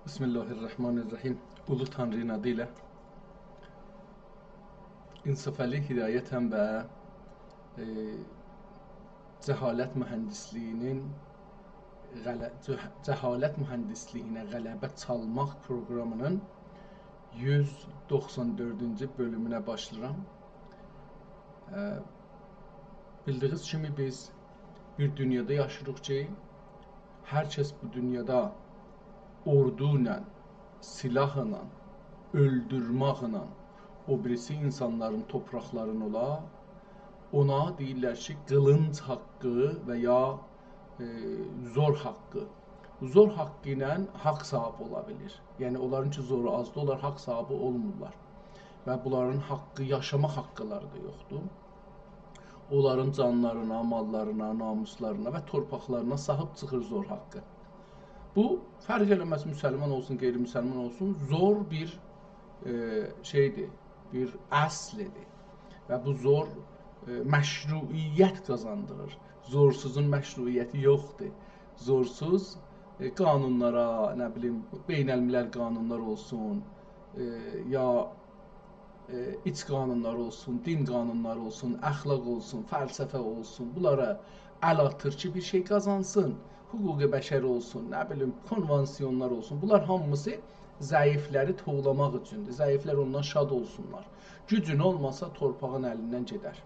Bismillahirrahmanirrahim. Ulu Tanrı'nın adıyla insafəli, hidayətən və e, cəhalət mühəndisliyinə qələbə çalmaq proqramının 194-cü bölümünə başlayıram. Bildiyiniz kimi biz bir dünyada yaşayırıq ki, hər kəs bu dünyada ordu ilə, silahla, öldürməklə o birisi insanların torpaqlarını ola, ona deyirlər ki, qılınc haqqı və ya zor haqqı. Zor haqqı ilə haqq sahibi ola bilir. Yəni, onların ki, zoru azdır, onlar haqq sahibi olmurlar. Və bunların haqqı, yaşamaq haqqıları da yoxdur. Onların canlarına, mallarına, namuslarına və torpaqlarına sahib çıxır zor haqqı. Bu, fərq eləməz müsəlman olsun, qeyri-müsəlman olsun, zor bir şeydir, bir əslidir. Və bu zor məşruiyyət qazandırır. Zorsuzun məşruiyyəti yoxdur. Zorsuz qanunlara, nə bilim, beynəlmiləl qanunlar olsun, ya iç qanunlar olsun, din qanunları olsun, əxlaq olsun, fəlsəfə olsun, bunlara əl atır ki, bir şey qazansın. Hüquq-i bəşər olsun, nə bilim, konvansiyonlar olsun. Bunlar hamısı zəifləri toğlamaq üçündür. Zəiflər ondan şad olsunlar. Gücün olmasa torpağın əlindən gedər.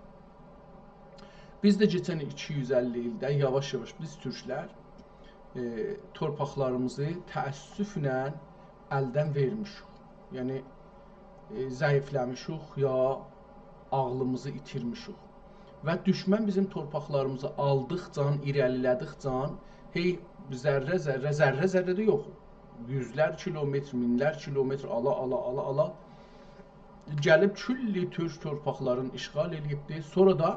Biz də keçən 250 ildə yavaş-yavaş biz türklər torpaqlarımızı təəssüflə əldən vermişik. Yəni, zəifləmişik ya ağlımızı itirmişik. Və düşmən bizim torpaqlarımızı aldıqca, irəlilədikcə, hey, zərrə də yox. Yüzlər kilometr, minlər kilometr ala gəlib külli türk torpaqlarını işğal edibdir. Sonra da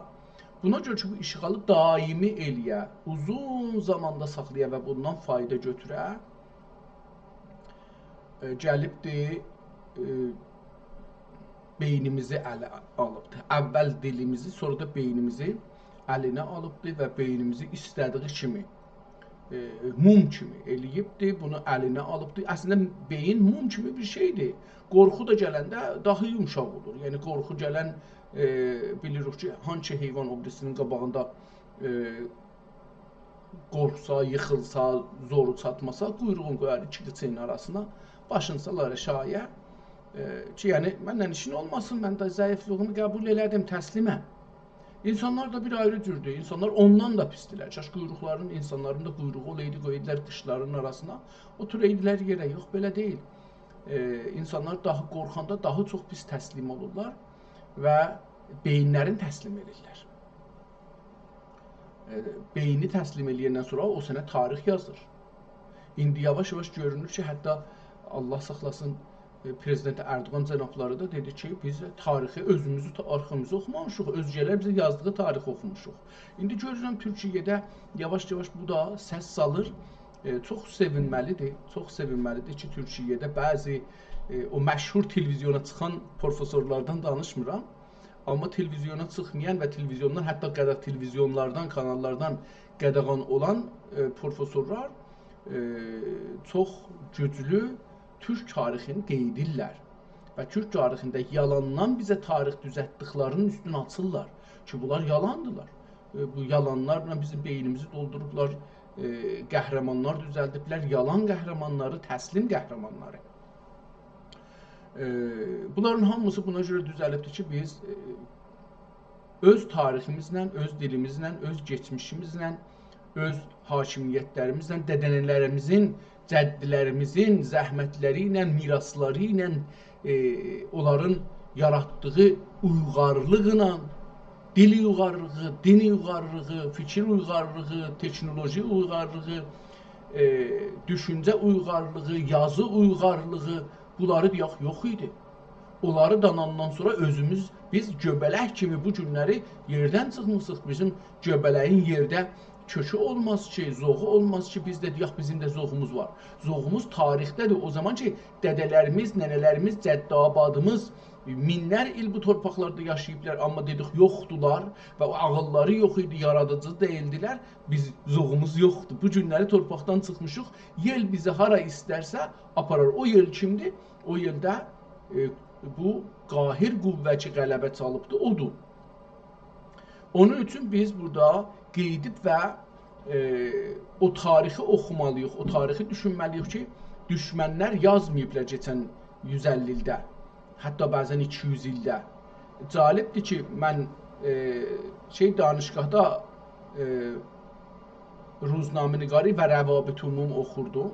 buna görə ki, bu işğalı daimi eləyə, uzun zamanda saxlaya və bundan fayda götürə, gəlibdir, beynimizi ələ alıbdır. Əvvəl dilimizi, sonra da beynimizi əlinə alıbdır və beynimizi istədiyi kimi, mum kimi eləyibdir, bunu əlinə alıbdır. Əslində, beyin mum kimi bir şeydir. Qorxu da gələndə daha yumşaq olur. Yəni, qorxu gələn, bilirik ki, hangi heyvan o birisinin qabağında qorxsa, yıxılsa, zoru çatmasa, quyruğun qoyar iki qıçının arasına, başını salar aşağıya ki, yəni, məndən işin olmasın, mən də zəifliyini qəbul elədim, təsliməm. İnsanlar da bir ayrı cürdür. İnsanlar ondan da pisdirlər. Kaş quyruqların, insanların da quyruğu olaydı, qoydular qışlarının arasına. Otur eydilər yerə. Yox, belə deyil. İnsanlar daha qorxanda daha çox pis təslim olurlar və beyinlərini təslim edirlər. Beyni təslim eləyəndən sonra o sənə tarix yazır. İndi yavaş-yavaş görünür ki, hətta Allah saxlasın, Prezident Erdoğan cənabları da dedi ki, biz tarixi özümüzü, arxamızı oxumamışıq, özgələr bizə yazdığı tarixi oxumuşuq. İndi görürəm, Türkiyədə yavaş-yavaş bu da səs salır. Çox sevinməlidir. Çox sevinməlidir ki, Türkiyədə bəzi o məşhur televizyona çıxan profesorlardan danışmıram. Amma televizyona çıxmayan və televizyondan, hətta qədər televizyonlardan, kanallardan qadağan olan profesorlar çox güclü Türk tarixini qeydirlər və Türk tarixində yalandan bizə tarix düzəltdiklərinin üstünü açırlar ki, bunlar yalandılar. Bu yalanlarla bizim beynimizi doldurublar, qəhrəmanlar düzəldiblər, yalan qəhrəmanları, təslim qəhrəmanları. Bunların hamısı buna görə düzəlibdir ki, biz öz tariximizlə, öz dilimizlə, öz geçmişimizlə, öz hakimiyyətlərimizlə, dədənələrimizin, cəddilərimizin zəhmətləri ilə, mirasları ilə, onların yaratdığı uyğarlıqla, dil uyğarlığı, din uyğarlığı, fikir uyğarlığı, teknoloji uyğarlığı, düşüncə uyğarlığı, yazı uyğarlığı, bunları yox idi. Onları danandan sonra özümüz, biz göbələk kimi bu günləri yerdən çıxmışıq. Bizim göbələyin yerdə kökü olmaz ki, zoğu olmaz ki, biz də deyək, bizim də zoğumuz var. Zoğumuz tarixdədir. O zaman ki, dədələrimiz, nənələrimiz, cəddabadımız minlər il bu torpaqlarda yaşayıblar, amma dedik yoxdular və o ağılları yox idi, yaradıcı deyildilər. Biz zoğumuz yoxdur. Bu günləri torpaqdan çıxmışıq. Yel bizi hara istərsə aparar. O yel kimdir? O yeldə bu qahir qüvvə ki, qələbə çalıbdı, odur. Onun üçün biz burada qeydib və o tarixi oxumalıyıq, o tarixi düşünməliyik ki, düşmənlər yazmayıblar keçən 150 ildə, hətta bəzən 200 ildə. Cəlibdir ki, mən danışqahda Ruznamə-Niqari və Rəvabit Umum oxurdum.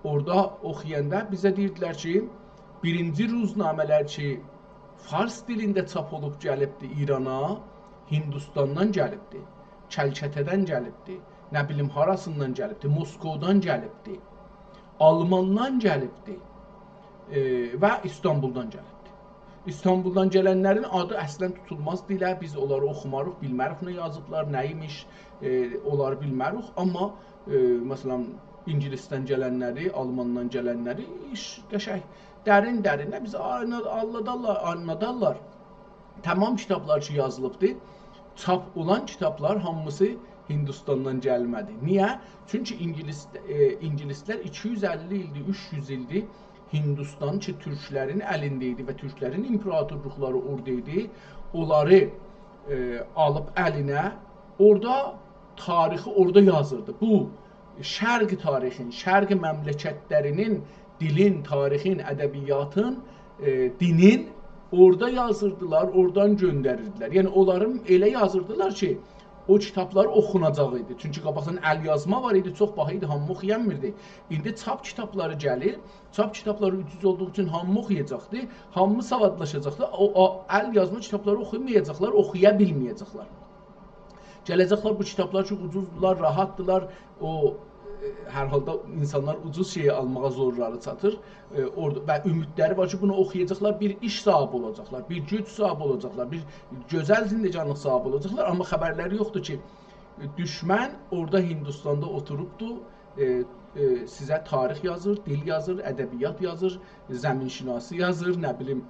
Orada oxuyanda bizə deyirdilər ki, birinci ruznamələr ki, fars dilində çap olub gəlibdi İrana, Hindistandan gəlibdi, Kəlkətədən gəlibdi, nə bilim harasından gəlibdi, Moskovdan gəlibdi, Almandan gəlibdi və İstanbuldan gəlibdi. İstanbuldan gələnlərin adı əslən tutulmaz dilə, biz onları oxumarıq, bilmərik nə yazıblar, nə imiş, onları bilmərik, amma məsələn, İngilisdən gələnləri, Almandan gələnləri qəşəng, dərin-dərinə bizi anladarlar. Tamam kitablar ki yazılıbdır, çap olan kitablar hamısı Hindistandan gəlmədi. Niyə? Çünki İngilislər 250 ildir, 300 ildir Hindistan ki, türklərin əlində idi və türklərin imperatorluqları orada idi. Onları alıb əlinə, orada tarixi orada yazırdı. Bu, şərq tarixin, şərq məmləkətlərinin, dilin, tarixin, ədəbiyyatın, dinin orada yazırdılar, oradan göndərirdilər. Yəni, onların elə yazırdılar ki, o kitablar oxunacaq idi. Çünki qabaqdan əl yazma var idi, çox baha idi, hamı oxuyanmırdı. İndi çap kitabları gəlir, çap kitabları ucuz olduğu üçün hamı oxuyacaqdı, hamı savadlaşacaqdı. O əl yazma kitabları oxuyamayacaqlar, oxuya bilməyəcəklər. Gələcəklər bu kitablar çox ucuzdular, rahatdılar, o hər halda insanlar ucuz şeyi almağa zorları çatır və ümidləri var ki, bunu oxuyacaqlar, bir iş sahibi olacaqlar, bir güc sahibi olacaqlar, bir gözəl zindecanlıq sahibi olacaqlar, amma xəbərləri yoxdur ki, düşmən orada Hindistanda oturubdur, sizə tarix yazır, dil yazır, ədəbiyyat yazır, zəminşinası yazır, nə bilim,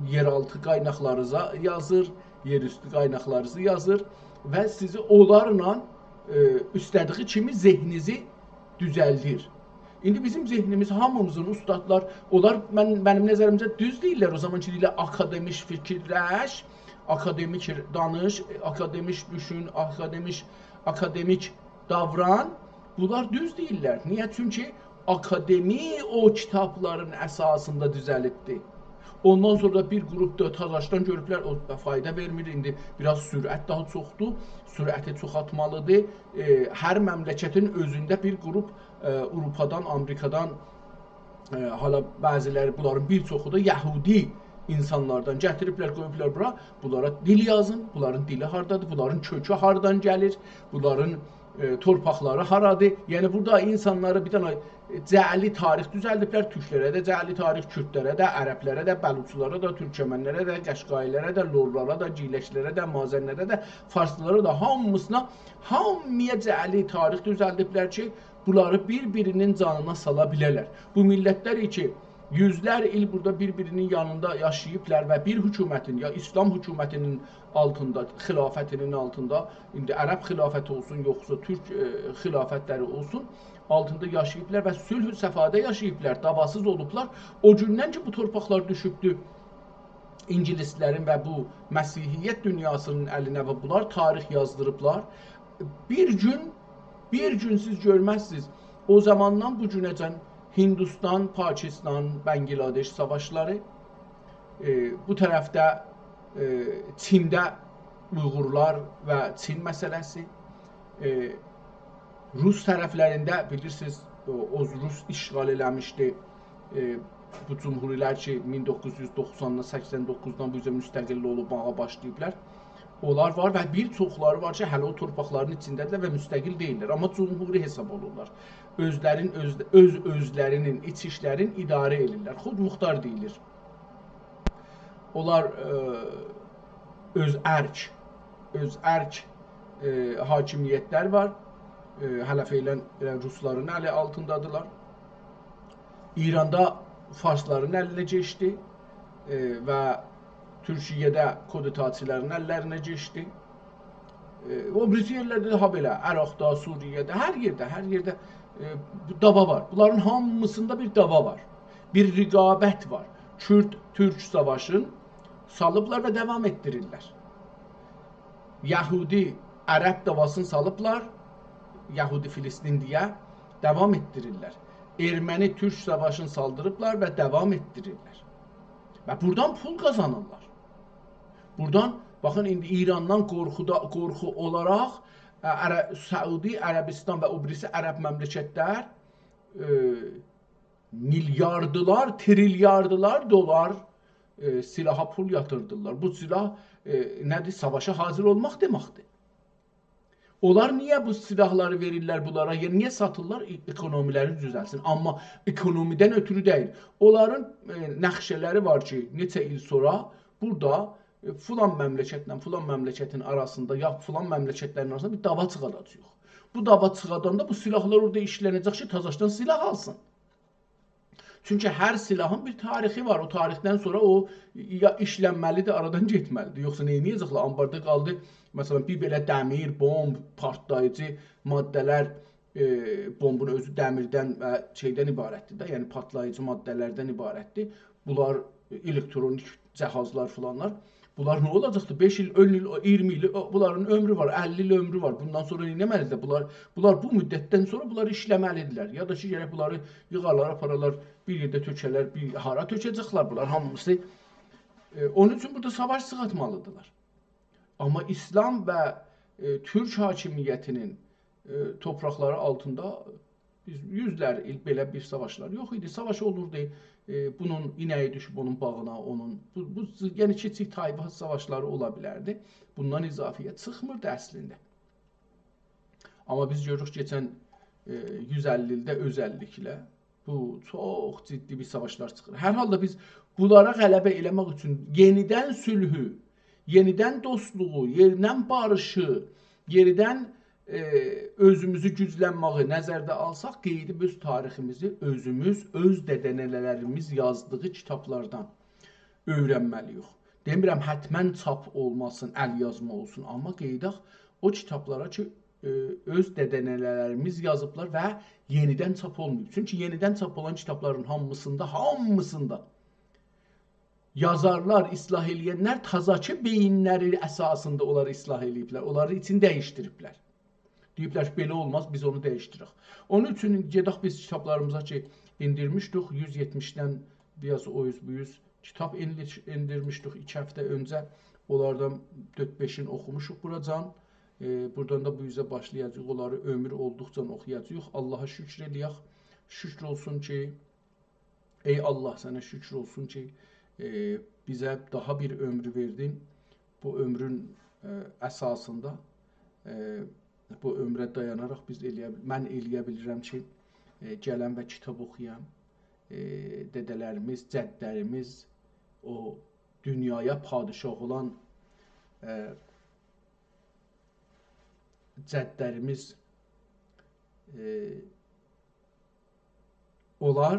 yeraltı qaynaqlarınıza yazır, yerüstü qaynaqlarınızı yazır və sizi onlarla üstlədiği kimi zehninizi düzəldir. İndi bizim zehnimiz, hamımızın ustadlar, onlar mənim nəzərimcə düz deyirlər, o zaman ki, deyirlər akademik fikirləş, akademik danış, akademik düşün, akademik davran, bunlar düz deyirlər. Niyə? Çünki akademi o kitabların əsasında düzəlibdir. Ondan sonra bir qrup Tazaşdan görüblər, o fayda vermir, indi biraz sürət daha çoxdur, sürəti çoxaltmalıdır. Hər məmləkətin özündə bir qrup Avropadan, Amerikadan, hala bəziləri, bunların bir çoxu da Yəhudi insanlardan gətiriblər, qoyublar bura, bunlara dil yazın, bunların dili hardadır, bunların kökü hardan gəlir, bunların torpaqları haradır. Yəni, burada insanları bir dənə cəli tarix düzəldiblər, türklərə də cəli tarix, kürdlərə də, ərəblərə də, bəluçlara da, türkəmənlərə də, qəşqailərə də, lorlara da, ciləşlərə də, mazənlərə də, farslılara da, hamısına, hamıya cəli tarix düzəldiblər ki, bunları bir-birinin canına sala bilərlər. Bu millətlər ki, yüzlər il burada bir-birinin yanında yaşayıblar və bir hökumətin, ya İslam hökumətinin altında, xilafətinin altında, indi ərəb xilafəti olsun, yoxsa türk xilafətləri olsun, altında yaşayıblar və sülh-ü səfada yaşayıblar, davasız olublar. O gündən ki, bu torpaqlar düşübdür İngilislərin və bu Məsihiyyət dünyasının əlinə və bunlar tarix yazdırıblar. Bir gün siz görməzsiniz, o zamandan bu günəcən Hindistan, Pakistan, Bangladeş savaşları, bu tərəfdə Çində Uyğurlar və Çin məsələsi, Rus tərəflərində bilirsiniz, o Rus işğal eləmişdi bu cumhurilər ki, 1990-dan, 89-dan bu üzrə müstəqilli olmağa başlayıblar. Onlar var və bir çoxları var ki, hələ o torpaqların içindədirlər və müstəqil deyirlər, amma cumhuri hesab olurlar. Özlərinin, iç işlərin idarə edirlər, xud muxtar deyilir. Onlar öz ərk hakimiyyətlər var, hələ feylən Rusların əli altındadılar. İranda farsların əlinə keçdi, və Türkiyədə koditaçilərin əllərinə keçdi. O birisi yerlərdə daha belə, Əraqda, Suriyədə, hər yerdə dava var. Bunların hamısında bir dava var. Bir rəqabət var. Kürt-Türk savaşın salıblar və davam etdirirlər. Yahudi-Ərəb davasını salıblar, Yahudi-Filistin deyə davam etdirirlər. Erməni-Türk savaşını saldırıblar və davam etdirirlər. Və buradan pul qazanırlar. Buradan, baxın, indi İrandan qorxu olaraq Səudi Ərəbistan və o birisi ərəb məmləkətlər milyardılar, trilyardılar dolar silaha pul yatırdılar. Bu silah nədir? Savaşa hazır olmaq deməkdir. Onlar niyə bu silahları verirlər bunlara? Yəni, niyə satırlar? Ekonomiləri düzəlsin. Amma ekonomidən ötürü deyil. Onların nəxşələri var ki, neçə il sonra burada filan məmləkətin arasında, ya filan məmləkətlərin arasında bir dava çıxadacaq. Bu dava çıxadanda bu silahlar orada işlənəcək ki, Tazaşdan silah alsın. Çünki hər silahın bir tarixi var. O tarixdən sonra o ya işlənməlidir, aradan getməlidir. Yoxsa neyniyəcəklər? Ambarda qaldı. Məsələn, bir belə dəmir, bomb, partlayıcı maddələr, bombun özü dəmirdən və şeydən ibarətdir də, yəni partlayıcı maddələrdən ibarətdir. Bunlar elektronik cihazlar filanlar. Bunlar nə olacaqdır? 5 il, 10 il, 20 il, bunların ömrü var, 50 il ömrü var. Bundan sonra eləməlidirlər. Bunlar bu müddətdən sonra bunları işləməlidirlər. Ya da ki, gərək bunları yığarlar, apararlar, bir yerdə tökərlər, bir hara tökəcəklər bunlar hamısı. Onun üçün burada savaş çıxartmalıdırlar. Amma İslam və Türk hakimiyyətinin torpaqları altında yüzlər il belə bir savaşlar yox idi. Savaş olurdu. Bunun inəyi düşüb onun bağına, bu yəni kiçik tayfa savaşları ola bilərdi. Bundan izafiyyət çıxmırdı əslində. Amma biz görürük keçən 150 ildə özəlliklə bu çox ciddi bir savaşlar çıxır. Hər halda biz bunlara qələbə eləmək üçün yenidən sülhü, yenidən dostluğu, yenidən barışı, yenidən özümüzü güclənməyi nəzərdə alsaq, qeydib öz tariximizi özümüz, öz dədənələrimiz yazdığı kitablardan öyrənməliyik. Demirəm, hətmən çap olmasın, əl yazma olsun, amma qeydaq o kitablara ki, öz dədənələrimiz yazıblar və yenidən çap olmayıb. Çünki yenidən çap olan kitabların hamısında yazarlar, islah eləyənlər tazakı beyinləri əsasında onları islah eləyiblər, onları için dəyişdiriblər. Deyiblər ki, belə olmaz, biz onu dəyişdirək. Onun üçün gedək biz kitablarımıza ki, indirmişdik, 170-dən biraz o yüz bu yüz kitab indirmişdik 2 həftə öncə. Onlardan 4-5'ini oxumuşuq buracan. Buradan da bu yüzə başlayacaq, onları ömür olduqca oxuyacaq. Allaha şükür eləyək. Şükür olsun ki, ey Allah, sənə şükür olsun ki, bizə daha bir ömrü verdin. Bu ömrün əsasında bu ömrə dayanaraq mən eləyə bilirəm ki, gələm və kitab oxuyam. Dədələrimiz, cəddlərimiz, o dünyaya padişah olan cəddlərimiz onlar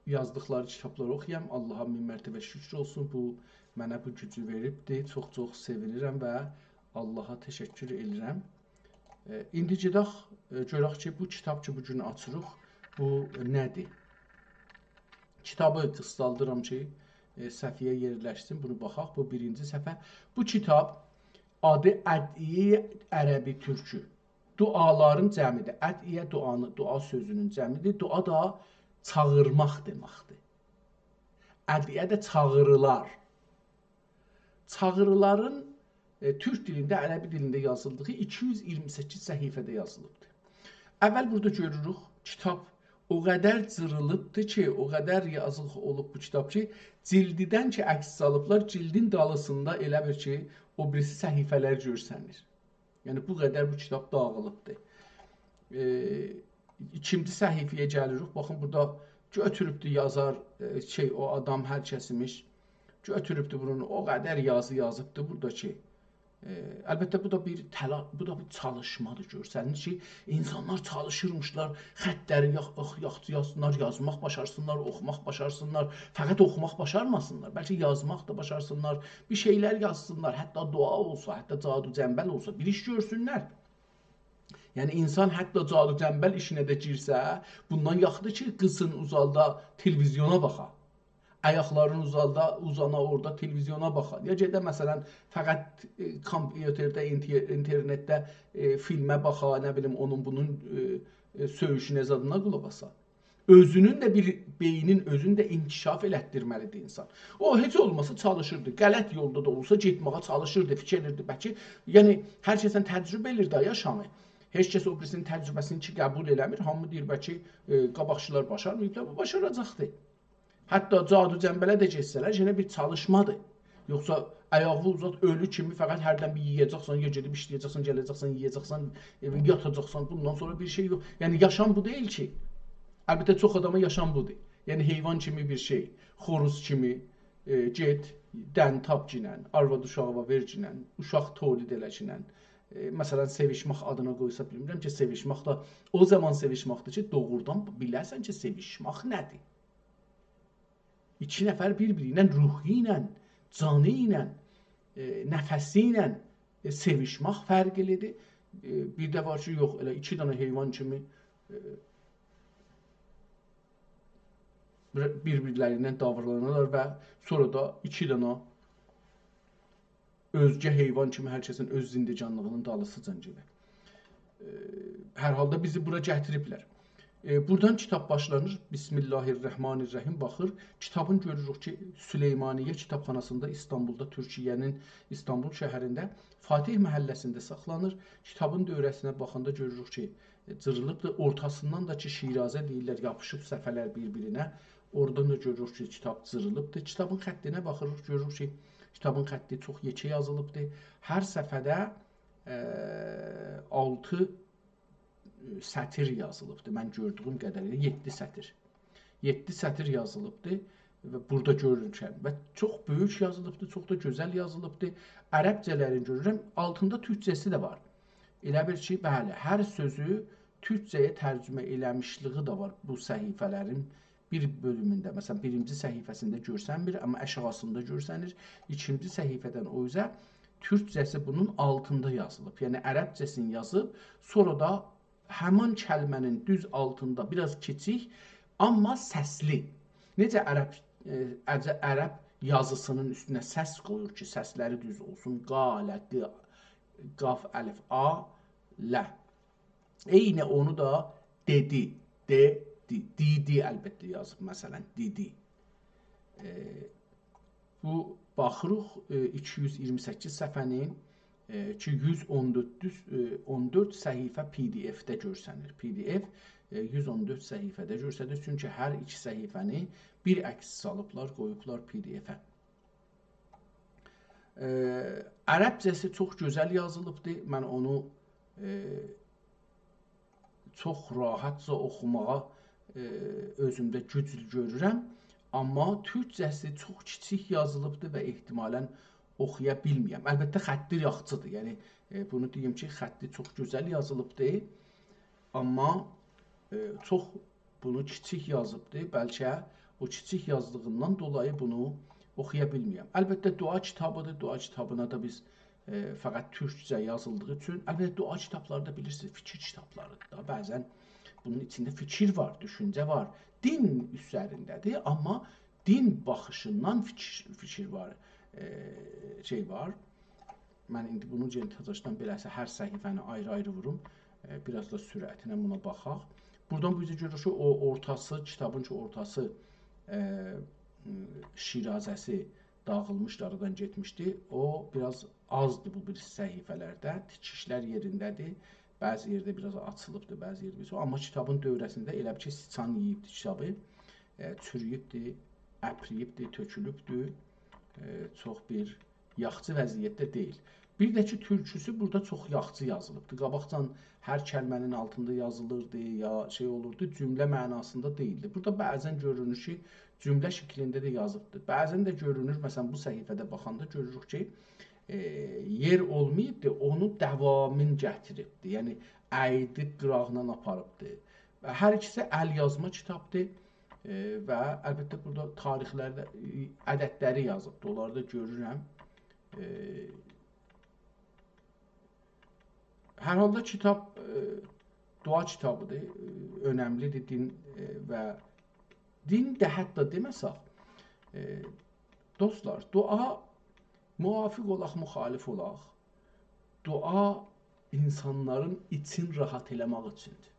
yazdıqları kitabları oxuyam. Allaha min mərtəbə şükür olsun. Bu mənə bu gücü veribdir. Çox sevinirəm və Allaha təşəkkür edirəm. İndi gedək, görək ki, bu kitab ki, bugün açırıq, bu nədir? Kitabı qıstaldıram ki, səhifəyə yerləşsin, bunu baxaq. Bu birinci səhifə. Bu kitab adı Ədiyyə Ərəbi Türkü. Duaların cəmidir. Ədiyyə dua sözünün cəmidir. Dua da çağırmaq deməkdir. Ədiyyə də çağırılar. Çağırıların Türk dilində, ərəbi dilində yazıldığı 228 səhifədə yazılıbdır. Əvvəl burada görürük, kitab o qədər cırılıbdır ki, o qədər yazıq olub bu kitab ki, cildidən ki, əks salıblar, cildin dalısında elə bir ki, o birisi səhifələr görsənir. Yəni, bu qədər bu kitab dağılıbdır. İkinci səhifəyə gəlirik, baxın, burada götürübdür yazar, o adam hər kəsimiş, götürübdür bunun, o qədər yazı yazıbdır burada ki, Əlbəttə bu da bir çalışmadır, görsənir ki, insanlar çalışırmışlar, xəttləri yazsınlar, yazmaq başarsınlar, oxumaq başarsınlar, fəqət oxumaq başarmasınlar, bəlkə yazmaq da başarsınlar, bir şeylər yazsınlar, hətta dua olsa, hətta cadu cəmbəl olsa, bir iş görsünlər. Yəni insan hətta cadu cəmbəl işinə də girsə, bundan yaxşıdır ki, qızın uzalda televizyona baxa. Ayaqlarını uzana orada televizyona baxar. Ya gedə məsələn fəqət kompüterdə, internetdə filmə baxa, nə bilim onun bunun söyüşünə zadına qulaq asa. Özünün də bir beynin özünü də inkişaf elətdirməlidir insan. O heç olmasa çalışırdı. Qələt yolda da olsa getməyə çalışırdı, fikirlirdi. Bəlkə yəni hər kəsən təcrübə elir də yaşamı. Heç kəs o birisinin təcrübəsini ki qəbul eləmir. Hamı deyir bəlkə qabaqçılar başarmayıblar, bu başaracaqdı. Hətta cadu cəmbələ də geçsələr, yenə bir çalışmadır. Yoxsa ayağı uzat, ölü kimi fəqət hərdən bir yiyəcəksən, ya gedib işləyəcəksən, gələcəksən, yiyəcəksən, yatacaqsan, bundan sonra bir şey yox. Yəni yaşam bu deyil ki. Əlbəttə çox adama yaşam budur. Yəni heyvan kimi bir şey, xoruz kimi get, dən tap ginən, arvad uşağıva ver ginən, uşaq tolid elə ginən. Məsələn, sevişmək adına qoysa bilmirəm ki, sevişmək da o zaman sevişməkdir ki, doğrudan bilərsən ki, sevişmək nədir? İki nəfər bir-biri ilə, ruhu ilə, canı ilə, nəfəsi ilə sevişmək fərqlidir. Bir də var ki, yox, elə iki dənə heyvan kimi bir-birlərindən davranırlar və sonra da iki dənə özgə heyvan kimi hər kəsin öz zindicanlığının dalısıcan gedir. Hər halda bizi bura gətiriblər. Buradan kitab başlanır. Bismillahirrahmanirrahim baxır. Kitabın görürük ki, Süleymaniyə kitabxanasında İstanbulda, Türkiyənin İstanbul şəhərində Fatih məhəlləsində saxlanır. Kitabın dövrəsinə baxanda görürük ki, cırılıbdır. Ortasından da ki, Şirazə deyirlər, yapışıb səhifələr bir-birinə. Oradan da görürük ki, kitab cırılıbdır. Kitabın xəttinə baxırıq, görürük ki, kitabın xətti çox yekə yazılıbdır. Hər səhifədə 6 sətir yazılıbdır. Mən gördüyüm qədərilə 7 sətir. 7 sətir yazılıbdır və burada görürəm. Və çox böyük yazılıbdır, çox da gözəl yazılıbdır. Ərəbcələrini görürəm, altında türkcəsi də var. Elə bir ki, bəli, hər sözü türkcəyə tərcümə eləmişliyi də var bu səhifələrin bir bölümündə. Məsələn, birinci səhifəsində görsənmir, amma aşağısında görsənir. İkinci səhifədən o üzə türkcəsi bunun altında yazılıb. Yəni, ərəbcəsini yazıb, sonra da həman kəlmənin düz altında biraz kiçik, amma səsli. Necə ərəb yazısının üstünə səs qoyur ki, səsləri düz olsun. Qalə, qaf, əlif, a, lə. Eyni onu da dedi, didi əlbəttə yazıb, məsələn, didi. Bu, baxırıq 228 səhifənin ki, 114 səhifə PDF-də görsənir. PDF 114 səhifədə görsənir. Çünki hər iki səhifəni bir əks salıblar, qoyublar PDF-ə. Ərəbcəsi çox gözəl yazılıbdır. Mən onu çox rahatca oxumağa özümdə güclü görürəm. Amma türkcəsi çox kiçik yazılıbdır və ehtimalən oxuya bilməyəm. Əlbəttə, xətti yaxçıdır. Yəni, bunu deyim ki, xətti çox gözəl yazılıbdır. Amma çox bunu kiçik yazıbdır. Bəlkə o kiçik yazdığından dolayı bunu oxuya bilməyəm. Əlbəttə, dua kitabıdır. Dua kitabına da biz fəqət türkcə yazıldığı üçün, əlbəttə, dua kitabları da bilirsiniz, fikir kitablarıdır da. Bəzən bunun içində fikir var, düşüncə var. Din üzərindədir, amma din baxışından fikir var. Şey var. Mən indi bunu Centazajdan beləsə hər səhifəni ayrı-ayrı vurum. Biraz da sürətinə buna baxaq. Buradan bu yüzə görürük ki, o ortası, kitabın ki, ortası Şirazəsi dağılmışdı, aradan getmişdi. O biraz azdır bu bir səhifələrdə. Tikişlər yerindədir. Bəzi yerdə biraz açılıbdır, bəzi yerdə. Amma kitabın dövrəsində elə bir ki, siçan yiyibdir kitabı. Çürüyübdür, əpriyibdir, tökülübdür. Çox bir yaxçı vəziyyətdə deyil. Bir də ki, türküsü burada çox yaxçı yazılıbdır. Qabaqcan hər kəlmənin altında yazılırdı, ya şey olurdu, cümlə mənasında deyildi. Burada bəzən görünür ki, cümlə şəklində də yazıbdır. Bəzən də görünür, məsələn, bu səhifədə baxanda görürük ki, yer olmayıbdı, onu davamın gətiribdi. Yəni əydi, qırağından aparıbdı. Və hər ikisi əl yazma kitabdır. Və əlbəttə burada tarixlərdə ədədləri yazıbdı. Onları da görürəm. Hər halda kitab dua kitabıdır. Önəmlidir din və din də hətta deməsək, dostlar, dua müvafiq olaq, müxalif olaq. Dua insanların için rahat eləmək üçündür.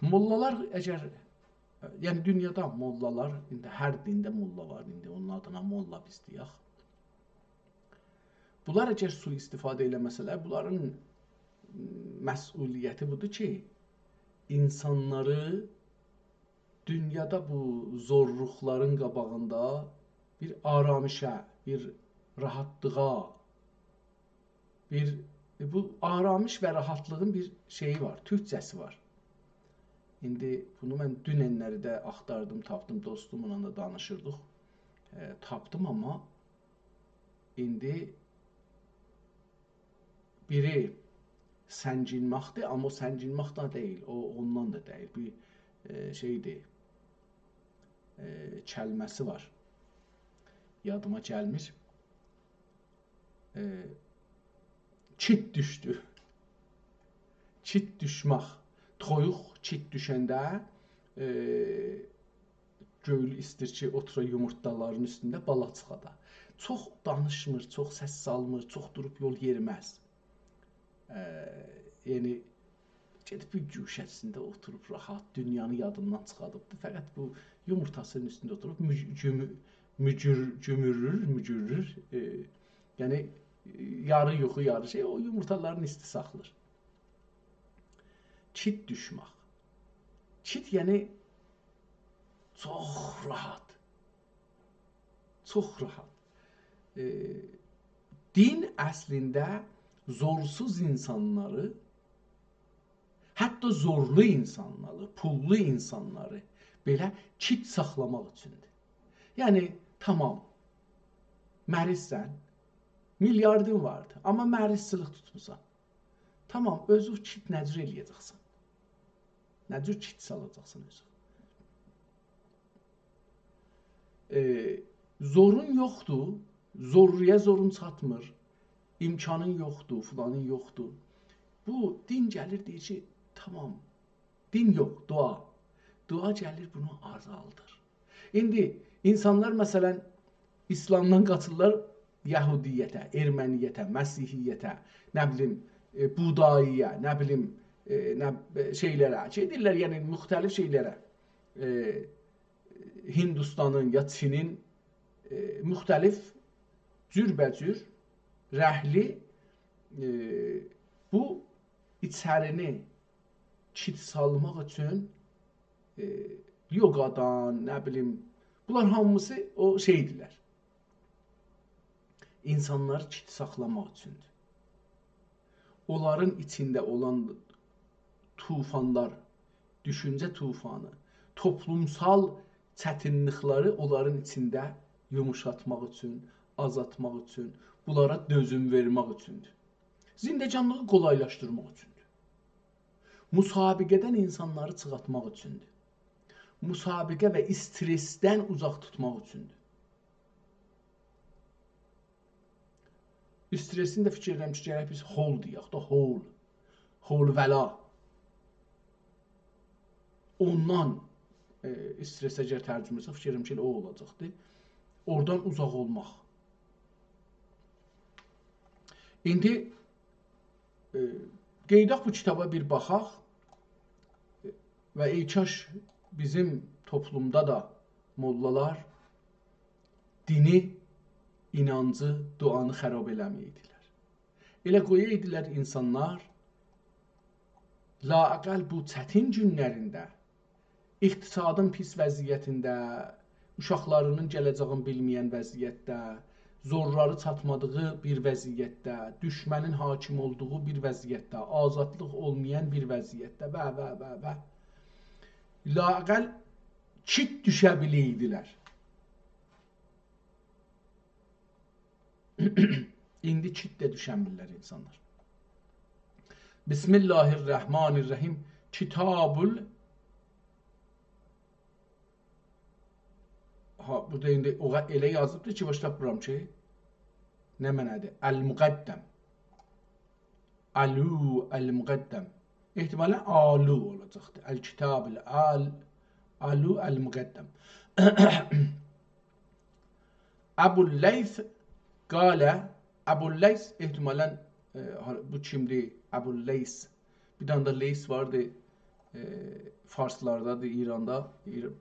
Mollalar əgər, yəni dünyada mollalar, indi hər dində molla var, indi onun adına molla biz deyək. Bunlar əgər sui-istifadə eləməsələr, bunların məsuliyyəti budur ki, insanları dünyada bu zorluqların qabağında bir aramışə, bir rahatlığa, bu aramış və rahatlığın bir şeyi var, türkçəsi var. İndi bunu mən dünənləri də axtardım, tapdım, dostumla da danışırdıq. Tapdım, amma indi biri səncinməkdir, amma o səncinmək da deyil, o ondan da deyil. Bir şeydir, kəlməsi var. Yadıma gəlmir. Çit düşdü. Çit düşmək. Toyuq çit düşəndə göylü istir ki, otura yumurtaların üstündə bala çıxada. Çox danışmır, çox səs salmır, çox durub yol yeriməz. Yəni, gedib bir güşəsində oturub rahat, dünyanı yadından çıxadıbdır. Fəqət bu yumurtasının üstündə oturub mücürür. Yəni, yarı yuxu, yarı şey, o yumurtaların isti saxlır. Çit düşmək. Çit yəni çox rahat. Çox rahat. Din əslində zorsuz insanları, hətta zorlu insanları, pullu insanları belə çit saxlamaq üçündür. Yəni, tamam, mərizsən, milyardın vardı, amma mərizçilik tutmusan. Tamam, özü çit nəcür eləyəcəksən? Nəcür çit salacaqsın özü? Zorun yoxdur, zorluya zorun çatmır, imkanın yoxdur, filanın yoxdur. Bu, din gəlir, deyir ki, tamam, din yox, dua. Dua gəlir, bunu azaldır. İndi, insanlar, məsələn, İslamdan qaçırlar Yahudiyyətə, Erməniyyətə, Məsihiyyətə, nə bilim, Budaiyə, nə bilim, şeylərə, deyirlər, yəni müxtəlif şeylərə, Hindistanın ya Çinin müxtəlif cürbəcür, rəhli bu içərini çit salmaq üçün yoqadan, nə bilim, bunlar hamısı o şeydirlər. İnsanları çit saxlamaq üçündür. Onların içində olan tufanlar, düşüncə tufanı, toplumsal çətinlikləri onların içində yumuşatmaq üçün, azaltmaq üçün, bunlara dözüm vermək üçündür. Zindecanlığı qolaylaşdırmaq üçündür. Müsabiqədən insanları çıxartmaq üçündür. Müsabiqə və stressdən uzaq tutmaq üçündür. Stressin də fikir edirəm ki, gərək biz hol deyək da, hol vəla. Ondan stress əgər tərcümə etsə, fikir edirəm ki, o olacaqdır. Oradan uzaq olmaq. İndi qeydaq bu kitaba bir baxaq və kaş bizim toplumda da mollalar dini, inancı, duanı xərab eləməyirdilər. Elə qoyaydilər insanlar laəqəl bu çətin günlərində, iqtisadın pis vəziyyətində, uşaqlarının gələcəyini bilməyən vəziyyətdə, zorları çatmadığı bir vəziyyətdə, düşmənin hakim olduğu bir vəziyyətdə, azadlıq olmayan bir vəziyyətdə və. Laəqəl çit düşə biliydilər. İndi çit də düşənmirlər insanlar. Bismillahirrahmanirrahim. Kitabul burada indi elə yazıbdır ki, başda tapıram ki, nə mənədir? Əl-Müqəddəm. Alu, Əl-Müqəddəm. Ehtimalən alu olacaqdır. Əl-Kitab, alu, Əl-Müqəddəm. Əbul-Leys qalə, Əbul-Leys ehtimalən bu kimdir? Əbul-Leys. Bir dənə də Leys vardı. Farslardadır, İranda.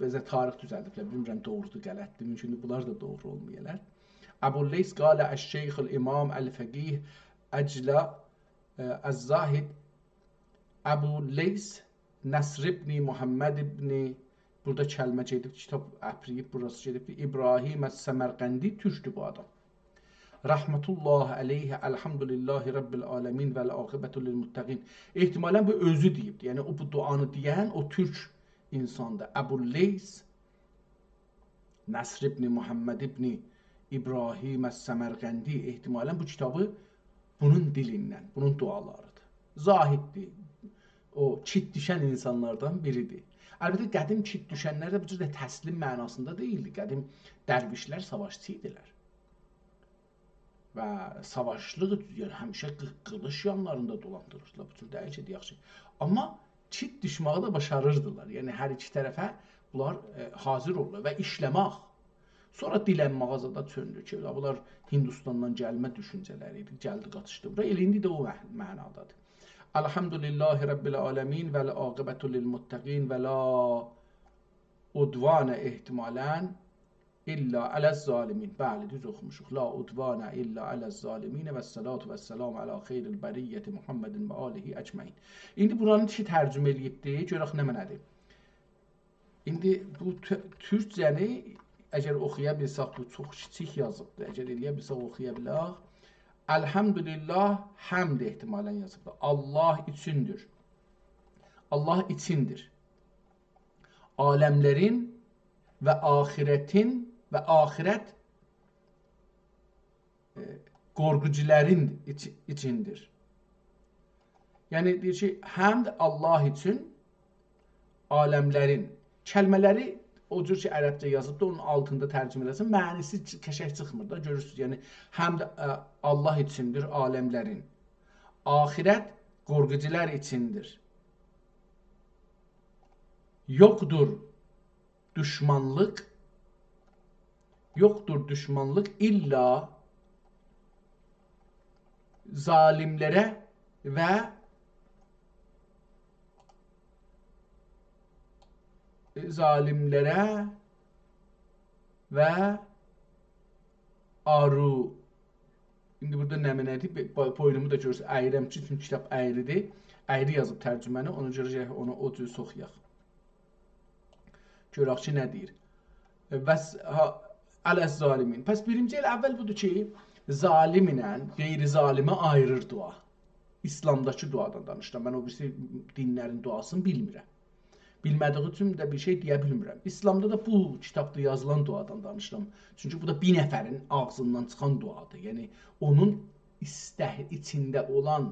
Bizə tarix düzəldiblər. Bilmirəm, doğrudur, qələtdir. Mümkündür, bunlar da doğru olmayalar. Əbul-Leys qalə əş-şeyx el-imam əl-fəqih əclə əz-zahid Əbul-Leys Nəsr ibn Muhammed ibn burada kəlmə gedib, kitab əpriyib, burası gedib. İbrahim əs-Səmərqəndi türkdür bu adam. Rahmetullah aleyhi, elhamdülillahi rabbil alemin vel akibetu lil muttaqin. Ehtimalən bu özü deyibdi. Yəni o bu duanı deyən o türk insandır. Əbul-Leys Nəsr ibn Muhammed ibn İbrahim əs-Səmərqəndi ehtimalən bu kitabı bunun dilindən, bunun dualarıdır. Zahiddir. O çit düşən insanlardan biridir. Əlbəttə qədim çit düşənlər də bu cür də təslim mənasında deyildi. Qədim dərvişlər savaşçı idilər. Və savaşlıq, yəni həmişə qılış yanlarında dolandırırdılar. Bu cür deyil ki, deyək ki. Amma çit düşməyi də başarırdılar. Yəni hər iki tərəfə bunlar hazır olurlar və işləmək. Sonra dilən mağazada çöndü ki, bunlar Hindistandan gəlmə düşüncələri idi, gəldi qatışdı. Bura elə indi də o mənadadır. Elhamdülillahi rabbil alemin vəl aqibetu lil muttaqin və la udvanə ehtimalən İlla aləz-zalimin. Bəli, düz oxumuşuq. La udvana illa aləz-zalimin və salatu və selamu alə xeyril bəriyyəti Muhammedin və alihi əcməin. İndi buranın ki, tərcümə eləyibdir. Görək nə mənədir. İndi bu türkcəni əgər oxuya bilsək, bu çox kiçik yazıbdır. Əgər eləyə bilsək, oxuya bilək. Elhamdülillah, həmd ehtimalən yazıbdır. Allah üçündür. Allah içindir. Aləmlərin və axirətin və axirət qorxucuların içindir. Yəni deyir ki, həmd Allah üçün aləmlərin kəlmələri o cür ki, ərəbcə yazıbdır, onun altında tərcümə eləsin, mənisi qəşəng çıxmır da, görürsünüz. Yəni, həmd Allah içindir, aləmlərin. Axirət qorxucular içindir. Yoxdur düşmanlıq illa zalimlərə və aru. İndi burada nə mənədir? Boynumu da görürsünüz, əyirəm ki, çünki kitab əyridir. Əyri yazıb tərcüməni, ona görə onu o cür soxuyaq. Görək ki, nə deyir? Aləz-zalimin. Pəs birinci el əvvəl budur ki, zalim ilə qeyri-zalimə ayırır dua. İslamdakı duadan danışıram. Mən o birisi dinlərin duasını bilmirəm. Bilmədiği üçün də bir şey deyə bilmirəm. İslamda da bu kitabda yazılan duadan danışıram. Çünki bu da bir nəfərin ağzından çıxan duadır. Yəni, onun içində olan,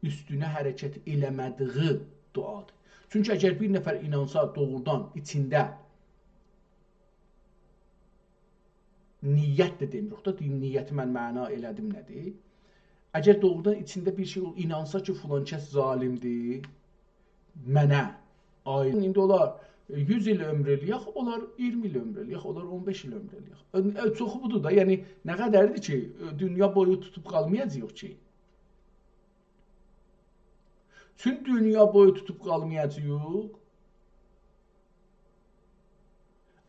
üstünə hərəkət eləmədiği duadır. Çünki əgər bir nəfər inansa doğrudan içində niyyət də demirik da, niyyəti mən məna elədim nədir? Əgər doğrudan içində bir şey inansa ki, filan kəs zalimdir, mənə, indi onlar 100 il ömr eləyək, onlar 20 il ömr eləyək, onlar 15 il ömr eləyək. Çoxu budur da, yəni nə qədərdir ki, dünya boyu tutub qalmayacaq ki. Çünki dünya boyu tutub qalmayacaq.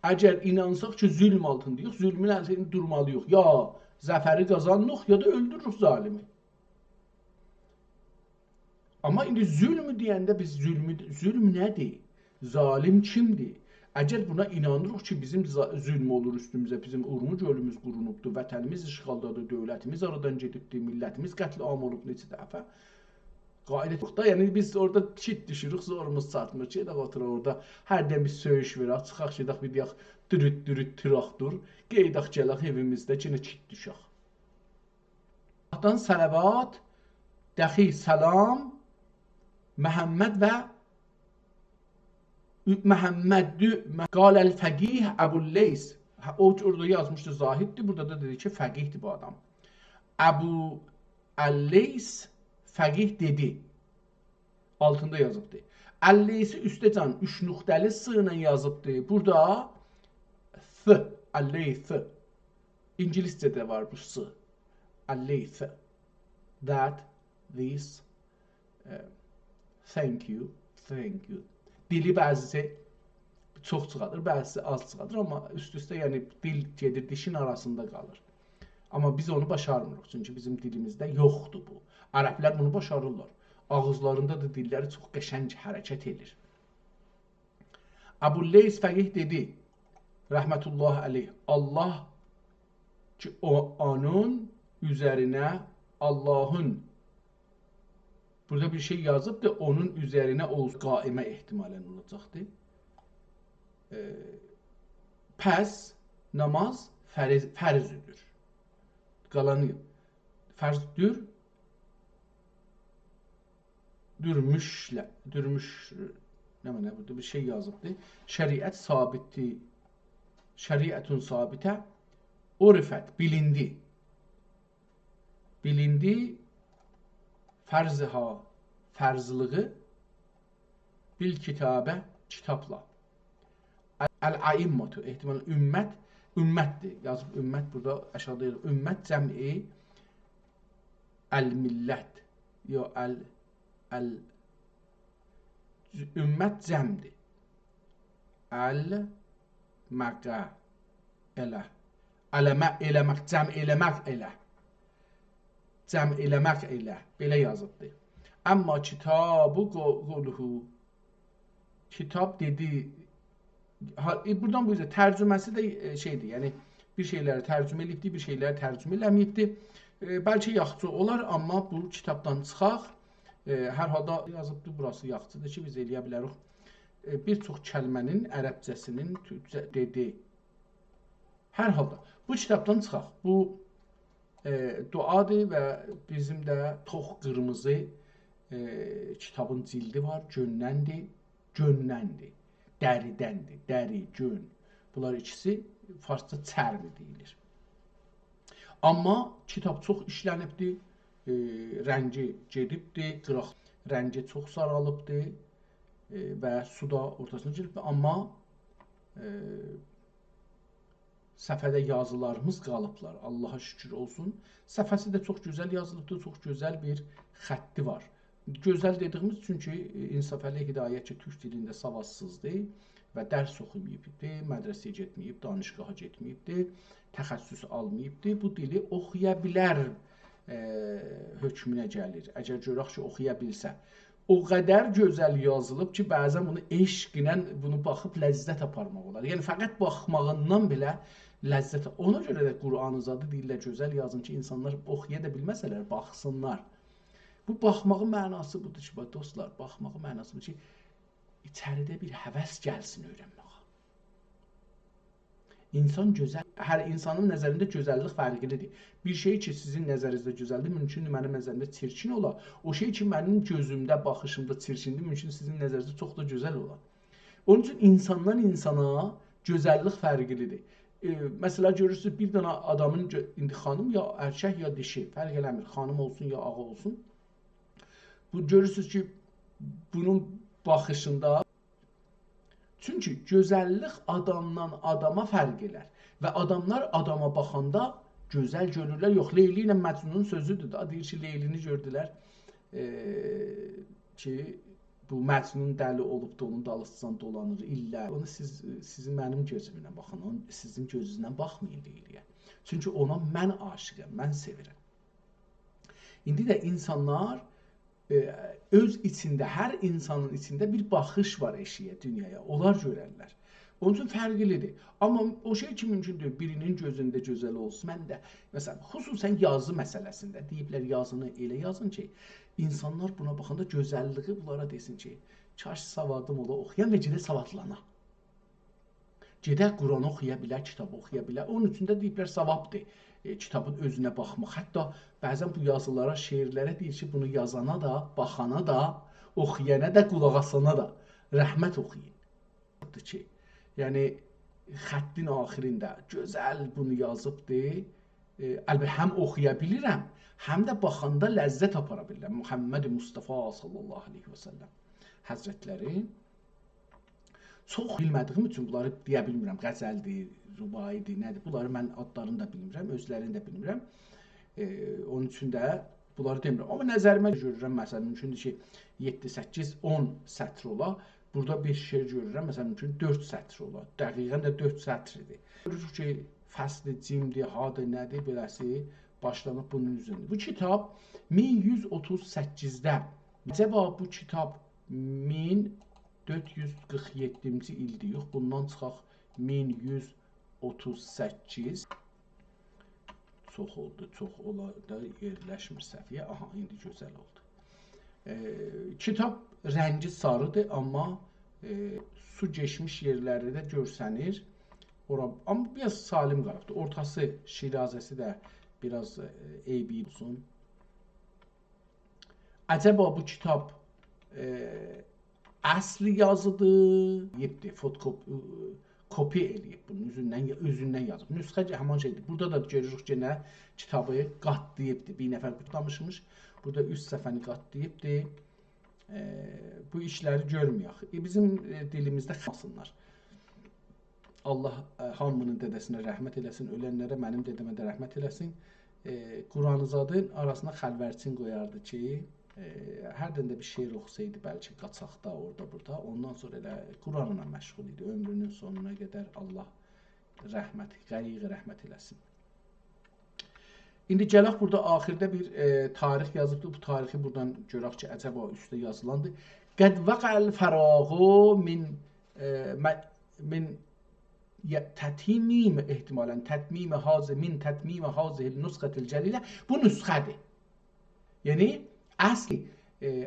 Əgər inansaq ki, zülm altındayıq, zülmün əlində durmalıyıq. Ya zəfəri qazanırıq, ya da öldürürük zalimi. Amma indi zülmü deyəndə biz zülm nədir? Zalim kimdir? Əgər buna inanırıq ki, bizim zülm olur üstümüzə, bizim urmu gölümüz qurunubdur, vətənimiz işğaldadır, dövlətimiz aradan gedibdir, millətimiz qətl am olub neçə dəfə. Qayət yox da, yəni biz orada çit düşürük, zorumuz çatmır ki, edək oturaq orada, hərdən bir söyüş verək, çıxaq ki, edək bir deyək, dürüt traktor, qeydək gələk evimizdə ki, çit düşək. Allahdan salavat, dəxi salam, Məhəmməd və Məhəmməddü qaləl fəqih Əbu'l-Leys. O orada yazmışdı zahiddir, burada da dedi ki fəqihdir bu adam. Əbu'l-Leys fəqih dedi. Altında yazıbdır. Əl-Leysi üstəcan 3 nöqtəli s ilə yazıbdır. Burada f, Əl-Leys. İngiliscədə var bu s. Əl-Leys. That, this, thank you, thank you. Dili bəzisi çox çıxadır, bəzisi az çıxadır, amma üst-üstə yəni dil gedir, dişin arasında qalır. Amma biz onu başarmırıq, çünki bizim dilimizdə yoxdur bu. Ərəblər bunu başarırlar. Ağızlarında da dilləri çox qəşəng hərəkət edir. Əbu'l-Leys fəqih dedi, rəhmətullah əleyh, Allah ki onun üzərinə Allahın, burada bir şey yazıbdır, onun üzərinə olsun, qaimə ehtimalən olacaqdır. Pəs namaz fərzüdür. Qalanı fərzdür, nə mənə burada bir şey yazıbdır. Şəriət sabitdir, şəriətun sabitə, urifət, bilindi. Bilindi, fərziha, fərzlığı, bil kitabə, kitabla. Əl-aimmatu, ehtimal ümmət, ümmətdir. Yazıb ümmət, burada aşağıda yazıb. Ümmət cəmi əl-millət. Yox, ümmət cəmdir. Əl-məqə elə. Eləmək, cəm eləmək elə. Cəm eləmək elə. Belə yazıbdır. Amma kitabı qoluhu, kitab dedi, buradan bu yüzden tərcüməsi də şeydir, yəni bir şeyləri tərcümə edibdir, bir şeyləri tərcümə eləməyibdir. Bəlkə yaxçı olar, amma bu kitabdan çıxaq. Hər halda yazıbdır, burası yaxçıdır ki, biz eləyə bilərik. Bir çox kəlmənin ərəbcəsinin dedi. Hər halda bu kitabdan çıxaq. Bu duadır və bizim də çox qırmızı kitabın cildi var, gönnəndir, gönnəndir. Dəridəndir, dəri, gön. Bunlar ikisi farsça çərmi deyilir. Amma kitab çox işlənibdir, rəngi gedibdir, qıraq rəngi çox saralıbdır və suda ortasına giribdir. Amma səfədə yazılarımız qalıblar, Allaha şükür olsun. Səfəsi də çox gözəl yazılıbdır, çox gözəl bir xətti var. Gözəl dediyimiz çünki İnsaf Əli Hidayət ki, türk dilində savadsızdır və dərs oxumayıbdır, mədrəsəyə getməyib, danışqaha getməyibdir, təxəssüs almayıbdır. Bu dili oxuya bilər hökmünə gəlir. Əgər görək ki, oxuya bilsə. O qədər gözəl yazılıb ki, bəzən bunu eşq ilə bunu baxıb ləzzət aparmaq olar. Yəni, fəqət baxmağından belə ləzzət. Ona görə də Qur'an-ı zadı dillə gözəl yazın ki, insanlar oxuya da bilməsələr, baxsınlar. Bu baxmağın mənası budur ki, dostlar, baxmağın mənası budur ki, içəridə bir həvəs gəlsin öyrənməyə. İnsan gözəl, hər insanın nəzərində gözəllik fərqlidir. Bir şey ki, sizin nəzərinizdə gözəldir, mümkündür mənim nəzərimdə çirkin ola. O şey ki, mənim gözümdə, baxışımda çirkindir, mümkündür sizin nəzərinizdə çox da gözəl ola. Onun üçün insandan insana gözəllik fərqlidir. Məsələ görürsünüz, bir dənə adamın, indi xanım ya erkək ya dişi, fərq eləmir, xanım olsun ya ağa olsun. Bu görürsünüz ki, bunun baxışında, çünki gözəllik adamdan adama fərq elər və adamlar adama baxanda gözəl görürlər. Yox, Leyli ilə Məcnunun sözüdür da, deyir ki, Leylini gördülər ki, bu Məcnun dəli olub da onun dalısından dolanır illər. Onu sizin mənim gözümlə baxın, onu sizin gözünüzlə baxmayın Leyliyə. Çünki ona mən aşiqəm, mən sevirəm. İndi də insanlar öz içində, hər insanın içində bir baxış var eşiyə, dünyaya. Onlar görərlər. Onun üçün fərqlidir. Amma o şey ki, mümkündür, birinin gözündə gözəl olsun. Mən də, məsələn, xüsusən yazı məsələsində deyiblər, yazını elə yazın ki, insanlar buna baxanda gözəlliyi bunlara desin ki, kaş savadım ola, oxuyan və gedə savadlana. Gedə Quranı oxuya bilər, kitabı oxuya bilər. Onun üçün də deyiblər, savabdır. kitabın özünə baxmaq. Hətta bəzən bu yazılara, şeirlərə deyir ki, bunu yazana da, baxana da, oxuyana da, qulaq asana da rəhmət oxuyun. Ki, yəni xəttin axirində gözəl bunu yazıbdır. Əlbəttə həm oxuya bilirəm, həm də baxanda ləzzət apara bilirəm. Muhammed Mustafa sallallahu aleyhi və səlləm həzrətləri çox bilmədiyim üçün bunları deyə bilmirəm. Qəzəldir, rubaidir, nədir? Bunları mən adlarını da bilmirəm, özlərini də bilmirəm. Onun üçün də bunları demirəm. Amma nəzərimə görürəm, məsələn, mümkündür ki, 7, 8, 10 sətr ola. Burada bir şeir görürəm, məsələn, mümkün 4 sətr ola. Dəqiqən də 4 sətrdir. Görürük ki, fəsli cimdir, hadır, nədir, beləsi başlanıb bunun üzərində. Bu kitab 1138-də. Acaba bu kitab 1447-ci ildir, yox, bundan çıxaq 1138. Çox oldu, çox ola da yerləşmir səhviyyə. Aha, indi gözəl oldu. Kitab rəngi sarıdır, amma su geçmiş yerləri də görsənir. Amma biraz salim qaraqdır. Ortası, şirazəsi də biraz eybi olsun. Acaba bu kitab əsli yazıdır, yepdir, fotokopi eləyib, bunun özündən yazıb. Nüsxə həman şeydir. Burada da görürük ki, nə kitabı qatlayıbdır. Bir nəfər qutlamışmış, burada üst səhifəni qatlayıbdır. Bu işləri görməyək. Bizim dilimizdə xəmasınlar. Allah hamının dədəsinə rəhmət eləsin, ölənlərə mənim dədəmə də rəhmət eləsin. Quranızadın arasına xəlvərçin qoyardı ki, hərdən də bir şeir oxusaydı, bəlkə qaçaqda, orada, burada. Ondan sonra elə Quranla məşğul idi. Ömrünün sonuna qədər Allah qəriq rəhmət eləsin. İndi gələk burada axirdə bir tarix yazıbdır. Bu tarixi buradan görək ki, əcəba üstə yazılandır. Qəd vəqəl fərağu min tətmim ehtimalən tətmim hazihil nüsxətil cəlilə. Bu nüsxədir. Yəni əsli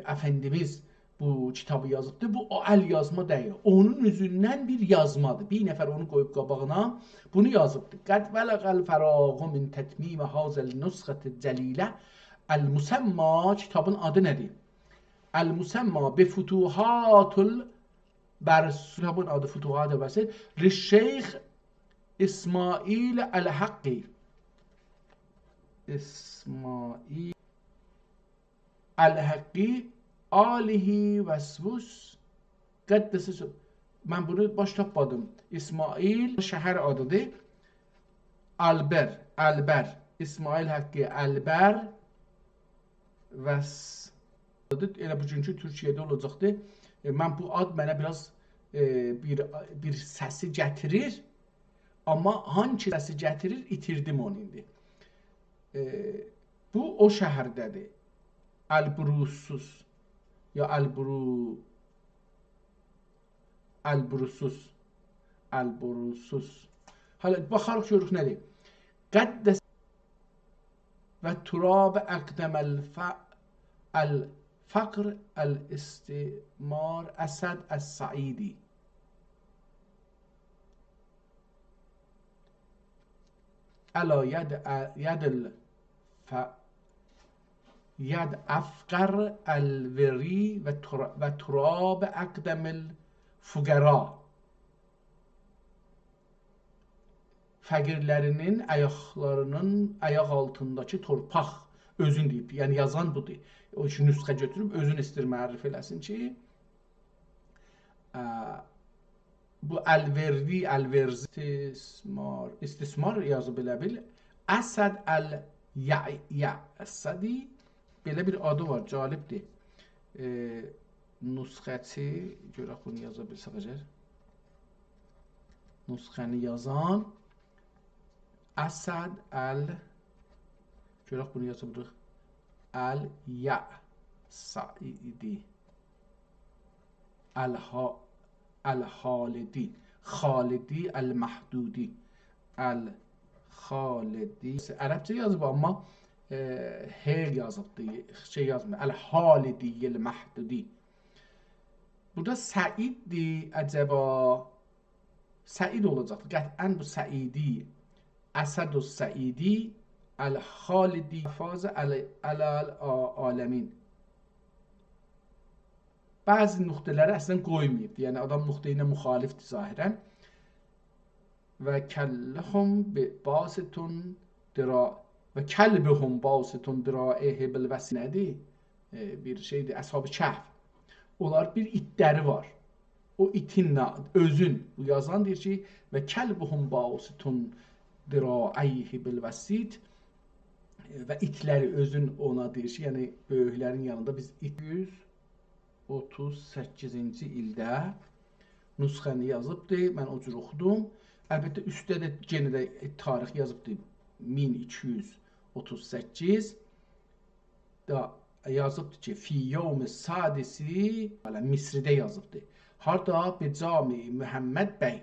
Əfəndimiz bu kitabı yazıbdır. Bu əl yazma deyil. Onun üzündən bir yazmadır. Bir nəfər onu qoyub qabağına bunu yazıbdır. Qəd vələqəl fərağu min tətmim hazihil nüsxətil cəlilə. Əl-Musamma kitabın adı nədir? Əl-Musamma bi futuhatul kitabın adı Futuhat-ı Vəsid Şeyx İsmail Əl-Haqqi. İsmail Əl-Haqqi alihi vəsvus qəddəsi. Mən bunu baş tapmadım. İsmail şəhər adıdır. Əlbər. İsmail Haqqi Əlbər vəsvus. Elə bugünkü Türkiyədə olacaqdır. Mən bu ad mənə biraz bir səsi gətirir, amma hangi səsi gətirir, itirdim onu indi. Bu o şəhərdədir. Əlbrusus ya Əlbrusus. Hələ baxarıq görürük nədir? Qəddəs və turab əqdəməl Fəqr el-istimar Əsəd əs-Saidi. Əla yəd əfqər əl-veri və turab əqdəmil füqəra. Fəqirlərinin ayaqlarının ayaq altındakı torpaq özün deyib. Yəni yazan budur. O üçün nüsxə götürüb özün istir mərif eləsin ki, bu əlverdi, istismar yazıb elə bil. Əsəd əl-Əsədi belə bir adı var, calibdir. Nüsxəçi, görək bunu yaza bilsək əgər. Nüsxəni yazan Əsəd görək bunu yaza bilirik. Əl-Saidi Əl-Xalidi Xalidi Əl-Məhdudi Əl-Xalidi Ərəbcə yazıb, amma heyl yazıbdır, şey yazmır. Əl-Xalidi Əl-Məhdudi. Burada Səiddir, əcəba Səid olacaqdır. Qətən bu Səidi Əsəd-ü Səidi الخالدی فاز العالمین. Bəzi nöqtələri əslən qoymayıb. Yəni adam nöqtə ilə müxalifdir zahirən. Və kəlləhum basitun dira və kəlbihum basitun diraihi bil vəs nədir? Bir şeydir, Əshab-ı Kəhf. Onlar bir itləri var. O itin özün bu yazan deyir ki və kəlbihum basitun diraihi bil vəsid və itləri özün ona deyir ki, yəni böyüklərin yanında biz 238-ci ildə nüsxəni yazıbdır. Mən o cür oxudum. Əlbəttə üstdə də yenə də tarix yazıbdır. 1238 da yazıbdır ki, fi yevmi sadisi Misridə yazıbdır. Harda? Becami Məhəmməd bəy.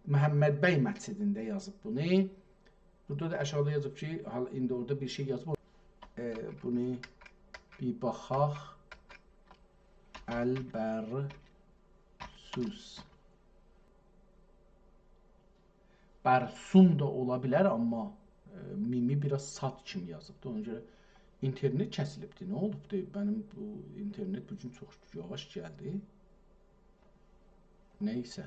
Məhəmməd bəy məscidində yazıb bunu. Burada da aşağıda yazıb ki, indi orada bir şey yazıb. Bunu bir baxaq. Əlbərsus. Bərsun da ola bilər, amma mimi biraz sat kimi yazıbdır. Ona görə internet kəsilibdir. Nə olubdur? Mənim bu internet bu gün çox yavaş gəldi. Neysə.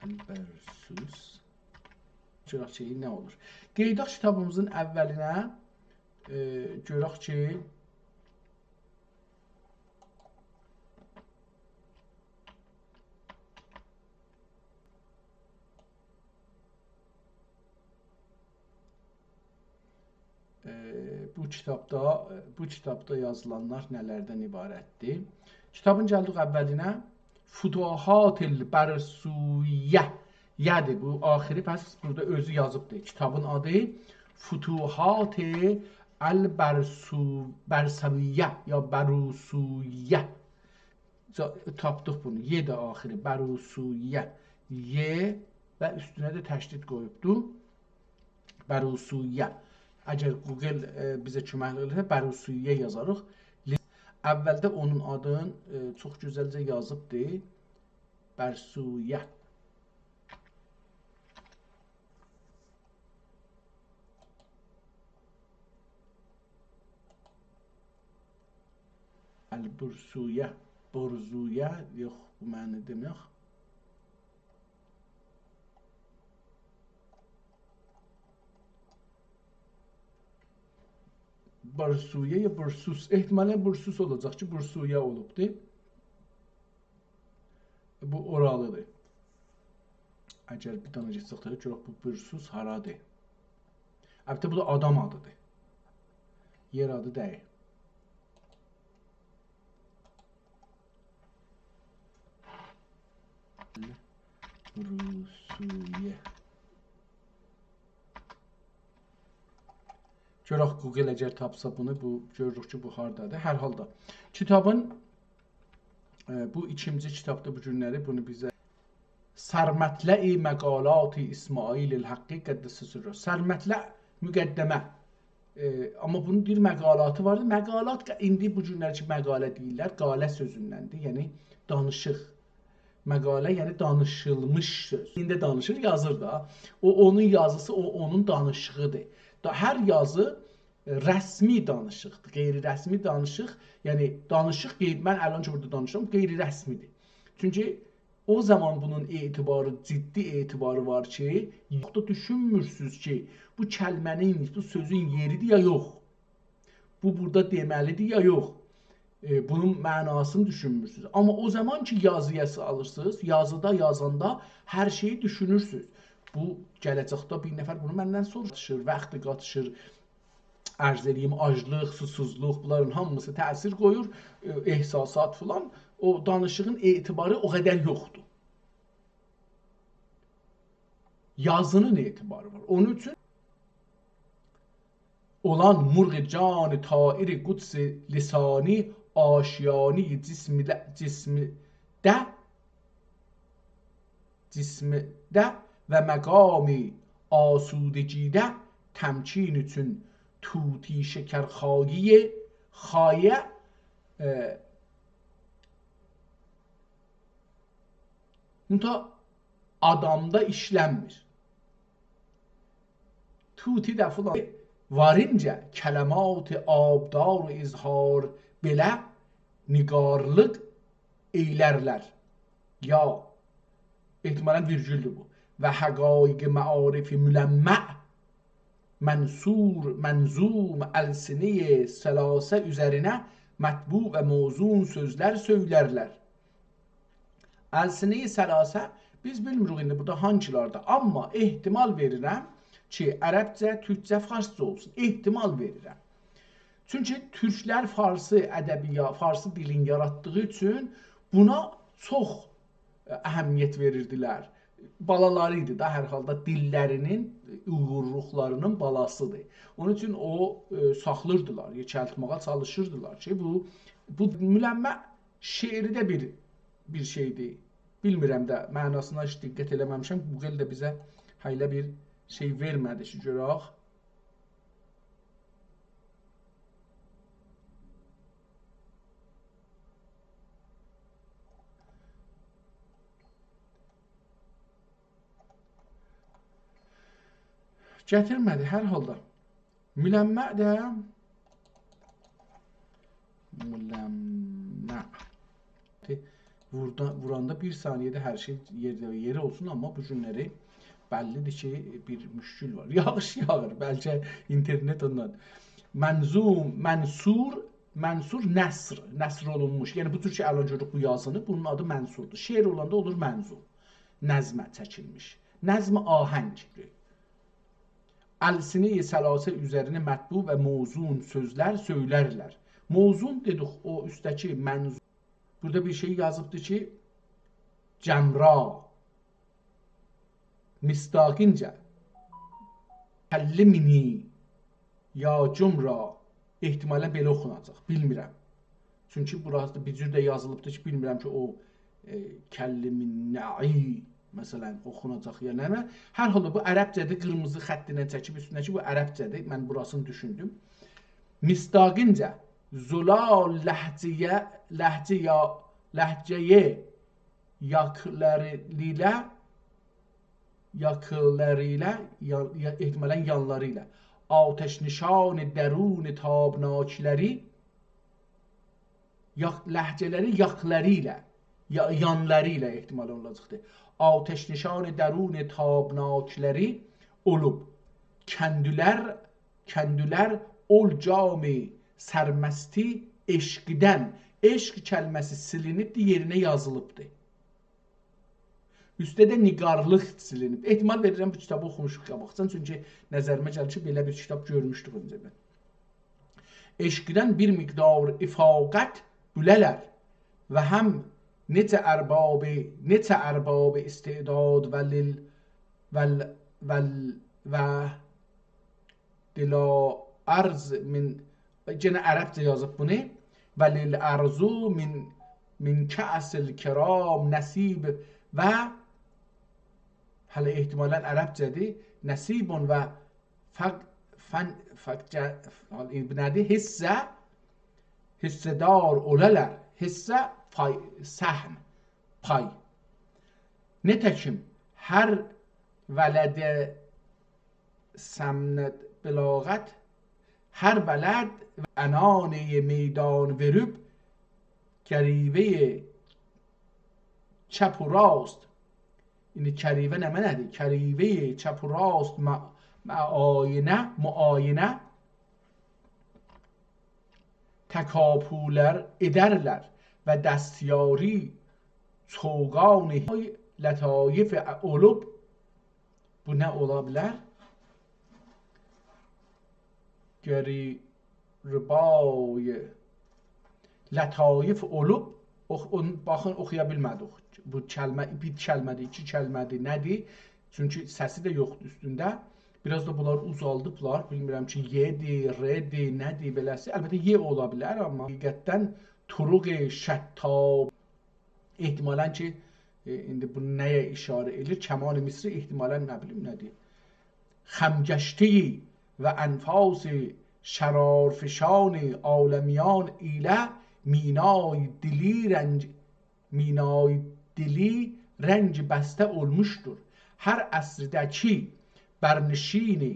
Əlbərsus. Görək ki, nə olur? Qeydaq kitabımızın əvvəlinə görək ki, bu kitabda yazılanlar nələrdən ibarətdir? Kitabın gəldik əvvəlinə Futuhatil Bərsuyyə. Yəni bu axiri pəs burada özü yazıbdır. Kitabın adı Futuhatil Bərsuyyə ya Bərusuyyə. Tapdıq bunu. Y də axiri Bərusuyyə. Y və üstünə də təşdid qoyubdur. Bərusuyyə. Əgər Google bizə köməklik edirsə, Bərusuyyə yazarıq. Əvvəldə onun adını çox gözəlcə yazıbdır. Bərsuyyə. Əl-Bursuyyə. Burzuyyə. Yox, bu məni demək. Bursuyyə ya Bursus. Ehtimalən Bursus olacaq ki, Bursuyyə olubdur. Bu oralıdır. Əgər bir dana geçsəkdə görək bu Bursus haradır. Əlbəttə bu da adam adıdır. Yer adı deyil. Bursuyyə. Görək Google əgər tapsa bunu, görürük ki, bu hardadır. Hər halda kitabın bu ikinci kitabda bu günləri bunu bizə Sərmətlə-i Məqalat-i İsmail-il Haqqi Qəddəsə sirrə. Sərmətlə müqəddəmə. Amma bunun bir məqalatı vardır. Məqalat indi bu günlər ki, məqalə deyirlər. Qalə sözündəndir. Yəni danışıq. Məqalə yəni danışılmış söz. İndi danışır, yazır da. O onun yazısı, o onun danışığıdır. Hər yazı rəsmi danışıqdır, qeyri-rəsmi danışıq. Yəni danışıq, mən ələn ki burada danışıram, qeyri-rəsmidir. Çünki o zaman bunun etibarı, ciddi etibarı var ki, yoxda düşünmürsünüz ki, bu kəlmənin, bu sözün yeridir ya yox. Bu burada deməlidir ya yox. Bunun mənasını düşünmürsünüz. Amma o zaman ki yazıyası alırsınız, yazıda yazanda hər şeyi düşünürsünüz. Bu gələcəkdə bir nəfər bunu məndən soruşur, vaxtı qatışır, ərz edeyim, aclıq, susuzluq, bunların hamısı təsir qoyur, ehsasat filan. O danışığın etibarı o qədər yoxdur. Yazının etibarı var. Onun üçün olan murğ can tairi quds lisani aşiyani cismdə və məqami asudegidə təmkin üçün tuti şəkərxayiyə xayə adamda işlənmir. Tuti də filan varincə kələmat-ı abdar izhar belə nigarlıq eylərlər. Ya ehtimalən virgüldür bu. Və həqaiq məarif müləmməh mənsur, mənzum, əlsini sələsə üzərinə mətbu və mövzun sözlər söylərlər. Əlsini sələsə biz bilmirik indi burada hansılarda, amma ehtimal verirəm ki, ərəbcə, türkcə, farsca olsun. Ehtimal verirəm. Çünki türklər farsı ədəbiyyat, farsı dilin yaratdığı üçün buna çox əhəmiyyət verirdilər. Balaları idi da, hər halda dillərinin, uyğurluqlarının balasıdır. Onun üçün o saxlırdılar, yekəltməyə çalışırdılar ki, bu müləmmə şeirdə bir şeydir. Bilmirəm də, mənasına heç diqqət eləməmişəm. Google də bizə hələ bir şey vermədi ki, görək. Gətirmədi hər halda. Müləmmə də müləmmə vuranda bir saniyədə hər şey yeri olsun, amma bu günləri bəllidir ki, bir müşkül var. Yağış yağır, bəlkə internet ondan. Mənzum, mənsur nəsr, nəsr olunmuş. Yəni bu tür ki, əla görürük bu yazını, bunun adı mənsurdur. Şeir olanda olur mənzum, nəzmə çəkilmiş. Nəzm ahəngdir. Əlsini sələsə üzərinə mətbu və mövzun sözlər söylərlər. Mövzun dedik, o üstdəki mənzum. Burada bir şey yazıbdır ki, cəmra, misdaqincə, kəllimini, ya cümra, ehtimalən belə oxunacaq, bilmirəm. Çünki burası bir cür də yazılıbdır ki, bilmirəm ki, o kəlliminə'i, məsələn, oxunacaq ya nə. Hər halda bu ərəbcədir, qırmızı xəttinə çəkib üstündəki bu ərəbcədir. Mən burasını düşündüm. Misdaqincə, zolal ləhcəyə yaklarıyla, ehtimalən yanlarıyla, ateşnişan dərun tabnakiləri, ləhcələri yaklarıyla, yanlarıyla ehtimal olacaqdır. Ateşnişan dərun tabnakiləri olub. Kəndülər ol cami sərməsti eşqdən. Eşq kəlməsi silinibdir, yerinə yazılıbdır. Üstdə də nigarlıq silinib. Ehtimal verirəm bu kitabı oxumuşuq qabaqcan, çünki nəzərimə gəlir ki, belə bir kitab görmüşdük öncədən. Eşqdən bir miqdar ifaqət bülələr və həm necə ərbab istedad və dila arz min, gene ərəbcə yazıb bunu, və lil arzu min kəsil kiram nəsib və hələ ehtimalən ərəbcədir, nəsibun və hissedar olələr, hissə səhm, pay. Nətəkim hər vələdə səmnət bilağət, hər vələd ənani meydan verib kərive çəp و راست. İndi kərivə nə mənədir? Kərive çəp و راست müayinə təkapülər edərlər və dəstyari çoğani lətayif olub. Bu nə ola bilər? Ribay lətayif olub, baxın oxuya bilmədik. Bu kəlmə, bir kəlmədir, iki kəlmədir, nədir? Çünki səsi də yoxdur üstündə. Biraz da bunlar uzaldıblar. Bilmirəm ki, yedir, redir, nədir beləsi. Əlbəttə, ye ola bilər, amma həqiqətdən turuq-i şəttab, ehtimalən ki, indi bu nəyə işarə edir? Kəmal-i Misri ehtimalən nə bilim nədir? Xəmgəşti və ənfas-i şərarfişan aləmiyan ilə minay dili rəngi bəstə olmuşdur. Hər əsrdəki bərnişini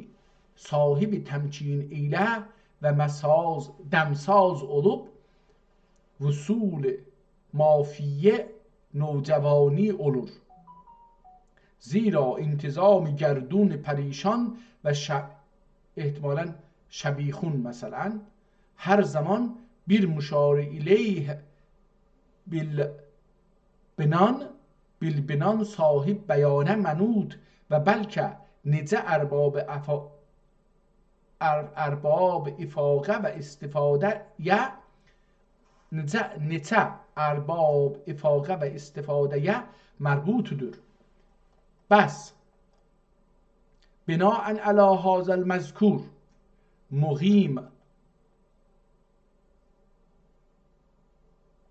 sahibi təmkin ilə və məsaz, dəmsaz olub vüsul mafiye nوجوانی olur. زیرا انتظام گردون پریشان و احتمالاً شبیخون مثلا her zaman bir müşari ileyh bilbinan sahip beyane menud ve belke nice erbab ifage ve istifade ya nice erbab ifage ve istifade مربوطdur. بس بناء على هذا المذکور مقیم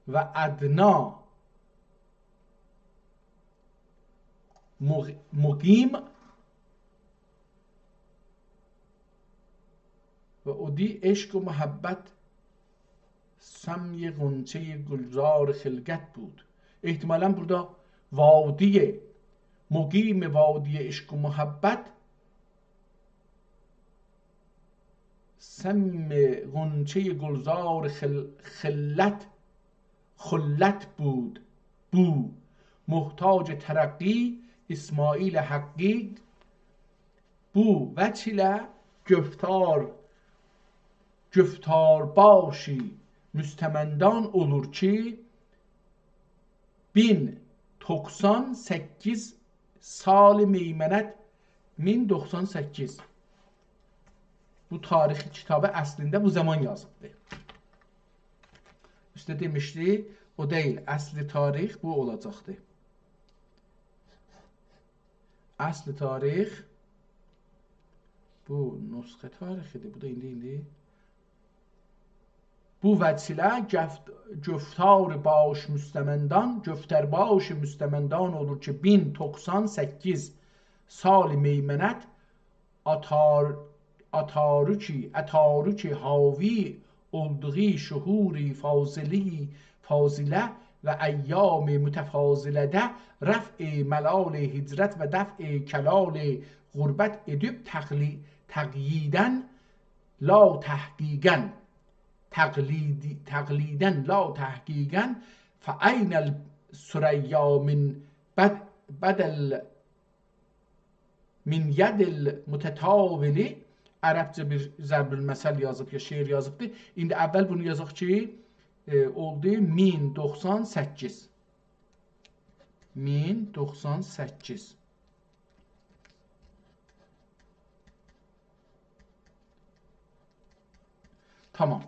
و ادنا مقیم و اودی عشق و محبت سمی غنچه گلزار خلقت بود. احتمالا burada vadiye مقیم وادی عشق و محبت سم غنچه گلزار خلت بود. بو محتاج ترقی İsmail Hakkı bu vəçilə göftar başı müstəməndan olur ki 1098 sal-ı meymenət 1098 bu tarixi kitabı əslində bu zaman yazıbdır. Üstə demişdi, o deyil, əsli tarix bu olacaqdır. Əsli tarix bu nüsxə tarixidir, bu da indi. Bu vəçilə göftar baş müstəməndan olur ki 1098 sal-ı meymenət اتارکی حاوی olduğu şuhuri fazile ve eyyam mütefazilede raf'i melal hicret ve daf'i kelal gurbet edip taqliden la tahqiqen taqliden la tahqiqen fe aynel süreyya min bedel min yedil mutetavili Ərəbcə bir zərbül məsəl yazıb ya şeir yazıbdır. İndi əvvəl bunu yazaq ki oldu 1098. 1098. Tamam.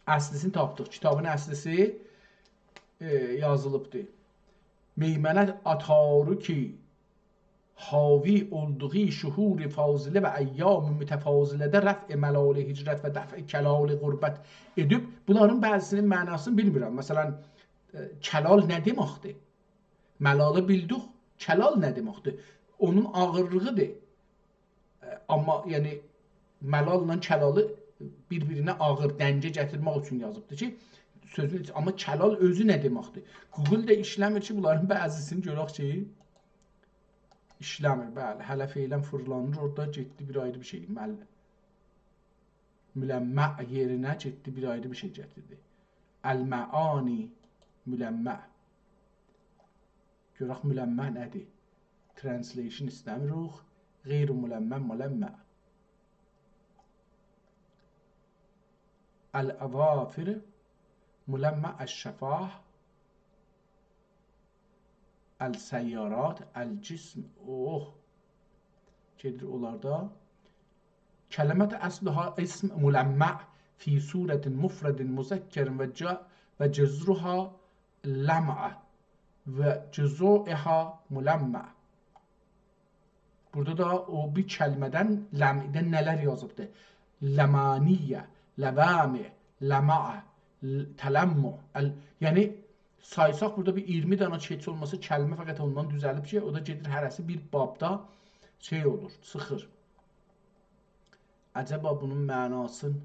Əslisini tapdıq. Kitabın əslisi yazılıbdır. Meymenət atarı ki حاوی olduğu şuhur fazile ve eyyam mütefazilede rəf melal hicret ve dəf kelal qurbət edib bunların bəzisinin mənasını bilmirəm. Məsələn, kelal nə deməkdir? Melalı bildik. Kelal nə deməkdir? Onun ağırlığıdır. Amma yəni melalla kelalı bir-birinə ağır dəncə gətirmək üçün yazıbdır ki, sözün amma kelal özü nə deməkdir? Google də işləmir ki, bunların bəzisini görək ki, İşləmir, bəli. Hələ feylən fırlanır, orada getdi bir ayrı bir şey. Müləmməh yerinə getdi bir ayrı bir şey gətirdi. Əl-məani müləmməh. Görək müləmməh nədir? Translation istəmirik. Qeyr-i müləmməh müləmməh. Əl-əvafir müləmməh əş-şəfah el-seyyarat, el-cism, gedir onlarda. Kelimet əsluha ism müləmmə fi surətin mufredin müzəkkerin və cezruha ləmə və cezu'iha müləmmə. Burada da o bir kəlmədən, ləm'idən nələr yazıbdır? Ləmaniyyə, ləvəmi, ləmə, tələmmü. Yəni, saysaq burada bir 20 dana keçi olması kəlmə fəqət ondan düzəlib ki, o da gedir hərəsi bir babda şey olur, sıxır. Əcəba bunun mənasını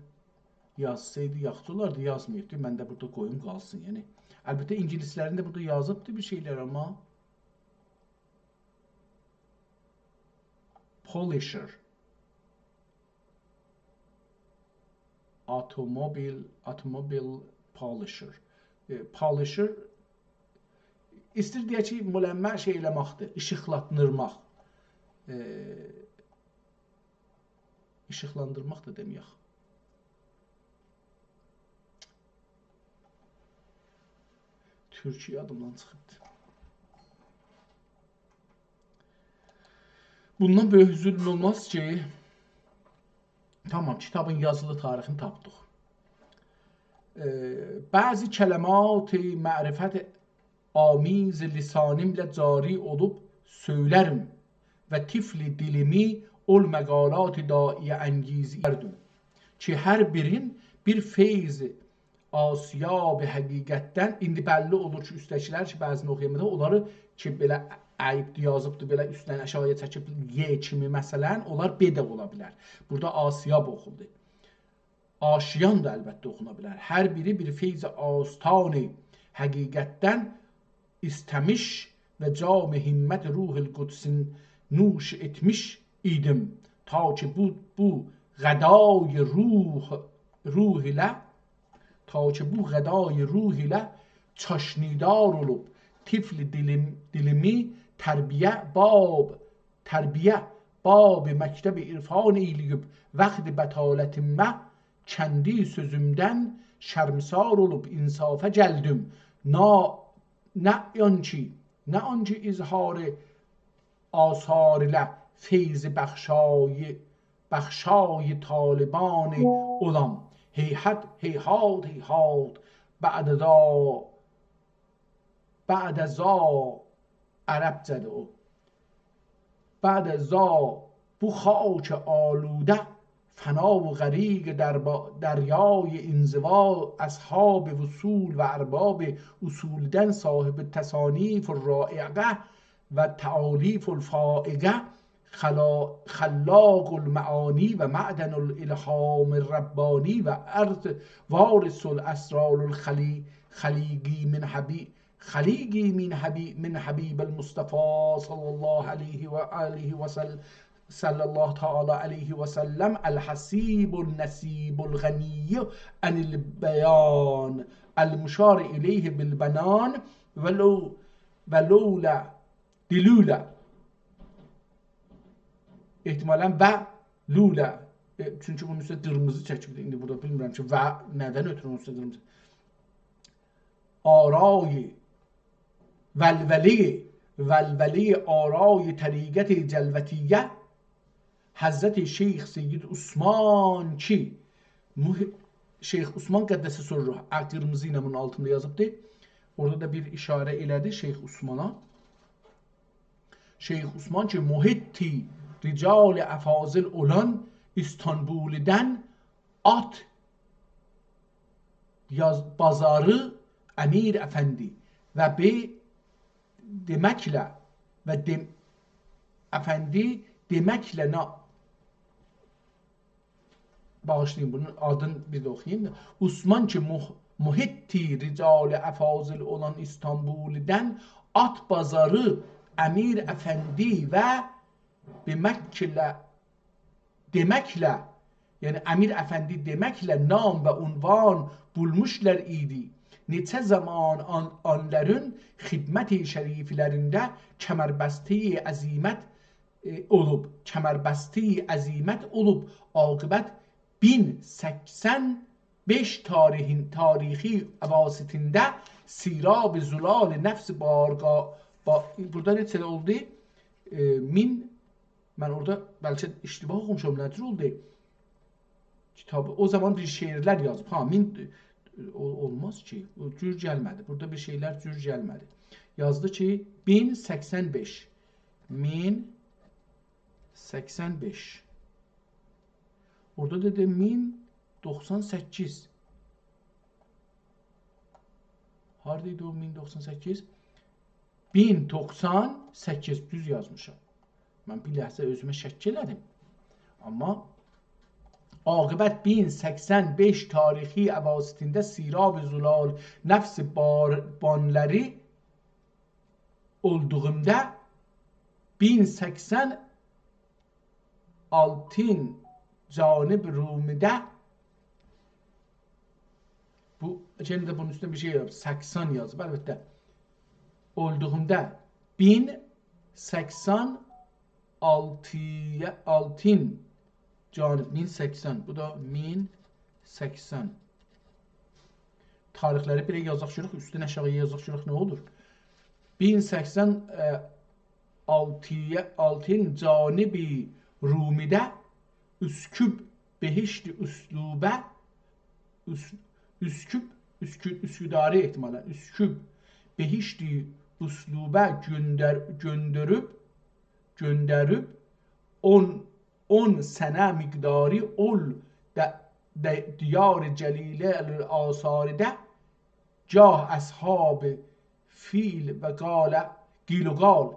yazsaydı yaxşı olardı, yazmayıbdı. Mən də burada qoyum qalsın. Yəni, əlbəttə ingilislərin də burada yazıbdı bir şeylər amma polisher. Automobile polisher. Polisher istir deyək ki, müləmmə şey eləməkdir, işıqlandırmaq. İşıqlandırmaq da deməyək. Türkiyə adımdan çıxıbdır. Bundan böyük zülm olmaz ki, tamam, kitabın yazılı tarixini tapdıq. Bəzi kələmat-ı mərifət amiz lisanimlə cari olub söylərim və tifli dilimi ol məqalat-ı daiyə əngizi ərdim ki, hər birin bir feyzi asiyab həqiqətdən, indi bəlli olur ki, üstəkilər ki, bəzini oxuyamada, onları ki, belə əyibdir, yazıbdır, belə üstdən əşaya çəkib Y kimi məsələn, onlar B də ola bilər. Burada asiyab oxuldu. Aşiyan da əlbəttə oxuna bilər. Hər biri bir feyzi astani həqiqətdən istəmiş və cam-ı himmət ruhul qudsin nuş etmiş idim. Ta ki bu qədای ruh ilə çaşnidar olub tifl dilimi tərbiyə bab məktəb irfan eyləyib vaxt bətalətimə kəndi sözümdən şərmisar olub insafa gəldim. Nə anki izharı asar ilə feyzi bəxşای talibani olam. Heyhat بعد ذا عربcədir o. بعد ذا bu خاک آلوده فنا و غریق دریای انزوا اصحاب وصول و ارباب اصولدن صاحب تصانیف الرائعه و تعالیف الفائقه خلاق المعانی و معدن الالهام الربانی و وارث الاسرار الخلیقی من حبیب المصطفى صلی الله علیه و آله و صلی الله تعالی علیه و سلم الحسیب النسیب الغنی عن البیان المشار الیه بالبنان ولولا دلولا ehtimalən və lula. Çünki bunun üstə qırmızı çəkildi. İndi burada bilmirəm ki, və nədən ötürü onun üstə qırmızı. Arayi vəlvəli arayi təriqət-i cəlvətiyyə Həzrət-i Şeyx Seyyid Osman ki, Şeyx Osman qəddəsə sorur, qırmızı ilə bunun altında yazıbdır. Orada da bir işarə elədi Şeyx Osmana. Şeyx Osman ki, muhitti rical əfazil olan İstanbul'dən at bazarı Əmir Əfəndi və deməklə və Əfəndi deməklə bağışlayın bunun adını bir də oxuyayım. Osman ki muhitti rical əfazil olan İstanbul'dən at bazarı Əmir Əfəndi və deməklə yəni Əmir Əfəndi deməklə nam və unvan bulmuşlar idi. Neçə zaman onların xidmət-i şəriflərində kəmərbəsti-i əzimət olub, aqibət 1085 tarixi əvasitində sirab zülal nəfs barqa burada neçə oldu? Mən orada bəlkə iştibah oxumuşam, nədir oldu? Kitabı, o zaman bir şeirlər yazıb. Olmaz ki, cür gəlmədi. Burada bir şeylər cür gəlmədi. Yazdı ki, 1085. 1085. Orada dedi 1098. Haradaydı o 1098? 1098 düz yazmışam. Mən bir ləhzə özümə şəkk elədim. Amma aqibət 1085 tarixi əvasitində sirab zülal nəfs banları olduğumda 1080 altın canib rumidə. Bu, şimdi bunun üstüne bir şey yazıb, 80 yazıb, əlbəttə. Olduğunda 1086 altın canib 1080. Bu da 1080. Tarixləri birə yazaqşırıq, üstünə aşağıya yazaqşırıq nə olur? 1080 altın canibi rumidə üsküb behişti üslubə Üsküdarı ehtimalen Üsküp behişti üslube gönderip 10 sene miqdarı ol diyar celile asaride cah ashab fil ve gale gil و قال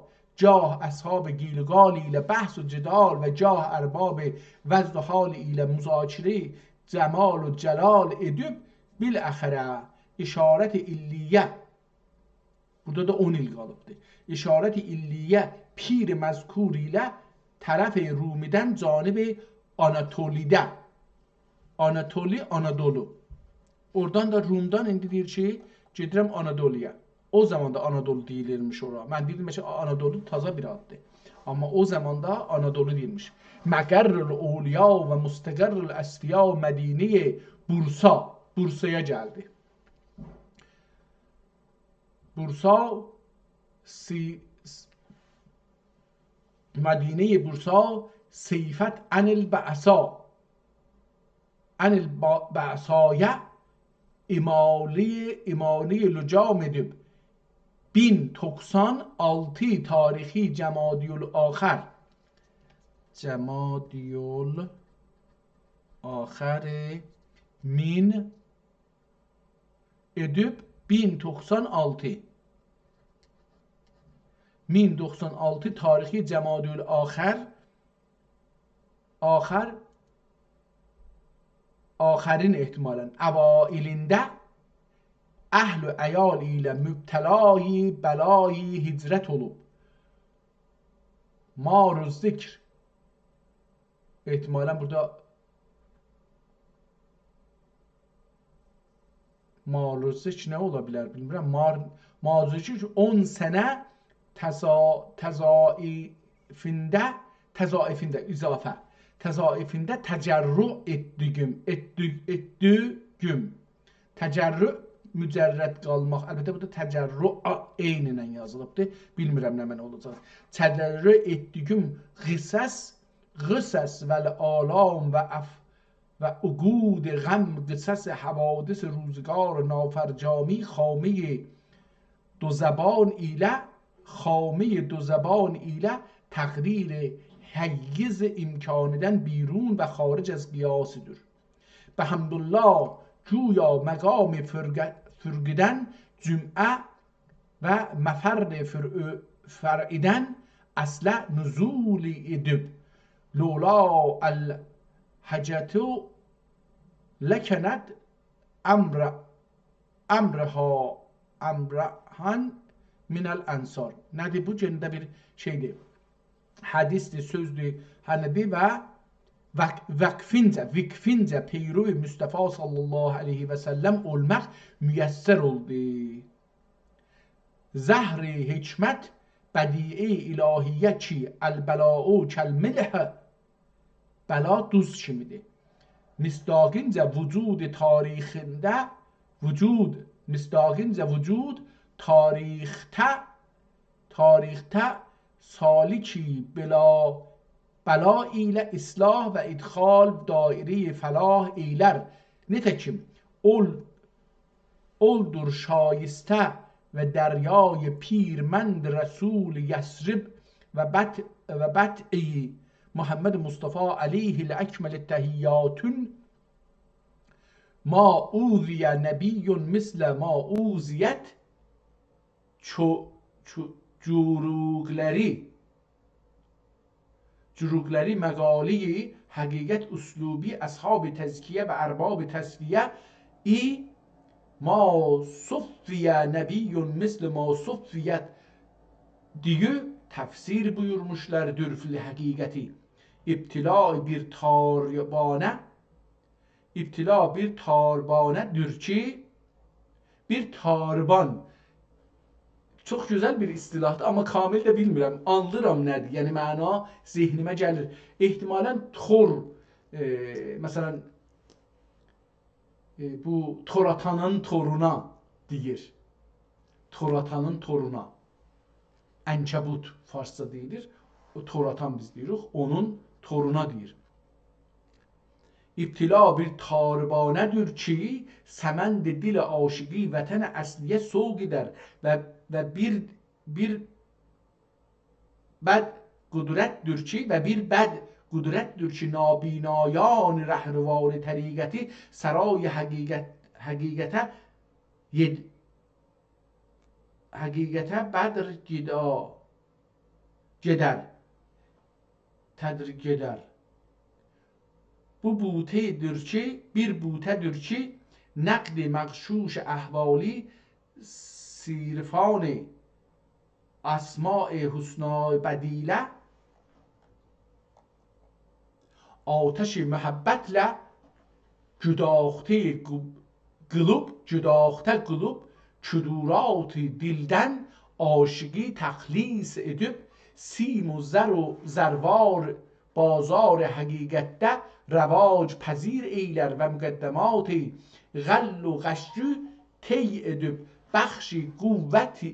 جاه اصحاب گیل و قال ile بحث و جدال و جاه ارباب وزن و حال ile مذاکره cemal و celal edip biləxərə işarət-i illiyə, burada da 10 il qalıbdır. İşarət-i illiyə pir məzkur ilə tərəf-i Rumidən canib-i Anatolidə. Anatoli, Anadolu. Oradan da Rumdan indi deyir ki, gedirəm Anadoluya. O zaman da Anadolu deyilirmiş ora. Mən deyirdim ki, Anadolu taza bir addır. Amma o zaman da Anadolu deyilmiş. Məqərrül Oliya və Müstəqərrül Əsfiya Mədiniyə Bursa. Bursa'ya geldi. Bursa Medine-i Bursa seyfet anil ba'sa anil ba'saya imali lücam edip 1096 tarihi Cemadiyül Ahir Cemadiyül Ahir min edip 1096 tarihi Cemadül Ahirin ehtimalen availinde ehl-i eyal ile mübtelayı belayı hicret olup maruz zikr ehtimalen burada maruzik ne olabilir bilmirəm. Maruzik 10 sene tezaifinde izafə. Tezaifinde tecerru etdigüm. Tecerru mücərrəd qalmaq. Əlbəttə burada tecerru eynilə yazılıbdır. Bilmirəm nə mənə olacaq. Tecerru etdigüm qısəs vəl alam و عقود غم قصص حوادث روزگار نافرجامی خامه دو زبان ایله تقدیر حیز امکانیدن بیرون و خارج از قیاسیدür. به حمدالله جویا مقام فرگدن جمعه و مفرد فرعیدن اصل نزولی ادب لولا الحجتو لکنت امرهن من الانصار. Nədir bu? Cəndə bir şeydir. Hadisdir, sözdür, hənədir və vəqfincə peyru Mustafa sallallahu aleyhi və səlləm olmaq müyəssər oldu. Zəhri hikmət bədi'i ilahiyyə ki əl-bəla'u kəl-milh bəla duz kimidir. Misdaqincə vücud tarixində tarixdə saliki bəla ilə islah və idxal dairi fəlah eylər. Nitekim oldur şayistə və dəryay pirmənd Rəsul Yəsrib və bət'i Muhammed Mustafa aleyhil əkməl təhiyyatun ma uziyə nəbiyyun mislə ma uziyət cürugləri məqaliyi həqiqət üslubi əshab-ı təzkiyə və ərbab-ı təzkiyə ma suffiyə nəbiyyun mislə ma suffiyət diye tefsir buyurmuşlardır fil hakikati. İbtila bir tarbane, İbtila bir tarbanedir ki, bir tarban. Çox gözəl bir istilahdır, amma kamil də bilmirəm. Anlıram nədir. Yəni məna zehnimə gəlir. Ehtimalən tor, məsələn, bu tor atanın toruna deyir. Tor atanın toruna. Ənkəbut farsça deyilir. O tor atan biz deyirik. Onun toruna deyir. İbtila bir tarbanedir ki, semend dil aşıqi vətən əsliyə soğ gider və bir bəd qudrətdir ki, nabinayan rəhrivar təriqəti saray həqiqətə bədr gedər. Bu bوته‌dir ki, bir bوته‌dir ki, نقد مغشوش احوالی صرفان اسماء حسنای بدیله آتش محبتlə güdaxtə qılıb küdurat dildən aşıqi təxlis edib sیم و زر و زروار بازار حقیقتdə رواج پذیر eylər və müqəddəmat غل و غشی طی edib بخش قوتی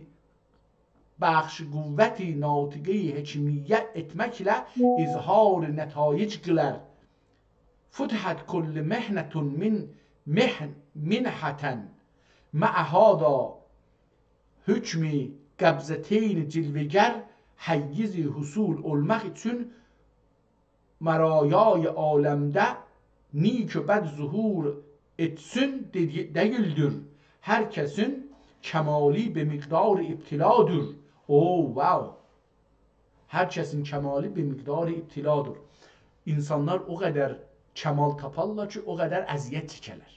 ناطقه حکمیه etməklə izhar نتایج qılar. فتحت كل محنة من منحة مع هذا حکم قبضتین جلوگر حیز حصول olmaq üçün marayay aləmdə nik və bəd zuhur etsin deyildir. Hər kəsin kəmali be miqdar ibtiladır. Wow. Hər kəsin kəmali be miqdar ibtiladır. İnsanlar o qədər kəmal taparlar ki, o qədər əziyyət çəkərlər.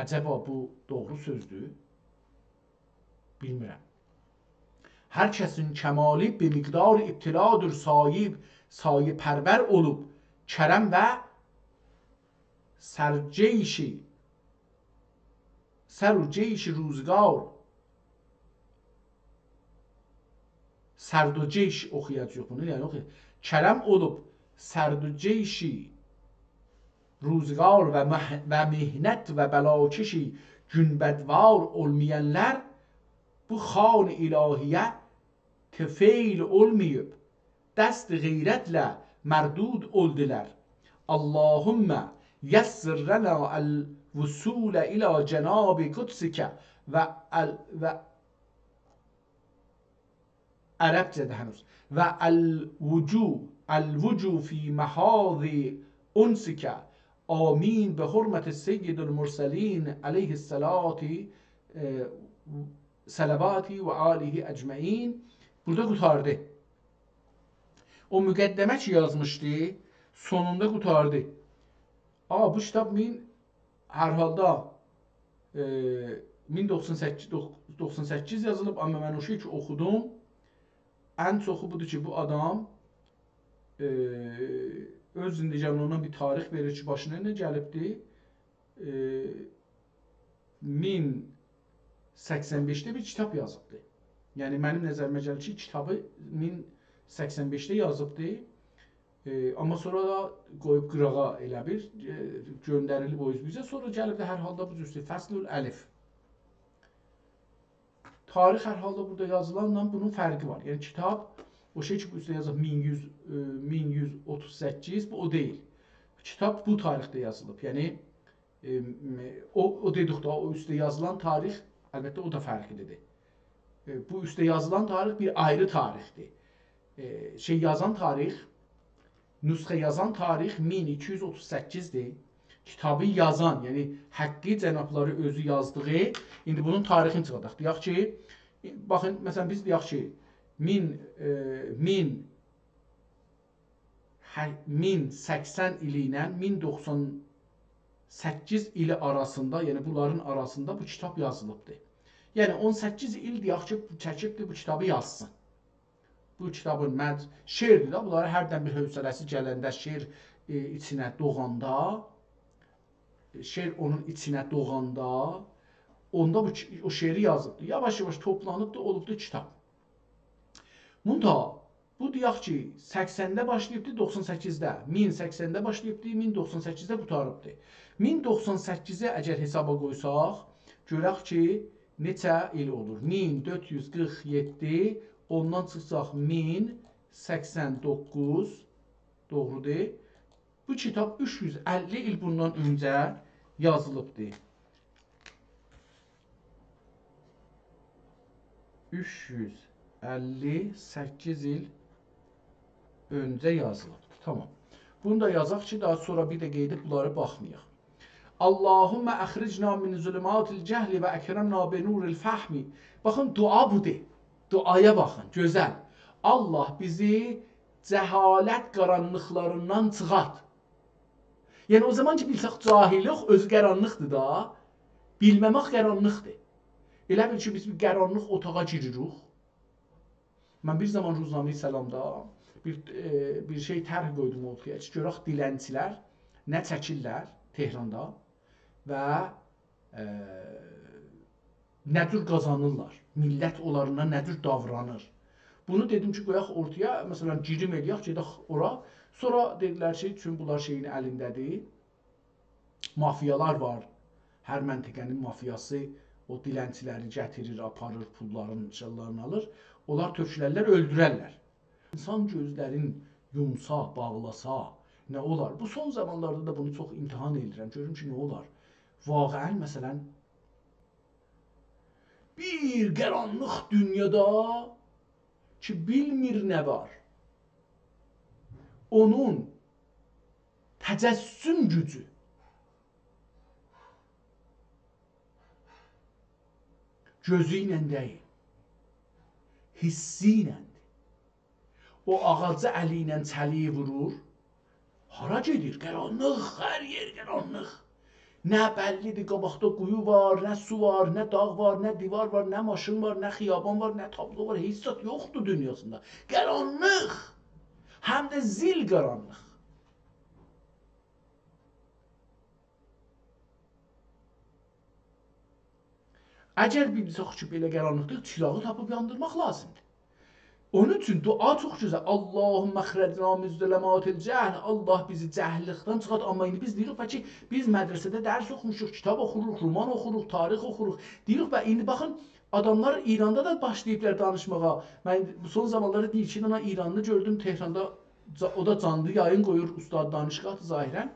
Əcəba bu doğru sözdür? Bilmirəm. Hər kəsin kəmali be miqdar ibtiladır, sayi pərvər olub, kərəm və sərceyşi ruzgar, sərduceyş oxuyacaq bunu, yəni oxuyacaq. Kərəm olub, sərduceyşi ruzgar və mihnət və bəlakeşi günbədvar olmayanlar bu xan ilahiyə tefeyl olmayıb, dəst qeyrətlə mərdud oldular. Allahümmə yəssir lənə əl-vusulə ilə cənab-i qudsikə və ərəbcədə hənuz və əl-vucu fi məhadi unsikə amin bi hurmət seyyidul mursalin aleyhissalati salavati və alihi əcməin. Burada qutardı. O müqəddəmə ki yazmışdı, sonunda qutardı. Bu kitab hər halda 1098 yazılıb, amma mən o şey ki oxudum. Ən çoxu budur ki, bu adam öz zindicanlığına bir tarix verir ki, başına nə gəlibdi? 1085-də bir kitab yazıbdı. Yəni mənim nəzərimə gəlir ki, kitabı 1085-də yazıbdı. Amma sonra da qoyub qırağa elə bir göndərilib o üzbüzə. Sonra gəlib də hər halda bu cüzdür. Fəslül əlif. Tarix hər halda burada yazılanla bunun fərqi var. Yəni kitab o şey ki bu üstə yazılıb 1138 bu o deyil. Kitab bu tarixdə yazılıb. Yəni o dedikdə o üstə yazılan tarix əlbəttə o da fərqlidir. Bu üstə yazılan tarix bir ayrı tarixdir. Şey yazan tarix, nüsxə yazan tarix 1238-dir. Kitabı yazan, yəni həqqi cənabları özü yazdığı, indi bunun tarixini çıxardaq. Deyək ki, baxın, məsələn biz deyək ki, 1080 ili ilə 1098 ili arasında, yəni bunların arasında bu kitab yazılıbdır. Yəni 18 il deyək ki, çəkibdir bu kitabı yazsın. Bu kitabın şeirdir də, bunları hərdən bir hövsələsi gələndə, şeir içinə doğanda, şeir onun içinə doğanda, onda o şeiri yazıbdır. Yavaş-yavaş toplanıbdır, olubdur kitab. Munta, bu deyək ki, 80-də başlayıbdır, 98-də, 1080-də başlayıbdır, 1098-də qutarıbdır. 1098-i əgər hesaba qoysaq, görək ki, neçə il olur? 1447, ondan çıxsaq 1089, doğrudur. Bu kitab 350 il bundan öncə yazılıbdır. 358 il öncə yazılıbdır. Tamam. Bunu da yazaq ki, daha sonra bir də qeydib bunları baxmayaq. Allahümme əxricna min zulümatil cəhli və əkrəmna bi nuril fəhmi. Baxın, dua budur. Duaya baxın, gözəl. Allah bizi cəhalət qaranlıqlarından çıxart. Yəni, o zaman ki, bilsək, cahillik özü qaranlıqdır da, bilməmək qaranlıqdır. Elə bil ki, biz bir qaranlıq otağa giririk. Mən bir zaman Ruznamə-i Səlamda bir şey tərh qoydum ortaya. Görək dilənçilər nə çəkirlər Tehranda və nə cür qazanırlar, millət onlarına nə cür davranır. Bunu dedim ki, qoyaq ortaya, məsələn, girim eləyək, gedək ora. Sonra dedilər ki, çünki bunlar şeyin əlindədir, mafiyalar var, hər məntəqənin mafiyası o dilənçiləri gətirir, aparır, pulların, çallarını alır. Onlar tökülərlər, öldürərlər. İnsan gözlərin yumsa, bağlasa, nə olar? Bu son zamanlarda da bunu çox imtihan edirəm. Görürüm ki, nə olar? Vaqəən, məsələn, bir qaranlıq dünyada ki, bilmir nə var. Onun təcəssüm gücü gözü ilə deyil, hissi iləndir. O ağacı əli ilə çəliyi vurur, hara gedir? Qaranlıq, hər yer qaranlıq. Nə bəllidir, qabaqda quyu var, nə su var, nə dağ var, nə divar var, nə maşın var, nə xiyaban var, nə tablo var, heç zat yoxdur dünyasında. Qaranlıq, həm də zil qaranlıq. Əgər bilsək ki, belə qaranlıqdır, çırağı tapıb yandırmaq lazımdır. Onun üçün dua çox gözəl. Allahümme əxrəcna min zülümatil cəhl. Allah bizi cəhillikdən çıxart. Amma indi biz deyirik ki, biz mədrəsədə dərs oxumuşuq, kitab oxuruq, roman oxuruq, tarix oxuruq. Deyirik və indi baxın, adamlar İranda da başlayıblar danışmağa. Mən bu son zamanlarda bir iki dənə İranlı gördüm Tehranda, o da canlı yayın qoyur, ustad danışqahdır zahirən.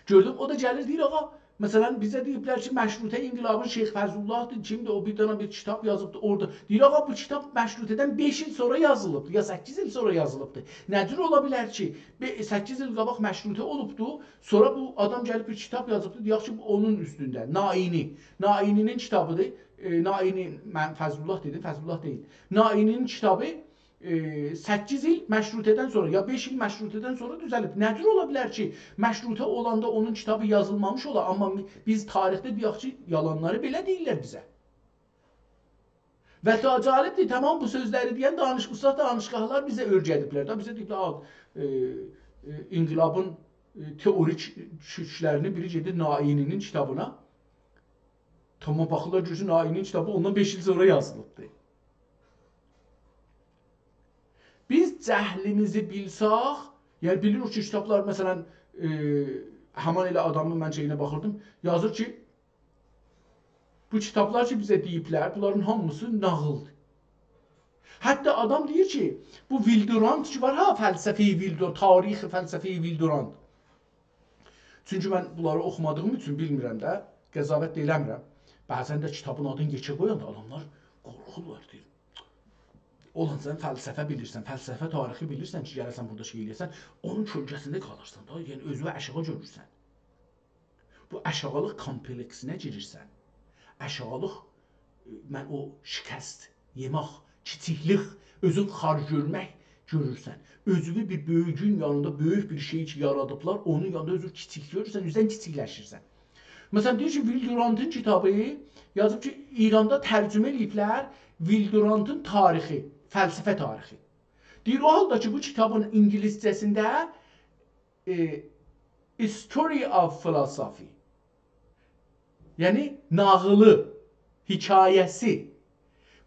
Gördüm, o da gəlir, deyir, ağa, məsələn, bizə deyiblər ki, Məşrutə İnqilabın Şeyx Fəzullahdır, kimdir, o bir dənə bir kitab yazıbdır orada. Deyir, ağa, bu kitab Məşrutədən 5 il sonra yazılıbdır, ya 8 il sonra yazılıbdır. Nədir ola bilər ki, 8 il qabaq Məşrutə olubdur, sonra bu adam gəlib bir kitab yazıbdır, deyək ki, onun üstündə, Naini. Naininin kitabıdır, Naini, mən Fəzullah dedim, Fəzullah deyil. Naininin kitabı 8 il məşrutədən sonra, ya 5 il məşrutədən sonra düzəlib. Nədir ola bilər ki, məşrutə olanda onun kitabı yazılmamış ola, amma biz tarixdə deyək ki, yalanları belə deyirlər bizə. Və təcalibdir, tamam bu sözləri deyən danışqahlar bizə örgədiblər. Bizə deyiblər, İnqilabın teorik köklərini biri gedir Naininin kitabına. Tamam, baxırlar, görürsən, Naininin kitabı ondan 5 il sonra yazılıbdır. Biz cəhlimizi bilsək, yəni bilirik ki, kitablar, məsələn, həman elə adamın mən şeyinə baxırdım, yazır ki, bu kitablar ki, bizə deyiblər, bunların hamısı nağıldır. Hətta adam deyir ki, bu Vildurant ki var, ha, fəlsəfi Vildurant, tarixi fəlsəfi Vildurant. Çünki mən bunları oxumadığım üçün bilmirəm də, qəzavət də eləmirəm. Bəzən də kitabın adını yekə qoyanda adamlar qorxurlar, deyir. Olan sən fəlsəfə bilirsən, fəlsəfə tarixi bilirsən ki, gələsən burada şey eləyəsən, onun kölgəsində qalırsan da, yəni özünü aşağı görürsən. Bu aşağılıq kompleksinə girirsən. Aşağılıq, mən o şikəst, yemək, kiçiklik, özün xar görmək görürsən. Özünü bir böyücün yanında böyük bir şey ki yaradıblar, onun yanında özün kiçik görürsən, üzdən kiçikləşirsən. Məsələn, deyir ki, Vildurantın kitabı yazıb ki, İranda tərcümə eləyiblər Vildurantın tarixi. fəlsəfə tarixi. Deyir, o halda ki, bu kitabın ingiliscəsində History of Philosophy, yəni nağılı, hekayəsi,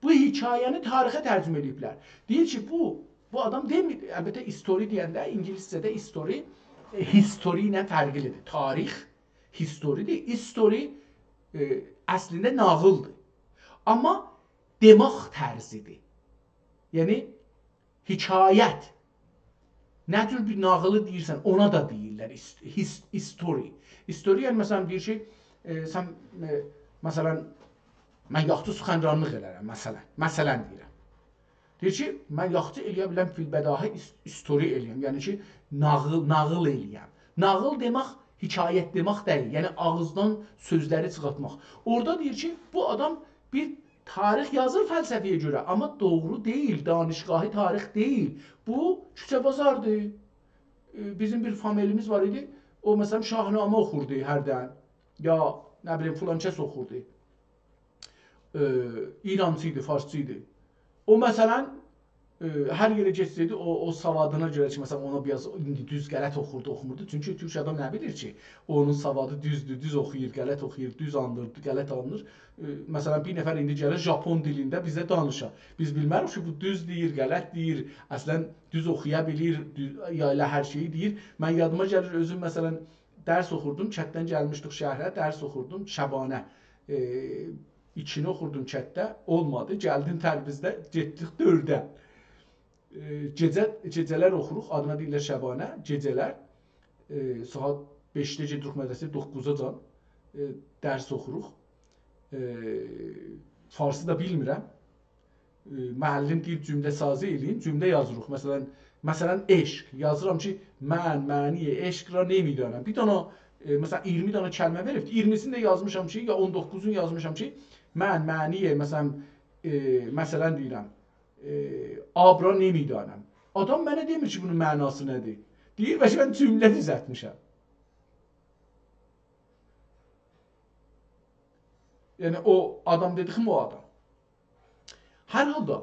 bu hekayəni tarixə tərcümə ediblər. Deyir ki, bu adam demir, əlbəttə history deyəndə ingiliscədə history ilə fərqlidir. Tarix historydir. History əslində nağıldır. Amma demək tərzidir. Yəni hekayət. Nə tür bir nağılı deyirsən, ona da deyirlər history. History yəni məsələn deyir ki, sən məsələn mən yaxşı suxanranlıq elərəm məsələn deyirəm. Deyir ki, mən yaxşı eləyə biləm filbədahi history eləyəm. Yəni ki, nağıl eləyəm. Nağıl demək hekayət demək deyil. Yəni ağızdan sözləri çıxartmaq. Orada deyir ki, bu adam bir tarix yazır fəlsəfəyə görə, amma doğru deyil, danışqahı tarix deyil. Bu küçə bazardır. Bizim bir familimiz var idi. O məsələn Şahnamə oxurdu hərdən. Ya nə bilim filan kəs oxurdu. İrancı idi, farsçı idi. O məsələn hər yerə getsəydi o savadına görə ki, məsələn ona biraz indi düz qələt oxurdu, oxumurdu. Çünki türk adam nə bilir ki, onun savadı düzdür, düz oxuyur, qələt oxuyur, düz andır, qələt anır. Məsələn bir nəfər indi gəlir Japon dilində bizə danışa. Biz bilmərik ki, bu düz deyir, qələt deyir, əslən düz oxuya bilir, ya ilə hər şeyi deyir. Mən yadıma gəlir özüm məsələn dərs oxurdum, kətdən gəlmişdik şəhərə, dərs oxurdum, Şəbanə. İkini oxurdum kətdə, olmadı. Gəldim Təbrizdə, getdik 4-ə. Gecələr oxuruq, adına deyirlər Şəbanə, gecələr saat 5-də gedirik mədrəsəyə, 9-acan dərs oxuruq. Farsı da bilmirəm. Müəllim deyir cümlə sazı eləyin, cümlə yazırıq. Məsələn eşq, yazıram ki, mən, məniyə, eşqra nemidanəm. Bir dana, məsələn 20 dana kəlmə verib, 20-sini də yazmışam ki, ya 19-unu yazmışam ki, mən, məniyə, məsələn deyirəm, abra nemidanəm. Adam mənə demir ki, bunun mənası nədir? Deyir, bəs mən cümlə düzəltmişəm. Yəni, o adam dediyim o adam. Hər halda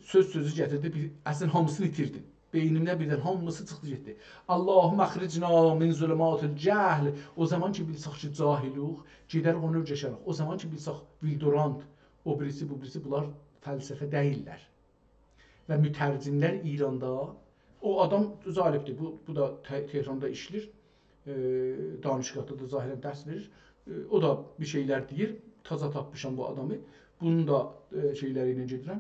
sözü gətirdi, əslən hamısını itirdi. Beynimdən birdən hamısı çıxdı getdi. Allahum əxricna min zülümatil cəhl. O zaman ki bilsək ki cahiluq, gedər onu öyrəşərək. O zaman ki bilsək Vildorant, o birisi, bu birisi, bunlar fəlsəfə deyirlər. Və mütərcimlər İranda, o adam zalibdir, bu da Tehranda işlir, danışqahda da zahirən dərs verir. O da bir şeylər deyir, taza tapmışam bu adamı. Bunun da şeyləri ilə gedirəm.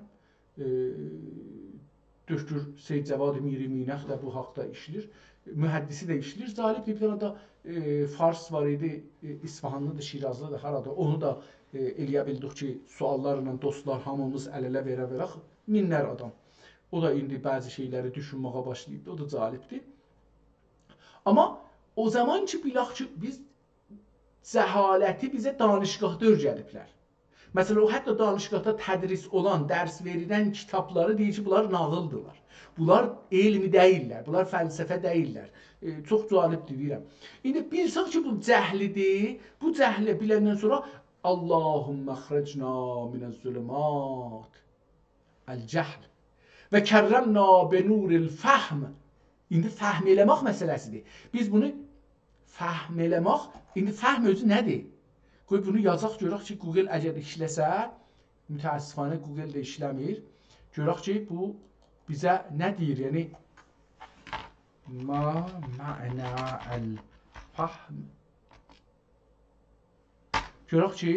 Döktür Seyyid Cəvad Miri Minəx də bu haqda işlir. Mühəddisi də işlir. Zalibdir, bir dənə də fars var idi, İsfahanlıdır, Şirazlıdır, harada. Onu da eləyə bildik ki, suallarla dostlar hamımız əl-ələ verək. Minlər adam. O da indi bəzi şeyləri düşünməyə başlayıb, o da zalibdir. Amma o zaman ki, bilək ki, biz zəhaləti bizə danışqahda öyrədiblər. Məsələn, o hətta danışqahda tədris olan, dərs verilən kitabları deyir ki, bunlar nağıldırlar. Bunlar elmi deyirlər, bunlar fəlsəfə deyirlər. Çox cəlibdir deyirəm. İndi bilsək ki, bu cəhlidir, bu cəhli biləndən sonra Allahümmə əxrəcna minəz-zülümat əl-cəhl və kərrəmna benuril fəhm. İndi fəhm eləmək məsələsidir. Biz bunu fəhm eləmək, indi fəhm özü nədir? Qoy bunu yazaq, görək ki, Google əgər işləsə, mütəəssifanə Google də işləmir, görək ki, bu bizə nə deyir? Yəni, ma mə'na əl-fəhm. Görək ki,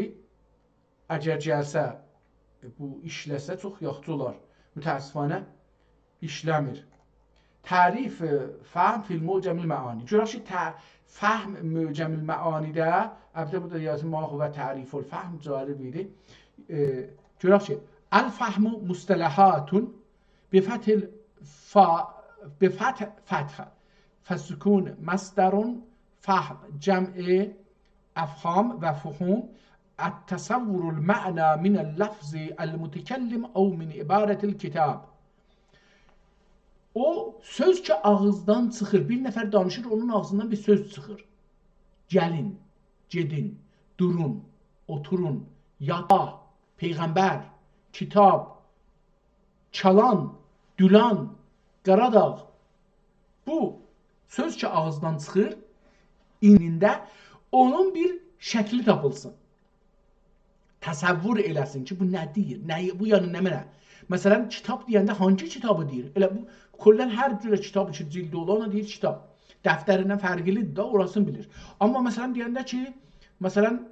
əgər gəlsə, bu işləsə çox yaxşı olar. Mütəəssifanə işləmir. Tərif fəhm fil mucəmil məani. Görək ki, fəhm mucəmil məanidə, əlbəttə burada yazım və təriful fəhm cəlib idi. Görək ki, əl-fəhmu müstələhatun bifəth fəsükun məsdərun fəhm cəm'i əfham və fuhum ət-təsəvvurul mə'na minəl-ləfzi əl-mütəkəllim əv min ibarətil kitab. O söz ki ağızdan çıxır, bir nəfər danışır, onun ağzından bir söz çıxır. Gəlin, gedin, durun, oturun, yata, peyğəmbər, kitab, çalan, dülan, Qaradağ. Bu söz ki ağızdan çıxır, inində onun bir şəkli tapılsın. Təsəvvür eləsin ki, bu nə deyir, bu yəni nə mənə? Məsələn, kitab deyəndə hangi kitabı deyir? Elə bu, kollən hər cürə kitab ki, cildi olan deyir kitab. Dəftərindən fərqlidir da, orasını bilir. Amma məsələn, deyəndə ki, məsələn,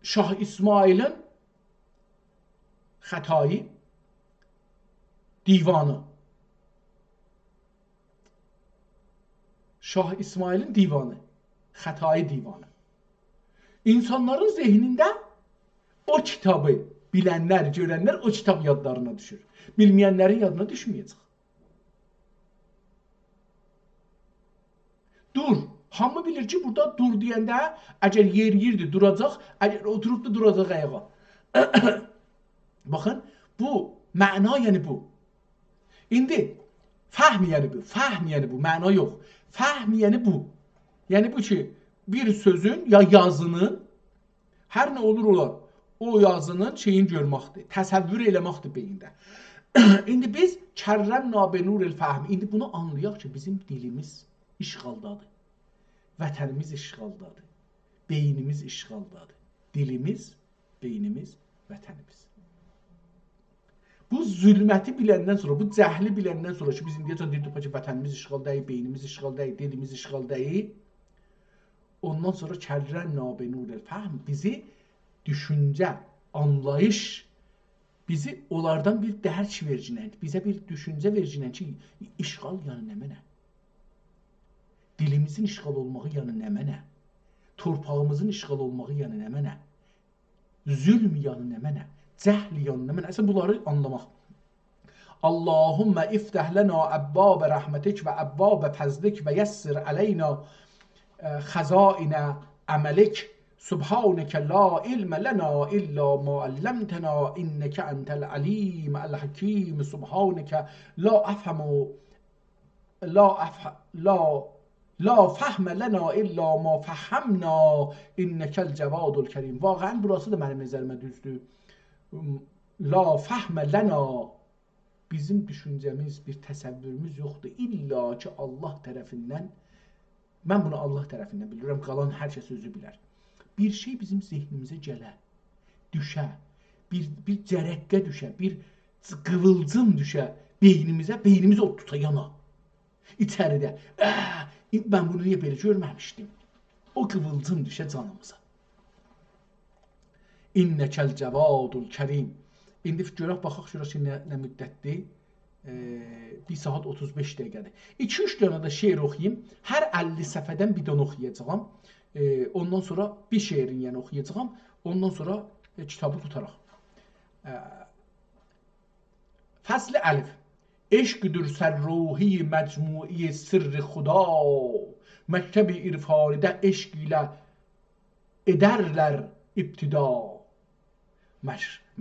Şah İsmail'in Xətayı divanı. Şah İsmail'in divanı. Xətayı divanı. İnsanların zihnində o kitabı bilənlər, görənlər o kitab yadlarına düşür. Bilməyənlərin yadına düşməyəcək. Dur. Hamı bilir ki, burada dur deyəndə əgər yeriyirdi, duracaq, əgər oturubdu, duracaq ayağa. Baxın, bu, məna yəni bu. İndi, fəhm yəni bu, məna yox. Fəhm yəni bu. Yəni bu ki, bir sözün ya yazının, hər nə olur olar, o yazının şeyini görməkdir, təsəvvür eləməkdir beyində. İndi biz kərrəmna benuril fəhm. İndi bunu anlayaq ki, bizim dilimiz işğaldadır. Vətənimiz işğaldadır. Beynimiz işğaldadır. Dilimiz, beynimiz, vətənimiz. Bu zülməti biləndən sonra, bu cəhli biləndən sonra ki, biz indiyəcən deyirdik ki, vətənimiz işğaldayıq, beynimiz işğaldayıq, dilimiz işğaldayıq. Ondan sonra kərrəmna benuril fəhm bizi düşüncə, anlayış, bizi onlardan bir dərk vercinən, bizə bir düşüncə vercinən ki, işğal yəni nə mənə? Dilimizin işğal olmağı yəni nə mənə? Torpağımızın işğal olmağı yəni nə mənə? Zülm yəni nə mənə? Cəhl yəni nə mənə? Əslən bunları anlamaq. Allahümmə iftəh lənə əbbabə rəhmətik və əbbabə fəzlik və yəssir ələynə xəzainə əməlik. Subhanəkə la ilmə lənə illə ma əlləmtənə innəkə əntəl əlim əl-həkim. Subhanəkə la fəhmə lənə illə ma fəhəmnə innəkəl cəvadul kərim. Vaqəən burası da mənim nəzərimə düzdür. La fəhmə lənə, bizim düşüncəmiz, bir təsəvvürümüz yoxdur. İlla ki Allah tərəfindən, mən bunu Allah tərəfindən bilirəm, qalan hər kəs özü bilər. Bir şey bizim zehnimizə gələ, düşə, bir cərəqqə düşə, bir qıvılcım düşə beynimizə, beynimiz o tuta yana. İçəridə, mən bunu niyə belə görməmişdim? O qıvılcım düşə canımıza. İnnəkəl cəvadul kərim. İndi görək, baxaq şurası nə müddətdir? 1 saat 35 dəqiqədir. 2-3 dənə də şeir oxuyayım. Hər 50 səhvədən bir dənə oxuyacağam. Ondan sonra bir şeirin yəni oxuyacağam. Ondan sonra kitabı tutaraq. Fəsli əlif. Eşqüdür sərruhi məcmui sirri xuda. Məktəbi irfanidə eşq ilə edərlər ibtida.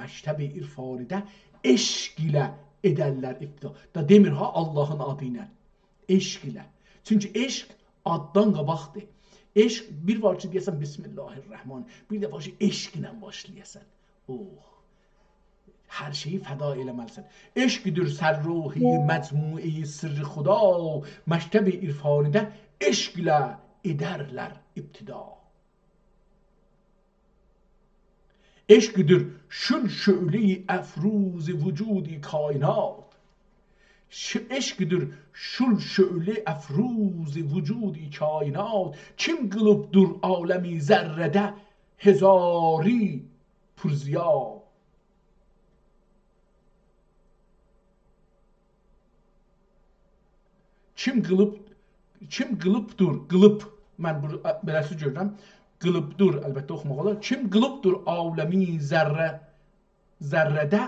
Məktəbi irfanidə eşq ilə edərlər ibtida. Da demir ha Allahın adı ilə. Eşq ilə. Çünki eşq addan qabaqdır. Eşq, bir var ki deyəsən Bismillahirrahman, bir dəfə ki eşq ilə başlayasən. Hər şeyi fəda eləməlisən. Eşqüdür sərruhi məcmui sirri xuda. Məktəbi irfanidə eşq ilə edərlər ibtida. Eşqüdür şül-şö'li əfruzi vücudi kainat. Eşqüdür şül-şö'li əfruzi vücudi kainat. Kim qılıbdur aləmi zərrədə hezari pürziya. Kim qılıbdur, qılıb, mən beləsi görürəm, qılıbdur, əlbəttə oxumaq olar. Kim qılıbdur aləmi zərrədə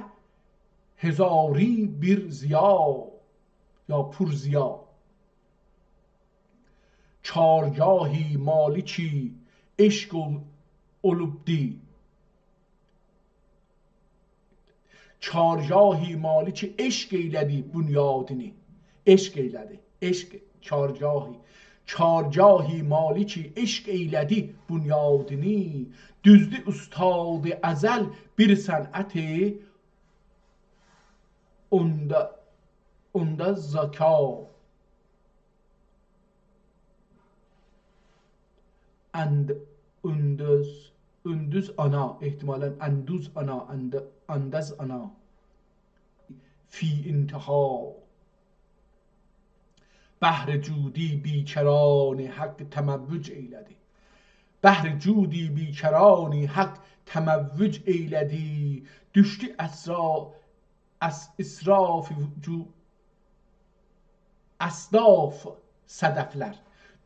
hezari bir ziya, ya pur ziya. Çargahi maliki eşq olubdi. Çargahi maliki eşq eylədi bünyadini. Eşq eylədi. Eşq, kargahı. çargahı maliki eşq eylədi bunyadini, düzdü ustadı əzəl bir sənəti, onda zaka. Ündüz ana, ehtimalen enduz ana, andaz ana fi intiha, بحر جودی بیکرانی حق تموج ایلدی، بحر جودی بیکرانی حق تموج ایلدی، düştü اسلاف صدفler,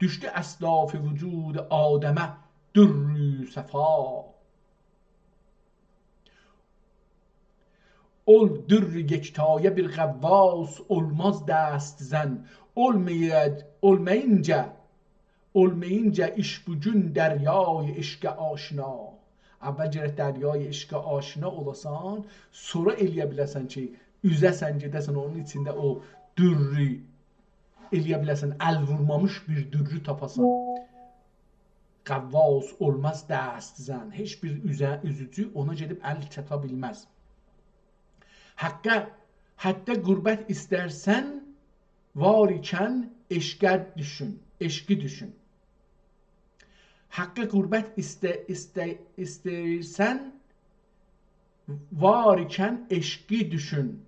düştü اسلاف vücud Adem'e dürrü sefa, ol dürrü yektaye bir gavvas olmaz dest zen, olmayınca iş bugün deryay eşqə aşina. Əvvəl gərək dəryay eşqə aşina olasan, sonra eləyə biləsən ki, üzəsən, gedəsən onun içində o dürrü eləyə biləsən, əl vurmamış bir dürrü tapasan. Qavvas olmaz dəst zən, heç bir üzücü ona gedib əl çata bilməz. Hətta qürbət istərsən, var ikən eşqi düşün. Hakkı gurbet istersen, var iken eşki düşün.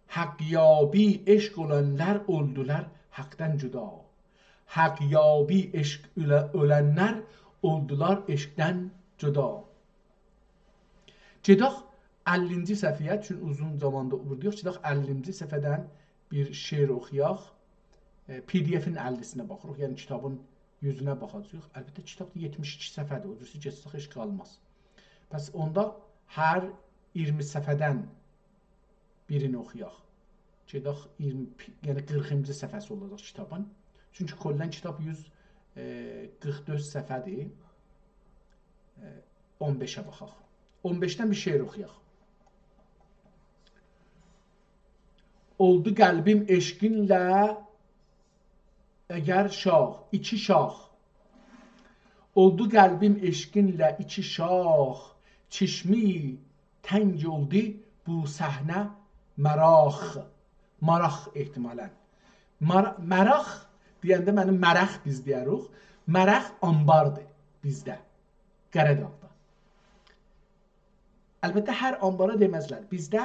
Hakyabi eşk olanlar oldular haktan cüda. Hakyabi eşk ölenler oldular eşkten cüda. Gedək 50-ci səhifəyə, çünki uzun zamanda vurduq. Gedək 50-ci səhifədən bir şeir oxuyaq. PDF-in 50-sinə baxırıq, yəni kitabın 100-ünə baxacaq. Əlbəttə kitabda 72 səhifədir, o cürsə geçsək heç qalmaz. Bəs onda hər 20 səhifədən birini oxuyaq. Gedək yəni 40-cı səhifəsi olacaq kitabın. Çünki kollən kitab 144 səhifədir. 15-ə baxaq. 15-dən bir şeir oxuyaq. Oldu qəlbim eşqinlə əgər şah, iki şah. Oldu qəlbim eşqinlə iki şah, çişmi təng oldu bu səhnə məraq. Maraq ehtimalən. Məraq deyəndə mənim məraq biz deyərik. Məraq ambardır bizdə, Qəradağda. Əlbəttə hər ambara deməzlər. Bizdə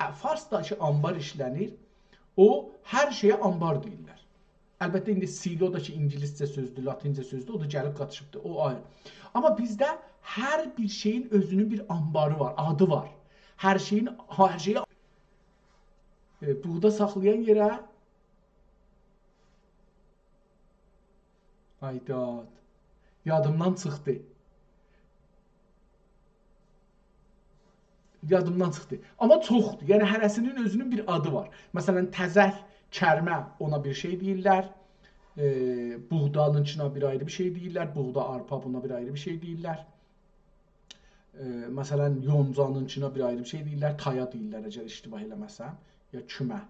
Farsdakı ambar işlənir, o hər şeyə ambar deyirlər. Əlbəttə indi silo da ki ingiliscə sözdür, latincə sözdür, o da gəlib qatışıbdır, o ayrı. Amma bizdə hər bir şeyin özünün bir ambarı var, adı var. Hər şeyi buğda saxlayan yerə Aydat, yadımdan çıxdı. Amma çoxdur. Yəni hərəsinin özünün bir adı var. Məsələn, təzək, kərmə ona bir şey deyirlər. Buğdanın içinə bir ayrı bir şey deyirlər. Buğda, arpa buna bir ayrı bir şey deyirlər. Məsələn, yoncanın içinə bir ayrı bir şey deyirlər. Taya deyirlər, əgər iştibah eləməsəm. Ya kümə.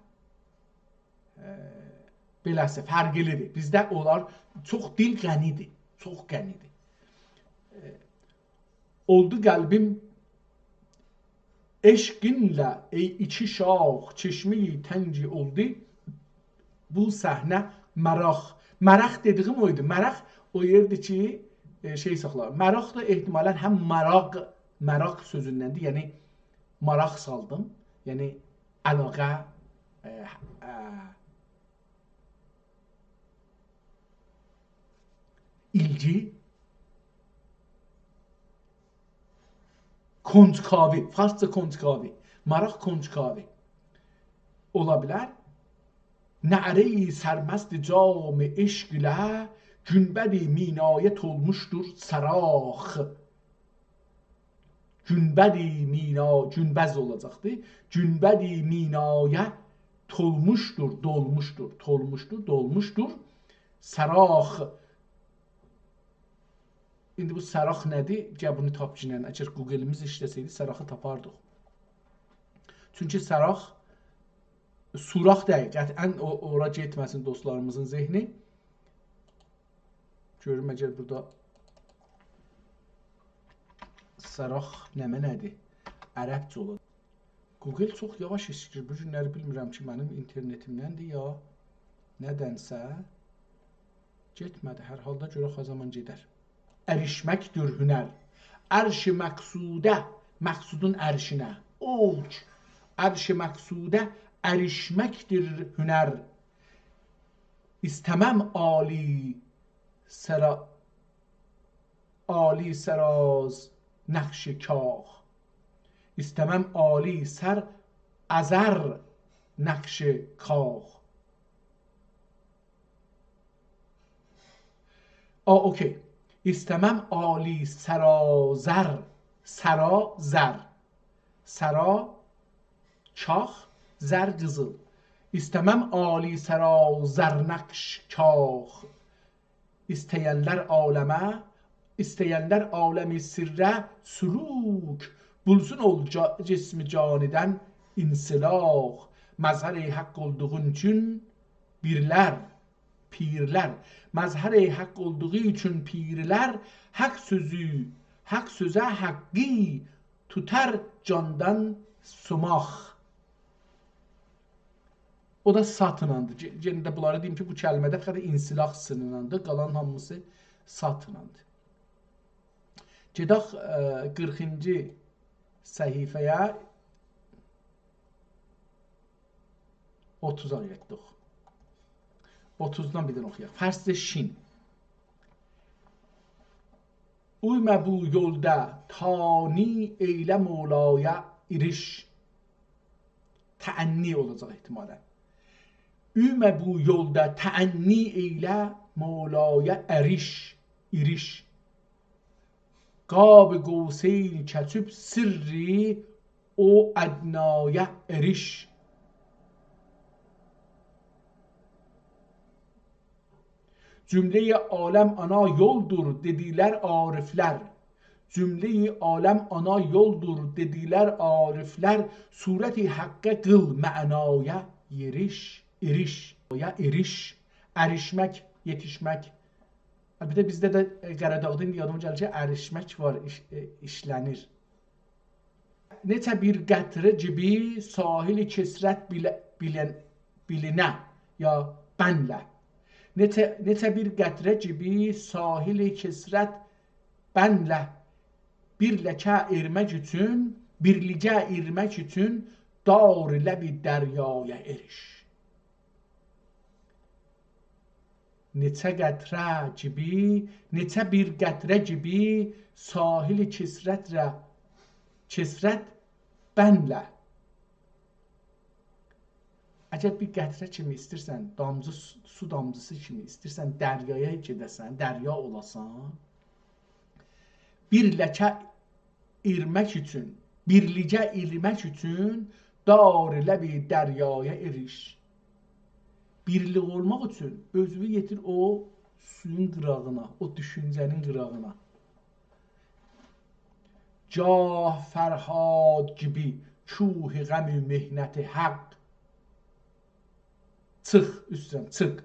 Beləsə, fərqlidir. Bizdə onlar çox dil qənidir. Çox qənidir. Oldu qəlbim eşqinlə ey iki şah, çeşmeyi tənci oldu bu səhnə məraq. Məraq dediyim oydu. Məraq o yerdir ki, şey saxlar. Məraq da ehtimalən həm məraq sözündəndir. Yəni, maraq saldım. Yəni, əlaqə, ilgi, konçkavi, farsça konçkavi, maraq konçkavi ola bilər. Nə're-i sərməst cam eşq ilə günbəd-i minayət olmuşdur sarax. Günbəd-i minayət, günbəz olacaqdır. Günbəd-i minayət dolmuşdur sarax. İndi bu sarax nədir? Gəl bunu tap ki, əgər Google-imiz işləsəydi, saraxı tapardıq. Çünki sarax Suraq deyil, qətiən ora getməsin dostlarımızın zehni. Görüm əgər burada Sarax nəmə nədir? Ərəbcə olur. Google çox yavaş işləyir. Bu günləri bilmirəm ki, mənim internetimdəndir ya nədənsə getmədi. Hər halda görə zaman gedər. Ərişməkdir hünər. Ərş-i məqsudə, məqsudun ərşinə. Olç. Ərş-i məqsudə ərişməkdir hünər. İstəməm ali səraz nəqş kağ. İstəməm ali sər əzər nəqş kağ. اوکی. İstəməm ali sərazər. Səra zər. Səra çax, zər qızıl. İstəməm ali sərazər nəqş kağ. İstəyənlər aləmə, istəyənlər aləmi sirrə süluk. Bulsun ol cismi canidən insilaq. Məzhər-i haqq olduğun üçün birlər, pirlər. Məzhər-i haqq olduğu üçün pirlər haqq sözə haqqi tutar candan sumaq. O da satınandır. Yenə də bunları deyim ki, bu kəlmədə fəqət insilaq sınınandır. Qalan hamısı satınandır. Gedək 40-cı səhifəyə 30-a getdik. 30-dan bir dənə oxuyaq. Fərsdə şin. Uymə bu yolda tani eylə Mevlaya iriş. Təənni olacaq ehtimalən. Uymə bu yolda təənni eylə Mevlaya əriş. İriş. Qab qovseyn keçib sirri o ədnaya əriş. Cümle-i alem ana yoldur dediler arifler. Cümle-i alem ana yoldur dediler arifler. Sureti hakka kıl mənaya yeriş, iriş, ya iriş, erişmek, yetişmek. Bir de bizde de Qaradağ'da indi yadıma gəlir ki, erişmek var, işlənir. Neçə bir qətrə cibi sahil-i kesrət bilinə ya bənlə. Neçə bir qətrə cibi sahil-i kesrət bənlə birlikə ermək üçün, birlicə ermək üçün dar ləbi dəryaya eriş. Neçə qətrə cibi, neçə bir qətrə cibi sahil-i kesrət bənlə. Əgər bir qətrə kimi istəyirsən, su damcısı kimi istəyirsən, dəryaya gedəsən, dərya olasan, birlikə irmək üçün, birlicə irmək üçün dar ləbi dəryaya eriş. Birlik olmaq üçün özünü yetir o suyun qırağına, o düşüncənin qırağına. Cah Fərhad gibi çuhi qəmi mehnəti haqq. Çıx üstdən, çıx.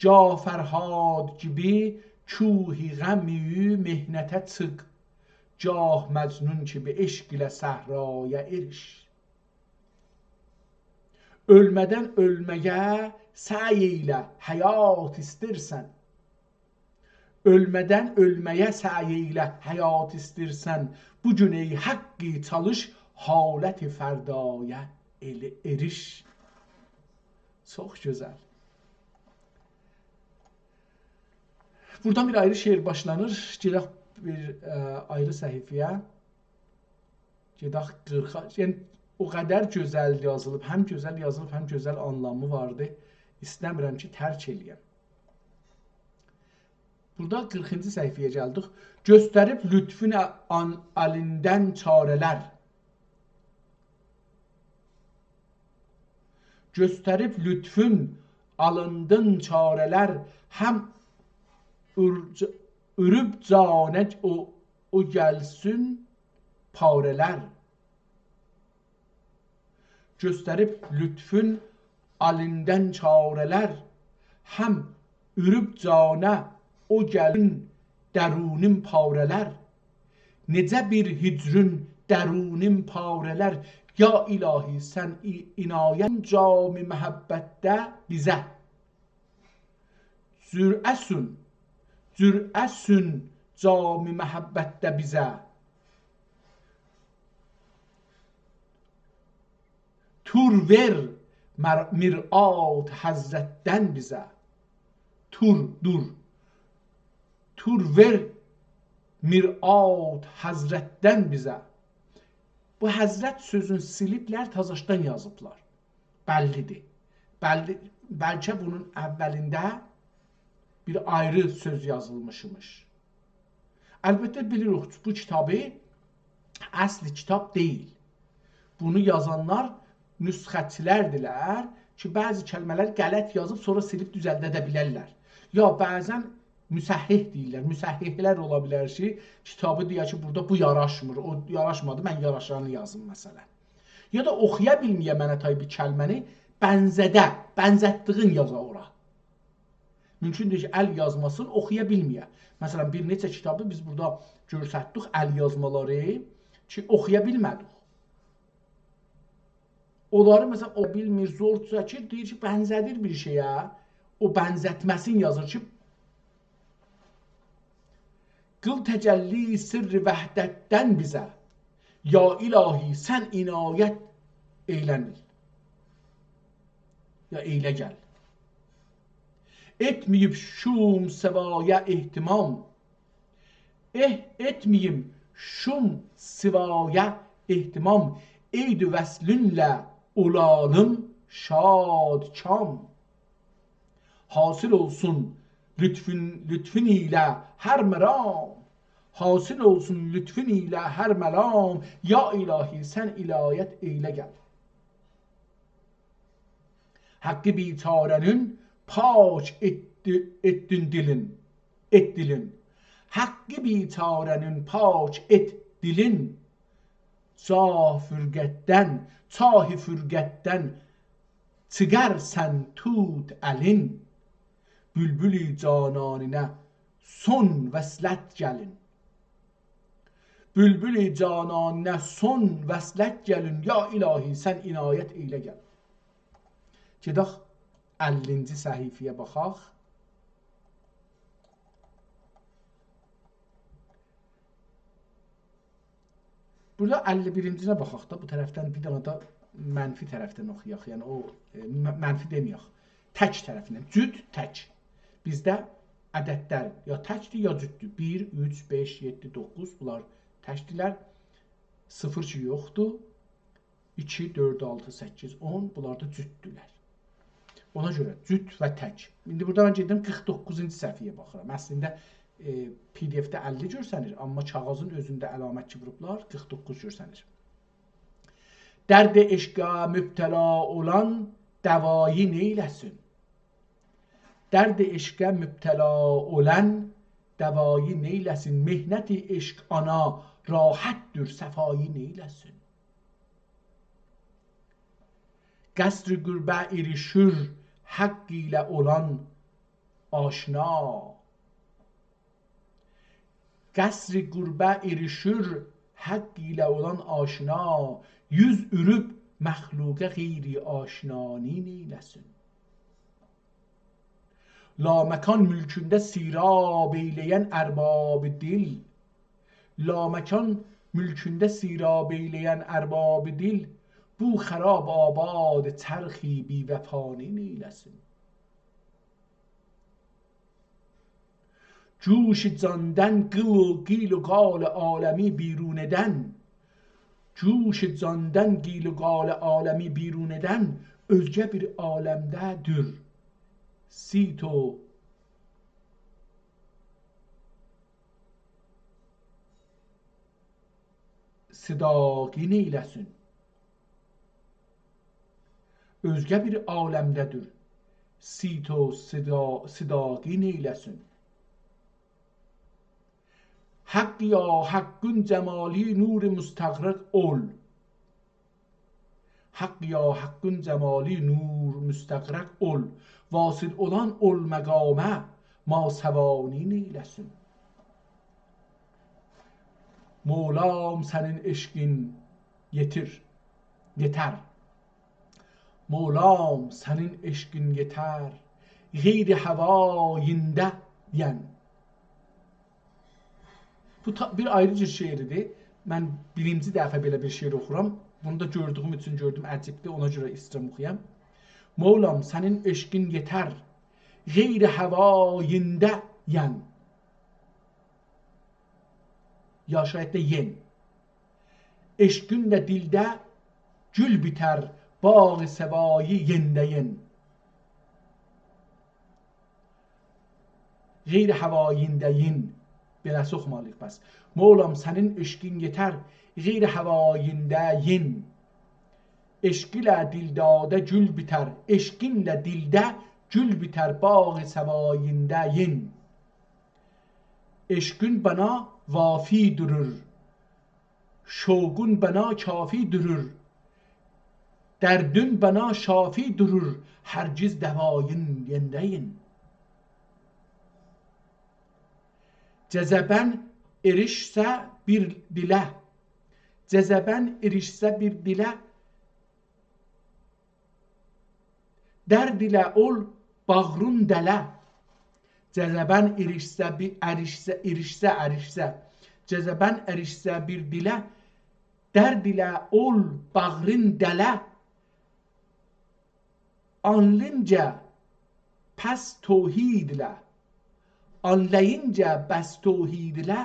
Ca Fərhad gibi çuhi qəmi mehnətə çıx. Cah Məcnun kimi eşq ilə səhraya eriş. Ölmədən ölməyə səy ilə həyat istərsən. Ölmədən ölməyə səy ilə həyat istərsən. Bu gün ey haqqi çalış haləti fərdaya eriş. Çox gözəl. Buradan bir ayrı şeir başlanır. Gedək bir ayrı səhifəyə. Gedək 40-a. Yəni, o qədər gözəl yazılıb, həm gözəl yazılıb, həm gözəl anlamı vardı. İstəmirəm ki, tərk eləyəm. Burada 40-cı səhifəyə gəldik. Göstərib lütfün əlindən çarələr. Göstərib lütfün alındın çarələr. Həm ürüb canət o gəlsin parələr. göstərib lütfün alindən çarələr, həm ürüb canə o gəlin dərunim parələr, necə bir hicrün dərunim parələr, ya ilahi sən inayət cami məhəbbətdə bizə, zürəsün cami məhəbbətdə bizə, tur ver mirat həzrətdən bizə, tur ver mirat həzrətdən bizə. Bu həzrət sözün siliblər, tazaşdan yazıblar. Bəllidir. Bəlkə bunun əvvəlində bir ayrı söz yazılmışmış. Əlbəttə bilirik, bu kitabı əsli kitab deyil. Bunu yazanlar nüsxətçilərdilər ki, bəzi kəlmələr qələt yazıb, sonra silib düzəldə də bilərlər. Ya bəzən müsəhhih deyirlər. Müsəhhihlər ola bilər ki, kitabı deyək ki, burada bu yaraşmır, o yaraşmadı, mən yaraşanı yazım məsələn. Ya da oxuya bilməyə mənə tay bir kəlməni bənzətdiğin yaza ora. Mümkündür ki, əl yazmasını oxuya bilməyə. Məsələn, bir neçə kitabı biz burada görsətdik, əl yazmaları ki, oxuya bilmədik. Onları məsələn, o bilmir, zor çəkir, deyir ki, bənzədir bir şeyə, o bənzətməsini yazır ki, qıl təcəlli sirri vəhdətdən bizə, ya ilahi sən inayət eylənil, ya eylə gəl. Etməyib şum səvaya ehtimam, etməyim şum sivaya ehtimam, eyd-i vəslünlə olalım şad kam. Hasıl olsun lütfün ilə hər məram, hasıl olsun lütfün ilə hər məlam, ya ilahi sən ilayət eylə gəl. Haqqı biçarənin pak etdin dilin, haqqı biçarənin pak et dilin, çahi fürqətdən çıxərsən tut əlin, bülbülü cananinə son vəslət gəlin. Bülbülü cananinə son vəslət gəlin, ya ilahi sən inayət eylə gəl. Gedək 50-ci səhifəyə baxaq. Burada 51-cinə baxaq da, bu tərəfdən bir dana da mənfi tərəfdən oxuyaq. Yəni o mənfi deməyək. Tək tərəfindən. Cüd tək. Bizdə ədədlər ya təkdir, ya cüddür. 1, 3, 5, 7, 9 bunlar təkdirlər. 0 ki yoxdur. 2, 4, 6, 8, 10 bunlar da cüddürlər. Ona görə cüd və tək. İndi burada mən gedim 49-cu səhifəyə baxıram. Əslində PDF-də 50 görsənir, amma kağızın özündə əlamət ki vurublar, 49 görsənir. Dərd-i eşqə mübtəla olan dəvayı neyləsin? Dərd-i eşqə mübtəla olan dəvayı neyləsin? Mehnət-i eşq ana rahətdir, səfayı neyləsin? Qəsr-i qürbə irişür haqq ilə olan aşina. Qəsr-i qürbə irişür haqq ilə olan aşina, yüz ürüb məxluqə qeyri aşinani neyləsin? Laməkan mülkündə sirab eyləyən ərbab dil, laməkan mülkündə sirab eyləyən ərbab dil, bu xərab abad çərxi bivəfani neyləsin? جوش جاندن قیل و قال عالمی بیرونedن جوش جاندن قیل و قال عالمی بیرونedن özgə bir aləmdədir sito sidaqi neyləsin? Özgə bir aləmdədir sito sidaqi neyləsin? Haqq ya haqqın cəmali nur müstəqrəq ol. Hak ya hakkın cemali nur müstakrak ol. Vasıl olan ol megame ma sevani neylesin. Mevlam senin eşkin yeter. Mevlam senin eşkin yeter. Geyri havayinde yen. Bu bir ayrıcı şeiridir. Mən birinci dəfə belə bir şeir oxuram. Bunu da gördüyüm üçün gördüm əcibdir, ona görə istəyirəm oxuyam. Mevlam sənin eşqin yetər, qeyri havayində yen. Ya şayət də yen. Eşqin də dildə gül bitər, bağı səvayı yendə yen. Qeyri havayində yen. Beləsi oxumalıyıq bəs. Mevlam sənin eşqin yetər, qeyri havayində yen. Eşqilə dildadə gül bitər, eşqinlə dildə gül bitər, bağı səvayində yen. Eşqin bana vafi durur, şoqun bana kafi durur, dərdün bana şafi durur, hərgiz dəvayın yendəyin. Cəzəbən erişsə bir dilə, cəzəbən erişsə bir dilə, dərd ilə ol bağrın dələ. Cəzəbən erişsə cəzəbən erişsə bir dilə, dərd ilə ol bağrın dələ. Anlayınca pəs tövhid ilə, anlayınca bəs tövhid ilə,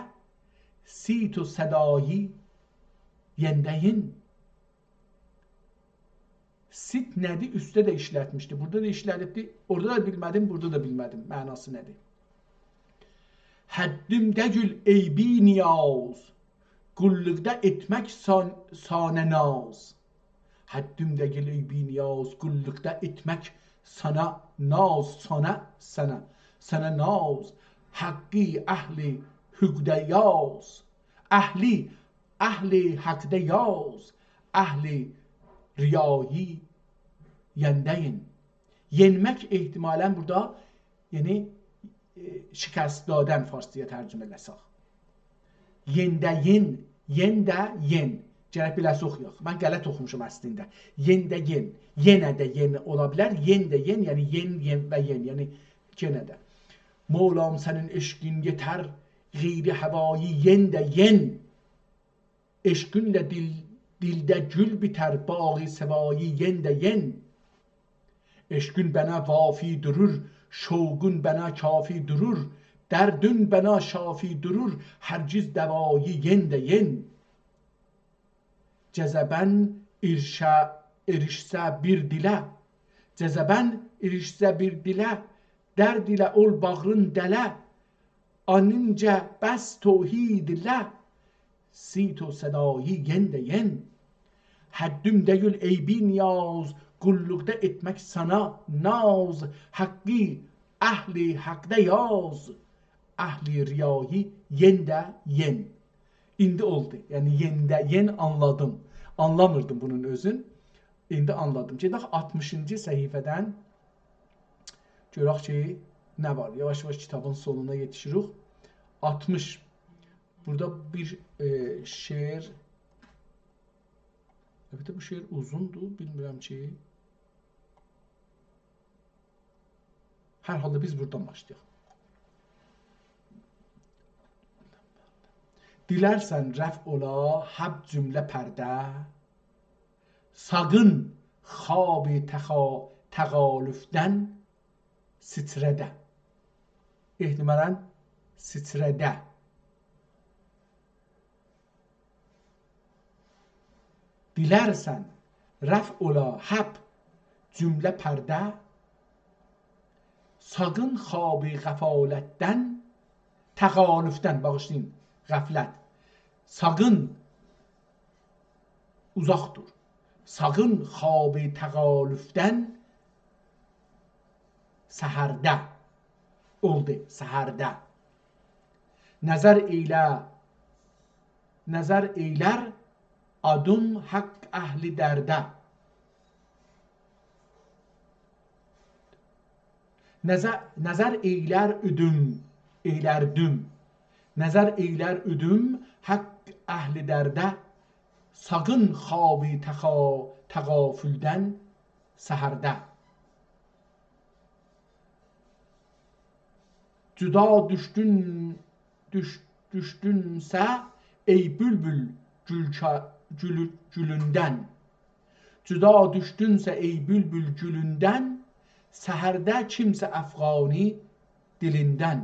sit و sədayı yendeyin. Sit nədir? Üstdə də işlətmişdi. Burada da işlədibdi. Orada da bilmədim, burada da bilmədim. Mənası nədir? Həddimdə gül eybi niyaz, qulluqda etmək sana naz. Həddimdə gül eybi niyaz, qulluqda etmək sana naz, sana naz. Haqqi əhli hüqdə yaz, əhli haqdə yaz, əhli riyayı yendeyin. Yenmək ehtimalen burada yani şikast daden Farsçaya tərcümə eləsək. Yendeyin, yen. Gərək biləsi oxuyaq. Mən qələt oxumuşum əslində. Yendeyin, yenə də yen ola bilər. Yendeyin, yəni yen və yen, yəni yenə də. Mevlam sənin eşqin yetər, qeyri havayı yendə yen. Eşqinlə dildə gül bitər, bağı səvayı yendə yen. Eşqin bənə vafi durur, şoqun bənə kafi durur, dərdün bənə şafi durur, hərgiz dəvayı yendə yen. Cəzəbən erişsə bir dilə, cəzəbən erişsə bir dilə, dərd ilə ol bağrın dələ, anınca bəs tövhid ilə, sit و sədayı yendə yen. Həddimdə gül eybi niyaz, qulluqda etmək sana naz, haqqi əhli haqda yaz, əhli riyayı yendə yen. İndi oldu. Yəni yendə yen anladım. Anlamırdım bunun özün. İndi anladım. Gedək 60-cı səhifədən görək ki, nə var? Yavaş-yavaş kitabın sonuna yetişirik. 60. Burada bir şeir. Əlbəttə bu şeir uzundur. Bilmirəm ki. Hər halda biz buradan başlayaq. Dilərsən rəf ola həb cümlə pərdə, saqın xab-ı təğalüfdən sitrədə. Ehtimalen sitrədə. Dilərsən rəf ola həb cümlə pərdə, saqın xab-ı qəfalətdən təğalüfdən, bağışlayın, qəflət. Saqın uzaq dur. Saqın xab-ı təğalüfdən səhərdə oldu, səhərdə. Nəzər eylər adun haqq əhli dərdə. Nəzər eylərdüm. Nəzər eylər üdüm, haqq əhli dərdə, saqın xabi təğafüldən səhərdə. Cüda düşdünsə ey bülbül gülündən. Cüda düşdünsə ey bülbül gülündən, səhərdə kimsə əfğani dilindən.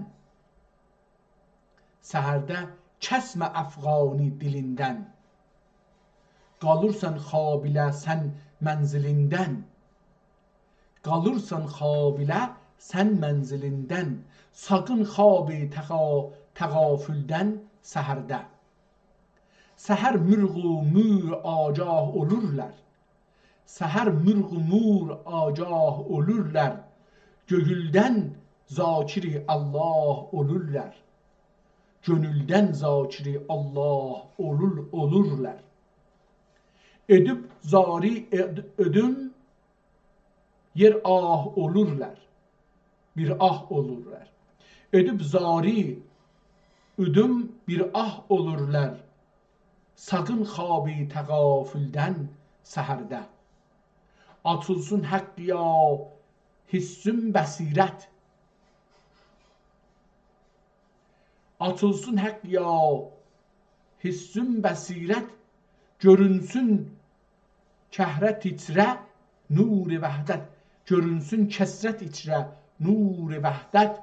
Səhərdə kəsmə əfğani dilindən. Qalırsan xabilə sən mənzilindən. Qalırsan xabilə sən mənzilindən. Saqın xabi təğafüldən səhərdə. Səhər mürğu mür agah olurlar. Səhər mürğu mur agah olurlar. Gönüldən zakiri Allah olurlar. Gönüldən zakiri Allah olurlar. Edib zari ödüm yer ah olurlar. Bir ah olurlar. Edib zari ödüm bir ah olurlar. Saqın xabi təğafüldən səhərdə. Açılsın haqq ya hissün bəsirət. Açılsın haqq ya hissün bəsirət. Görünsün kəhrət içrə nur-i vəhdət. Görünsün kəsrət içrə nur-i vəhdət.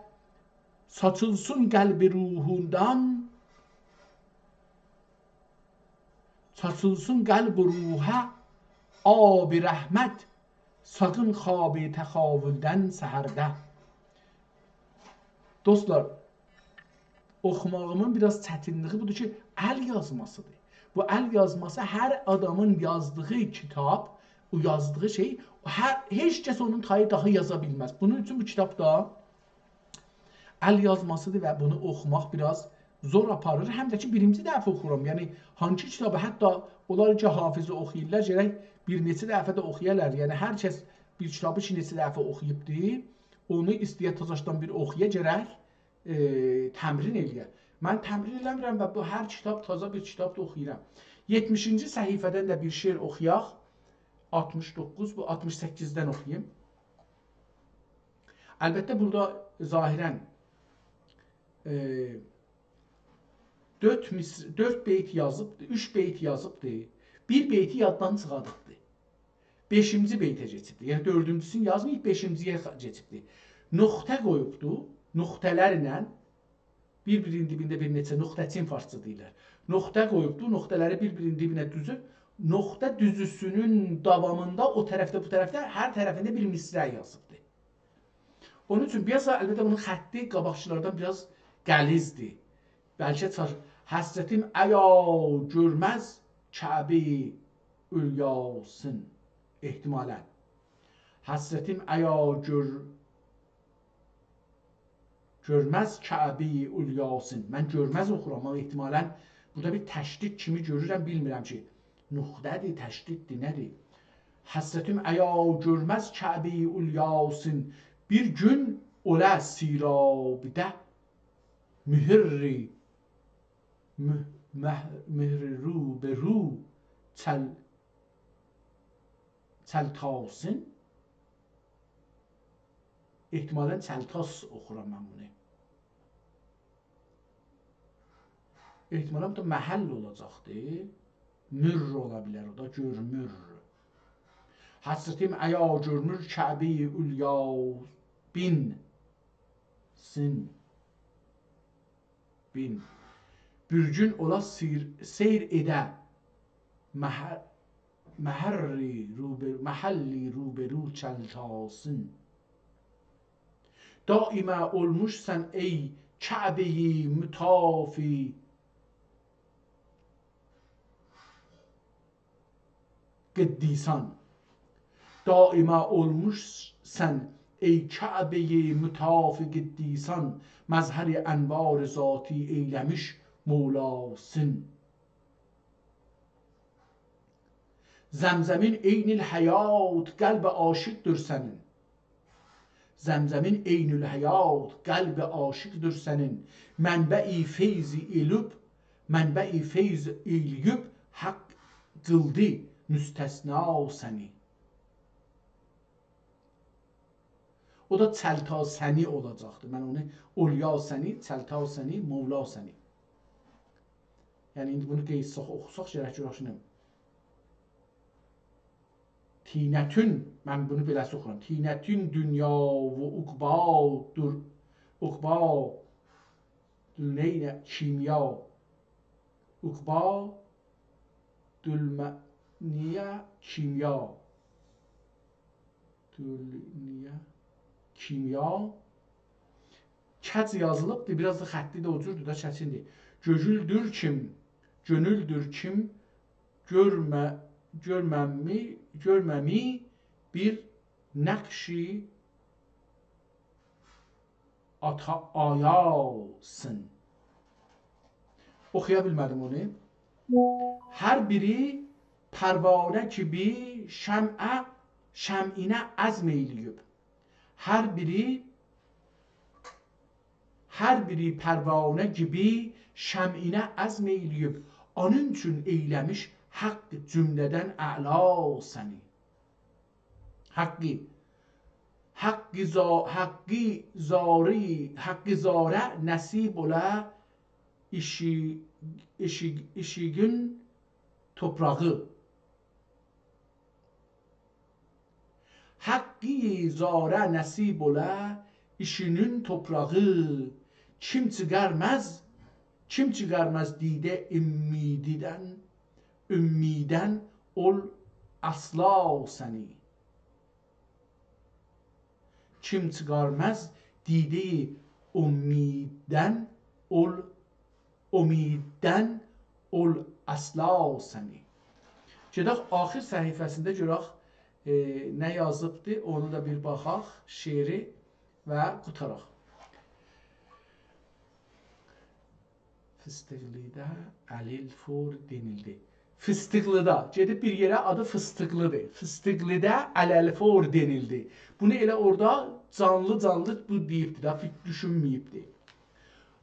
Saçılsın qəlbi ruhundan. Saçılsın qəlbi ruhə ab-i rəhmət. Saqın xabi təxavüldən səhərdə. Dostlar, oxumağımın biraz çətinliyi budur ki, əl yazmasıdır. Bu əl yazması hər adamın yazdığı kitab, o yazdığı şey, heç kəs onun tayı daha yaza bilməz. Bunun üçün bu kitabda əl yazmasıdır və bunu oxumaq biraz zor aparır. Həm də ki, birinci dəfə oxuram. Yəni, hangi kitabı, hətta onlar ki, hafizi oxuyurlar, gərək bir neçə dəfə də oxuyarlar. Yəni, hər kəs bir kitabı ki, neçə dəfə oxuyubdur, onu istəyət tazaşdan bir oxuya gərək təmrin eləyər. Mən təmrin eləmirəm və bu hər kitab taza bir kitab da oxuyuram. 70-ci səhifədən də bir şeir oxuyaq. 69, bu 68-dən oxuyayım. Əlbəttə, burada zahirən 4 beyt yazıbdır, 3 beyt yazıbdır, 1 beyti yaddan çıxadıbdır. 5-ci beytə keçibdir. Yəni 4-cüsünü yazmayıb, 5-ciyə keçibdir. Nöqtə qoyubdur, nöqtələrlə bir-birinin dibində bir neçə nöqtəçin farsça deyirlər. Nöqtə qoyubdur, nöqtələri bir-birinin dibinə düzüb, nöqtə düzüsünün davamında o tərəfdə, bu tərəfdə, hər tərəfində bir misrə yazıbdır. Onun üçün biraz əlbəttə bunun xətti qabaqçılardan biraz qəlizdir. Bəlkə həsrətim əya görməz Kəbi ülyasın. ehtimalən. Həsrətim əya görməz Kəbi ülyasın. Mən görməz oxuram, amma ehtimalən burada bir təşdid kimi görürəm, bilmirəm ki, nöqtədir, təşdiddir, nədir? Həsrətim əya görməz Kəbi ülyasın. Bir gün olə sirabidə mühirri ru be ru çəltasın. Ehtimalən çəltas oxuram mən bunu. Ehtimalən bu da məhəll olacaqdır. Mür ola bilər, o da görmür. Həsrətim əya görmür Kəbi ülyas bin sin bin. Bir gün ola seyr edə məhəlli ruberu çəltasın. Daimə olmuşsən ey Kəbi-i mütafi qiddisan. Daimə olmuşsən ey Kəbi-i mütafi qiddisan. Məzhəri ənvar zati eyləmiş Mevlasın. Zəmzəmin eynil həyat qəlb aşiqdir sənin. Zəmzəmin eynül həyat, qəlb aşiqdir sənin. Mənbəi feyz elüb, mənbəi feyz eləyüb, haqq qıldı müstəsna səni. O da çəlta səni olacaqdır. Mən onu olya səni, çəlta səni, mevla səni. Yəni indi bunu qeysaq, oxusaq gərək görüşünəm. Tinətün, mən bunu beləsi oxuram. Tinətün dünya və uqbadır, uqba dülneynə kimya, uqba dülməniyə kimya, dülniyə kimya. Kəc yazılıbdır, biraz da xətti də o cürdür da çətindir. Gözüldür kim, gönüldür kim, görməmi bir nəqşi ayasın. Oxuya bilmədim onu. Hər biri pərvanə kimi şəminə əzm eyləyib. Hər biri pərvanə gibi şəminə əzm eyləyib. Onun üçün eyləmiş haqq cümlədən əla səni. Haqqi zarə nəsib olə işigün toprağı. Haqqi zarə nəsib olə işinin toprağı. Kim çıxarmaz didə ümmidən ol asla səni. Kim çıxarmaz didə ümmidən ol asla səni. Gedək axir səhifəsində görək nə yazıbdır, onu da bir baxaq, şeiri və qutaraq. Fıstıqlıda Əlil Fur denildi. Fıstıqlıda, gedib bir yerə adı Fıstıqlıdır. Fıstıqlıda Əlil Fur denildi. Bunu elə orada canlı bu deyibdir da, düşünməyibdir.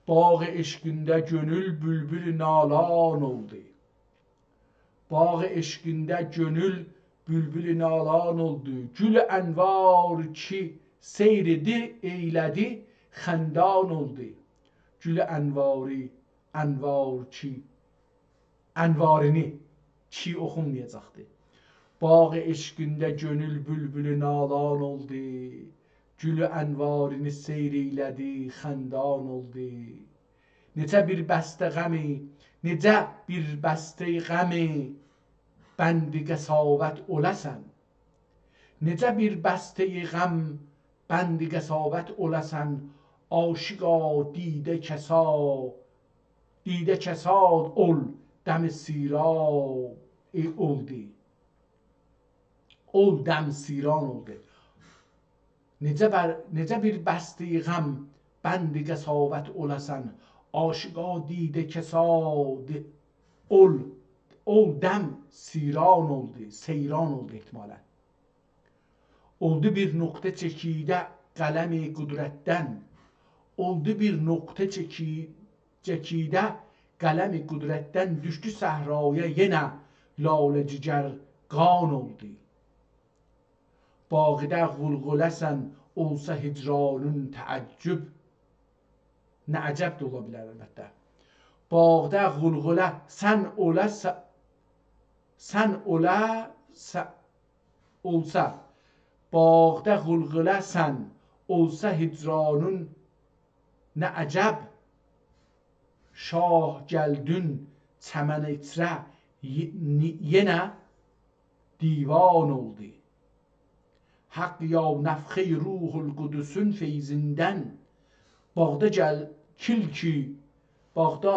Bağı eşqində gönül bülbül nalan oldu. Bağı eşqində gönül bülbül nalan oldu. Gül ənvar ki seyredi eylədi xəndan oldu. Gül ənvar ki ənvarini ki oxunmayacaqdır. Bağı eşqində gönül bülbül nalan oldu. Gül ənvarini seyr eylədi xəndan oldu. Necə bir bəstə qəmi bəndi qəsavət oləsən. Necə bir bəstə qəm bəndi qəsavət oləsən. Aşiqa didə kəsad ol dəm siran oldu. Ol dəm siran oldu. Necə bir bəstə qəm bəndi qəsavət oləsən. Aşiqa didə kəsad ol dəm siran oldu. Seyran oldu ehtimalen. Oldu bir nöqtə çəkidə qələmi qüdrətdən. Oldu bir nöqtə çəkidə qələmi qüdrətdən. Düşdü səhraya yenə lalə cigər qan oldu. Bağda qulquləsən olsa hicranın təəccüb. Nə əcəb də ola bilər əlbəttə. Bağda qulqulə sən olsa bağda qulquləsən olsa hicranın nə əcəb. Şah gəldün çəmən içrə yenə divan oldu. Haqq ya nəfxi ruhul qudüsün feyzindən. Bağda gəl kil ki, bağda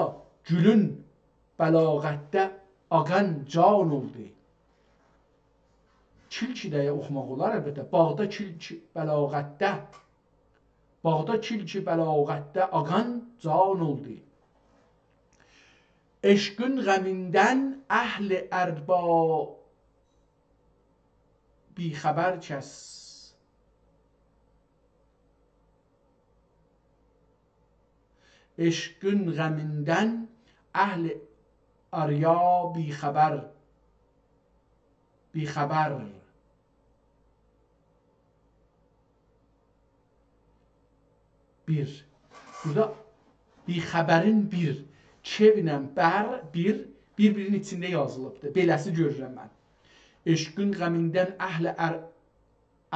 gülün bəlağətdə aqan can oldu. Kil ki deyə oxumaq olar əlbəttə. Bağda kil ki bəlağətdə aqan can oldu. Eşqün qəmindən əhl-i ərba bixəbər kəs. eşqün qəmindən əhl-i arya bixəbər. Bir. Burada bixəbərin bir. Çevinə bər bir. Bir-birinin içində yazılıbdır. Beləsi görürəm mən. Eşqün qəmindən əhl-i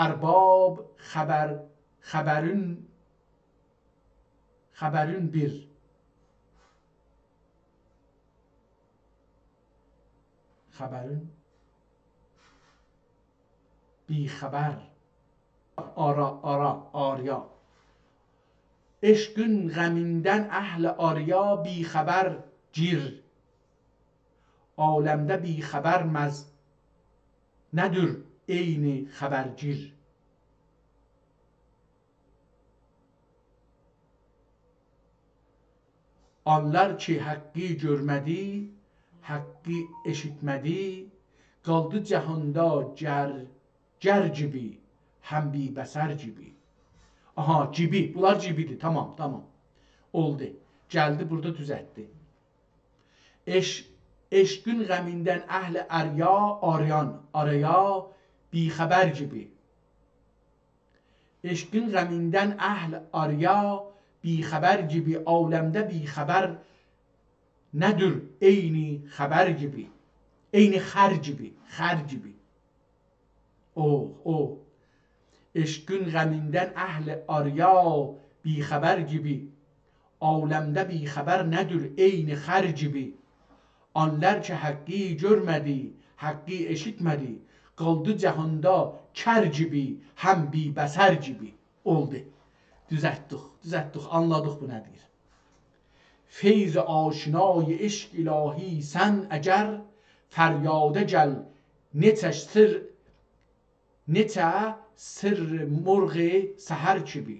ərbab xəbərin bir. Xəbərin bixəbər. Arya. Eşqün qəmindən əhl-i arya bixəbər gir. Aləmdə bixəbər nədir eyni xəbərgir. Anlar ki haqqı görmədi, haqqı eşitmədi, qaldı cəhanda gər gibi, həm bi bəsər gibi. Aha, gibi, bunlar gibidir, tamam. Oldu, gəldi burada düzəltdi. Eşqün qəmindən əhl-i arya bixəbər gibi. Eşqün qəmindən əhl-i arya bixəbər gibi, aləmdə bixəbər nədir eyni xəbər gibi. Eyni xər gibi. Eşqün qəmindən əhl-i arya bixəbər gibi, aləmdə bixəbər nədir eyni xər gibi. Anlar ki haqqı görmədi, haqqı eşitmədi, qaldı cəhanda kər gibi, həm bi bəsər gibi. Oldu. Düzəltdik, anladıq bu nədir. Feyz aşinay eşq ilahi sən əgər, fəryadə gəl neçə sır مرغ səhər kimi.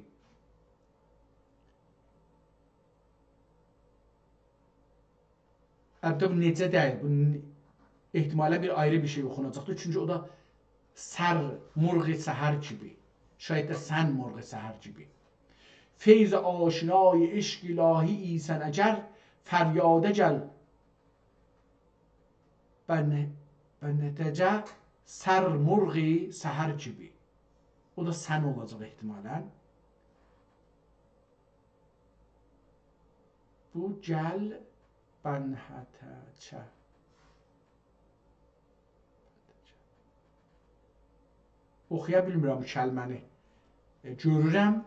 Əlbəttə bu necə deyil, bu ehtimalə bir ayrı bir şey oxunacaqdır. Çünki o da sər مرغ səhər kimi. Şayət də sən مرغ səhər kimi. Feyz aşinای eşq ilahi isən əgər, fəryadə gəl bənətəcə sər مرغ səhər kimi. O da sən olacaq ehtimalən. Bu gəl bənətəcə. Oxuya bilmirəm bu kəlməni. Görürəm,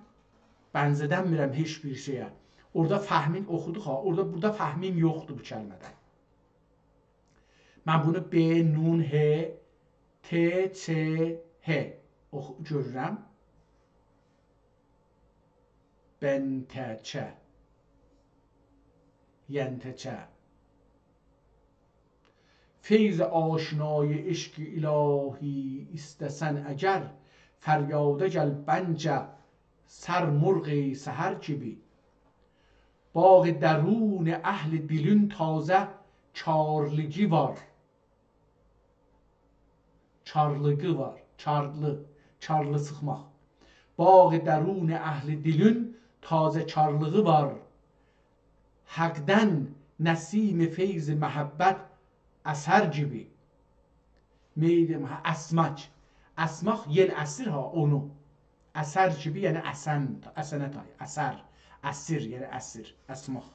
bənzədənmirəm heç bir şeyə. Orada fəhmin oxuduq ha, burada fəhmim yoxdur bu kəlmədən. Mən bunu B, nun, H, T, Ç, H görürəm. Bəntəçə. Yəntəçə. Feyz aşinای eşq ilahi istəsən əgər, fəryadə gəl bəncə sər مرغ səhər kimi. باغ درون اهل دلün tazə çarlığı var. Çarlı sıxmaq. Bağ درون اهل دلün tazə çarlığı var. Haqdən nəsim feyz məhəbbət əsər gibi. Əsmək. Əsmaq yel əsir ha onu. Əsər gibi yəni əsənət ay. Əsir yəni əsir. Əsmaq.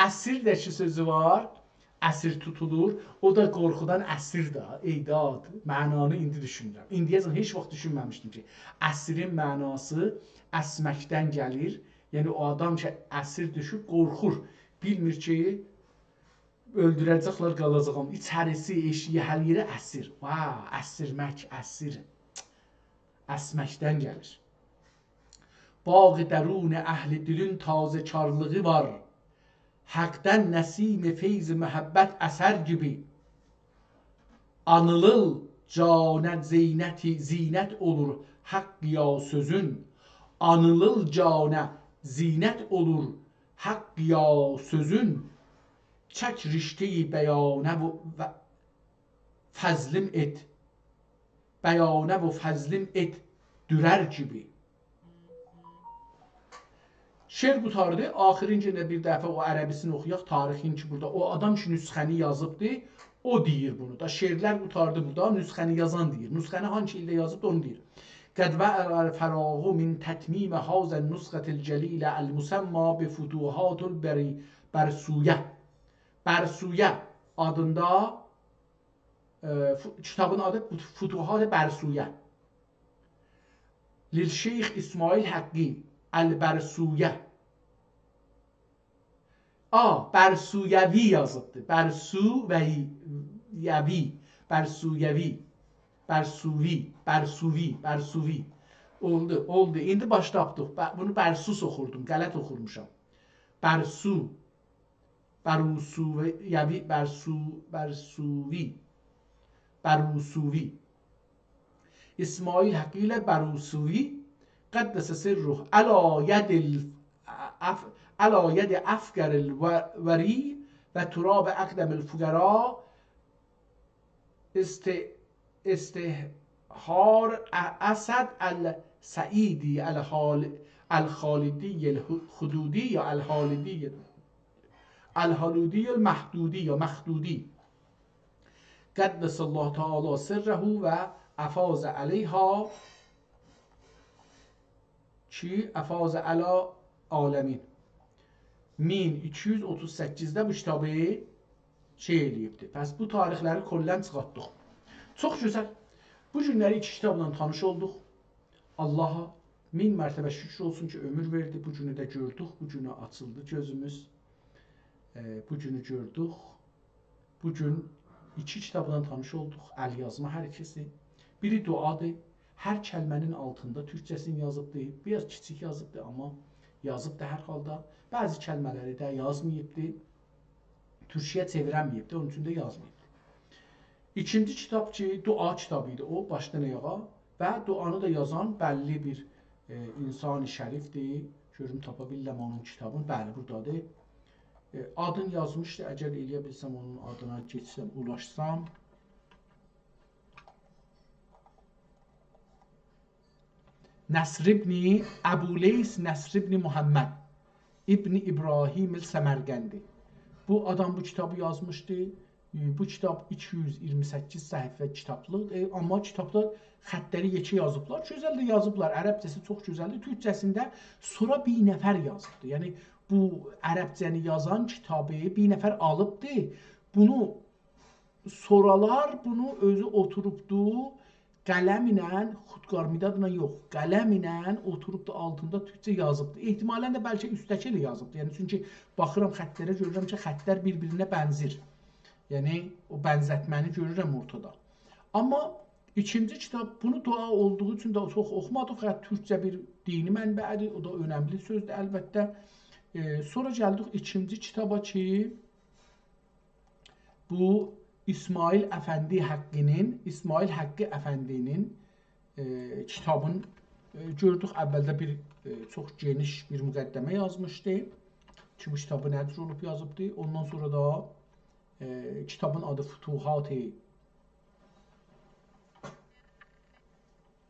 Əsir də ki sözü var. Əsir tutulur. O da qorxudan əsir da. Eydad. Mənanı indi düşünürəm. İndiyəcən heç vaxt düşünməmişdim ki,əsirin mənası əsməkdən gəlir. Yəni o adam ki əsir düşüb qorxur. Bilmir ki öldürəcəklər, qalacaqam. İçərisi, eşiyi, hər yeri əsir. Əsirmək, əsir. Əsməkdən gəlir. Bağ درون اهل دلün tazə çarlığı var. Haqdən nəsim feyz məhəbbət əsər gibi. Anılıl canət zinət olur haqq ya sözün. Anılıl canə zinət olur haqq ya sözün. Çək rişteyi bəyanə və fəzlim et. Bəyanə və fəzlim et dürər gibi. Şeir qutardı. Axirincində bir dəfə o ərəbisini oxuyaq, tarixin ki burada o adam ki nüsxəni yazıbdı, o deyir bunu da. Şeirlər qutardı burada, nüsxəni yazan deyir. Nüsxəni hangi ildə yazıbdı onu deyir. قد وعر الفراغ من تتمیم هذا النسخة الجلیل المسمى بفتوحات البرسویه. Bərsuyə adında kitabın adı Futuhat Bərsuyə. Lilşeyx İsmail Haqqi Əl-Bərsuyə. Bərsuyəvi yazıbdır. Bərsuyəvi. Bərsuyəvi. Bərsuvi. Oldu. İndi başlayırdıq. Bunu Bərsus oxurdum. Qələt oxurmuşam. Bərsuvi. İsmail Haqqi ilə Bərsuvi قدس سره على يد أفقر الوری و تراب أقدم الفقراء استهار اسد السعیدی الخالدی الحدودی یا الحالودی المحدودی یا مخدودی قدس الله تعالی سره و افاض علیها افاض علی عالمین 1238-də bu kitabı eləyibdir. Pəs bu tarixləri kollən çıxartdıq. Çox gözəl. Bu günləri iki kitabla tanış olduq. Allaha min mərtəbə şükür olsun ki, ömür verdi. Bu günü də gördük. Bu günü açıldı gözümüz. Bu günü gördük. Bu gün iki kitabla tanış olduq. Əl yazma hər ikisi. Biri duadır. Hər kəlmənin altında türkçəsini yazıbdır. Biraz kiçik yazıbdır, amma yazıbdır hər halda. Bəzi kəlmələri də yazmayıbdır. Türkçəyə çevirənməyibdir, onun üçün də yazmayıbdır. İkinci kitab ki, dua kitabı idi. O başdan ayağa və duanı da yazan bəlli bir insan-ı şərifdir. Görüm tapa bilirəm onun kitabını. Bəli, buradadır. Adını yazmışdı. Əgər eləyə bilsəm onun adına geçsəm, ulaşsam. Nəsr ibn Əbuleys Nəsr ibn Muhammed İbn İbrahim el-Səmərqəndi. Bu adam bu kitabı yazmışdı. Bu kitab 228 səhifə kitablıdır. Amma kitabda xəttləri yekə yazıblar. Gözəl də yazıblar. Ərəbcəsi çox gözəldir. Türkcəsində sonra bir nəfər yazıbdır. Yəni bu ərəbcəni yazan kitabı bir nəfər alıbdır. Bunu soralar bunu özü oturubdu. Qələm ilə, xudqarmidadla yox, qələm ilə oturub da altında türkçə yazıbdır. Ehtimalən də bəlkə üstəki ilə yazıbdır. Yəni çünki baxıram xəttlərə görürəm ki, xəttlər bir-birinə bənzir. Yəni o bənzətməni görürəm ortada. Amma ikinci kitab bunu dua olduğu üçün də çox oxumadıq. Türkçə bir dini mənbədir. O da önəmli sözdür əlbəttə. Sonra gəldik ikinci kitaba ki, bu İsmail Əfəndi Əfəndinin kitabını gördük. Əvvəldə bir çox geniş bir müqəddəmə yazmışdı ki, bu kitabı nədir olub yazıbdı. Ondan sonra da kitabın adı Futuhat-ı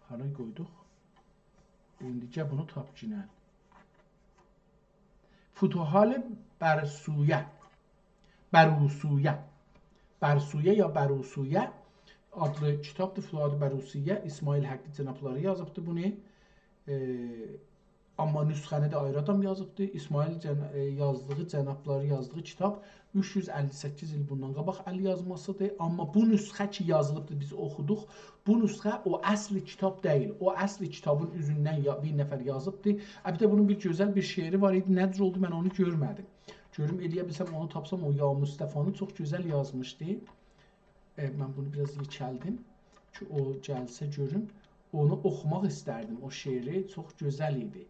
hara qoyduq? İndicə bunu tap ki, Futuhat-ı Bərsuyə ya Bərusuyə adlı kitabdır. Futuhat-ı Bərusiyə İsmail Haqqi cənabları yazıbdır bunu. Amma nüsxəni də ayrı adam yazıbdır. İsmail yazdığı, cənabları yazdığı kitab 358 il bundan qabaq əl yazmasıdır. Amma bu nüsxə ki yazılıbdır, biz oxuduq. Bu nüsxə o əsli kitab deyil. O əsli kitabın üzündən bir nəfər yazıbdır. Əlbəttə bunun bir gözəl bir şeiri var idi. Nədir oldu, mən onu görmədim. Görüm, eləyə bilsəm onu tapsam, o Ya Mustafanı çox gözəl yazmışdı. Mən bunu biraz yekəldim ki, o gəlsə görüm. Onu oxumaq istərdim, o şeiri çox gözəl idi.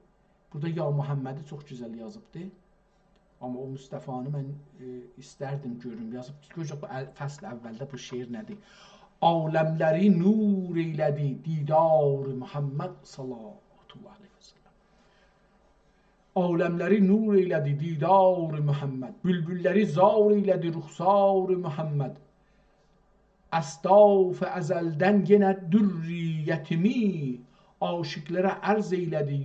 Burada Ya Muhammədi çox gözəl yazıbdı. Amma o Mustafanı mən istərdim görüm, yazıb. Görəcək bu fəsl əvvəldə bu şeir nədir? Aləmləri nur eylədi didar Muhammed sallallahu aleyhi və səlləm. Aləmləri nur eylədi didar Muhammed. Bülbülləri zar eylədi ruxsar Muhammed. Əstaf əzəldən yenə dürriyyətimi aşıqlərə ərz eylədi.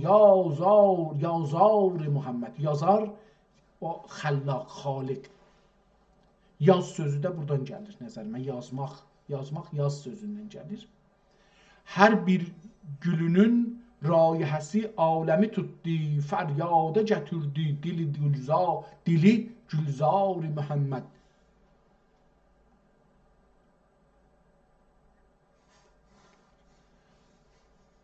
Ya zar Muhammed. Yazar o xəllaq, xaliq. Yaz sözü də buradan gəlir nəzərimə. Yazmaq, yaz sözündən gəlir. Hər bir gülünün rayihəsi aləmi tutdu, fəryada gətirdi dili Gülzar Muhammed.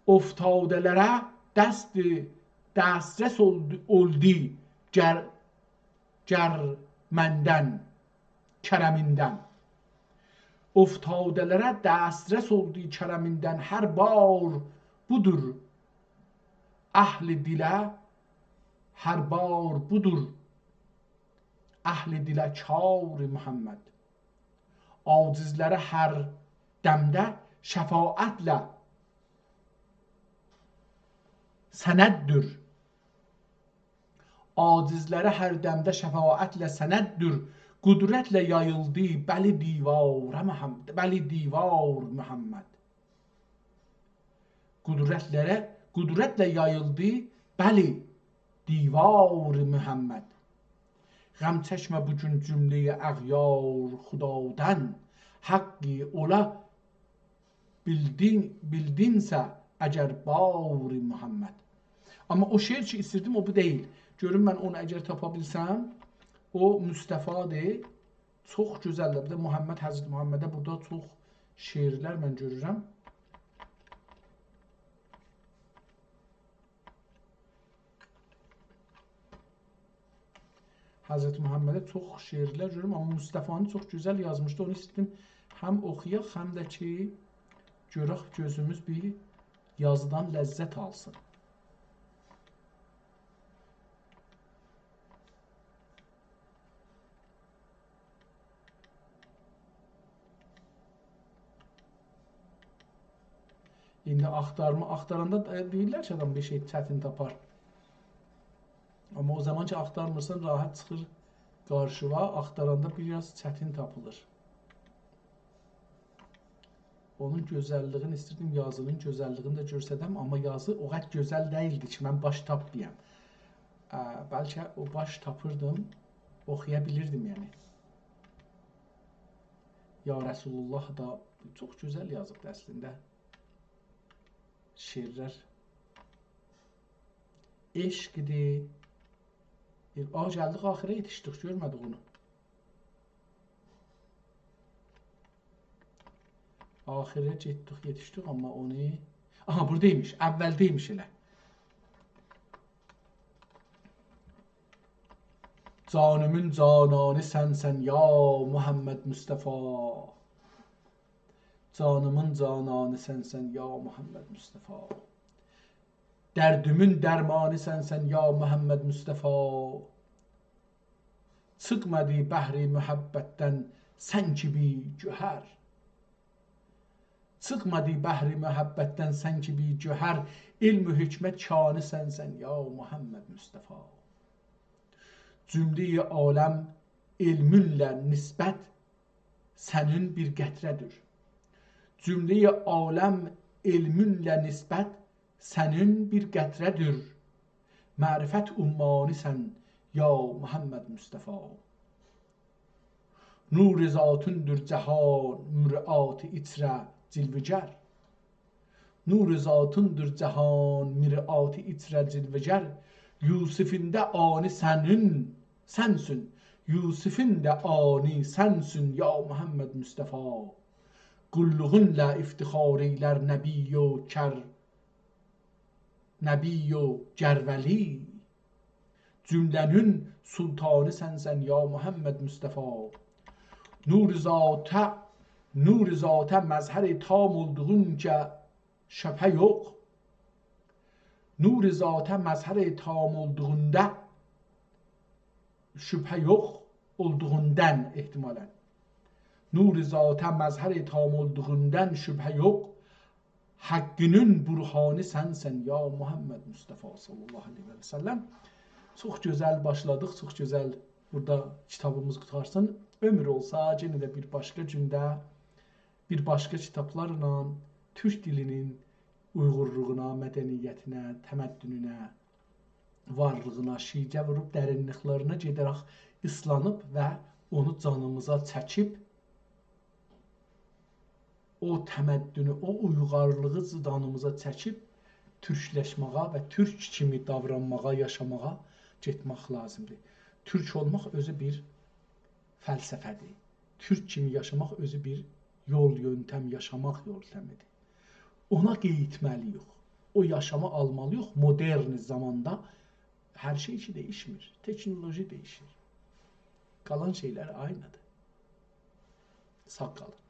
Oftadələrə dəstrəs oldu gərməndən, kərəmindən. Oftadələrə dəstrəs oldu kərəmindən, hər bar budur əhli dilə, hər bar budur əhli dilə kar Muhammed. Acizlərə hər dəmdə şəfaətlə sənəddir. Acizlərə hər dəmdə şəfaətlə sənəddir. Qudrətlə yayıldı bəli divar Muhammed. Qudrətlə yayıldı bəli divar Muhammed. Ғəm çəkmə bu gün cümləyə əğyar xudadan, haqqi ola bildinsə əgər bar Muhammed. Amma o şeir ki istirdim o bu deyil. Görün mən onu əgər tapa bilsəm, o Müstəfadır. Çox gözəldir. Bir də Muhammed, Həzrət Muhammedə burada çox şeirlər mən görürəm. Həzrət Muhammedə çox şeirlər görürüm, amma Müstəfanı çox gözəl yazmışdı. Onu istirdim həm oxuyaq, həm də ki görək gözümüz bir yazıdan ləzzət alsın. İndi axtaranda deyirlər ki, adam bir şey çətin tapar. Amma o zaman ki axtarmırsan, rahat çıxır qarşıva, axtaranda biraz çətin tapılır. Onun gözəlliyini istirdim, yazının gözəlliyini də görsədəm, amma yazı o qədər gözəl deyildi ki, mən baş tapmayam. Bəlkə o baş tapırdım, oxuya bilirdim yəni. Ya Resulullah da çox gözəl yazıbdı əslində. Şeirlər. Eşq idi. Gəldik axirə yetişdik, görmədik onu. Axirə getdik, yetişdik, amma onu... Aha, buradaymış, əvvəldəymiş elə. Canımın cananı sənsən ya Muhammed Mustafa. Canımın cananı sənsən ya Muhammed Mustafa. Dərdimin dərmanı sənsən ya Muhammed Mustafa. Çıxmadı bəhri mühabbətdən sən kimi cöhər. Çıxmadı bəhri mühabbətdən sən kimi cöhər. İlm-i hikmət kanı sənsən ya Muhammed Mustafa. Cümlə-i aləm ilmünlə nisbət sənin bir qətrədir. Cümlə-i aləm ilmünlə nisbət sənin bir qətrədir. Mərifət ummanı sən ya Muhammed Mustafa. Nur-i zatındır cəhan mürəat-ı itrə cilvəgər. Nur-i zatındır cəhan mürəat-ı itrə cilvəgər. Yusifin də ani sənsün. Yusifin də ani sənsün ya Muhammed Mustafa. Qulluğunla iftixar eylər nəbiyyo kər. Nəbiyyo gərvəli. Cümlənin sultanı sənsən ya Muhammed Mustafa. Nur-i zatə məzhər-i tam olduğunca şəbhə yox. Nur-i zatə məzhər-i tam olduğunda şübhə yox, olduğundan ehtimalən. Nur-i zatə məzhər-i tam olduğundan şübhə yox. Haqqının burhanı sənsən ya Muhammed Mustafa sallallahu aleyhi və səlləm. Çox gözəl başladıq, çox gözəl burada kitabımız qutarsın. Ömür olsa, yenə də bir başqa gündə, bir başqa kitablarla Türk dilinin uyğurluğuna, mədəniyyətinə, təməddününə, varlığına şicə vurub dərinliklərinə gedərək islanıb və onu canımıza çəkib o təməddünü, o uyğarlığı canımıza çəkib türkləşməyə və türk kimi davranmağa, yaşamağa getmək lazımdır. Türk olmaq özü bir fəlsəfədir. Türk kimi yaşamaq özü bir yol, yöntəm, yaşamaq yöntəmidir. Ona qeyitməliyik. O yaşamı almalıyıq. Modern zamanda hər şey ki dəyişmir. Teknoloji dəyişir. Qalan şeylər aynıdır. Sağ qalın.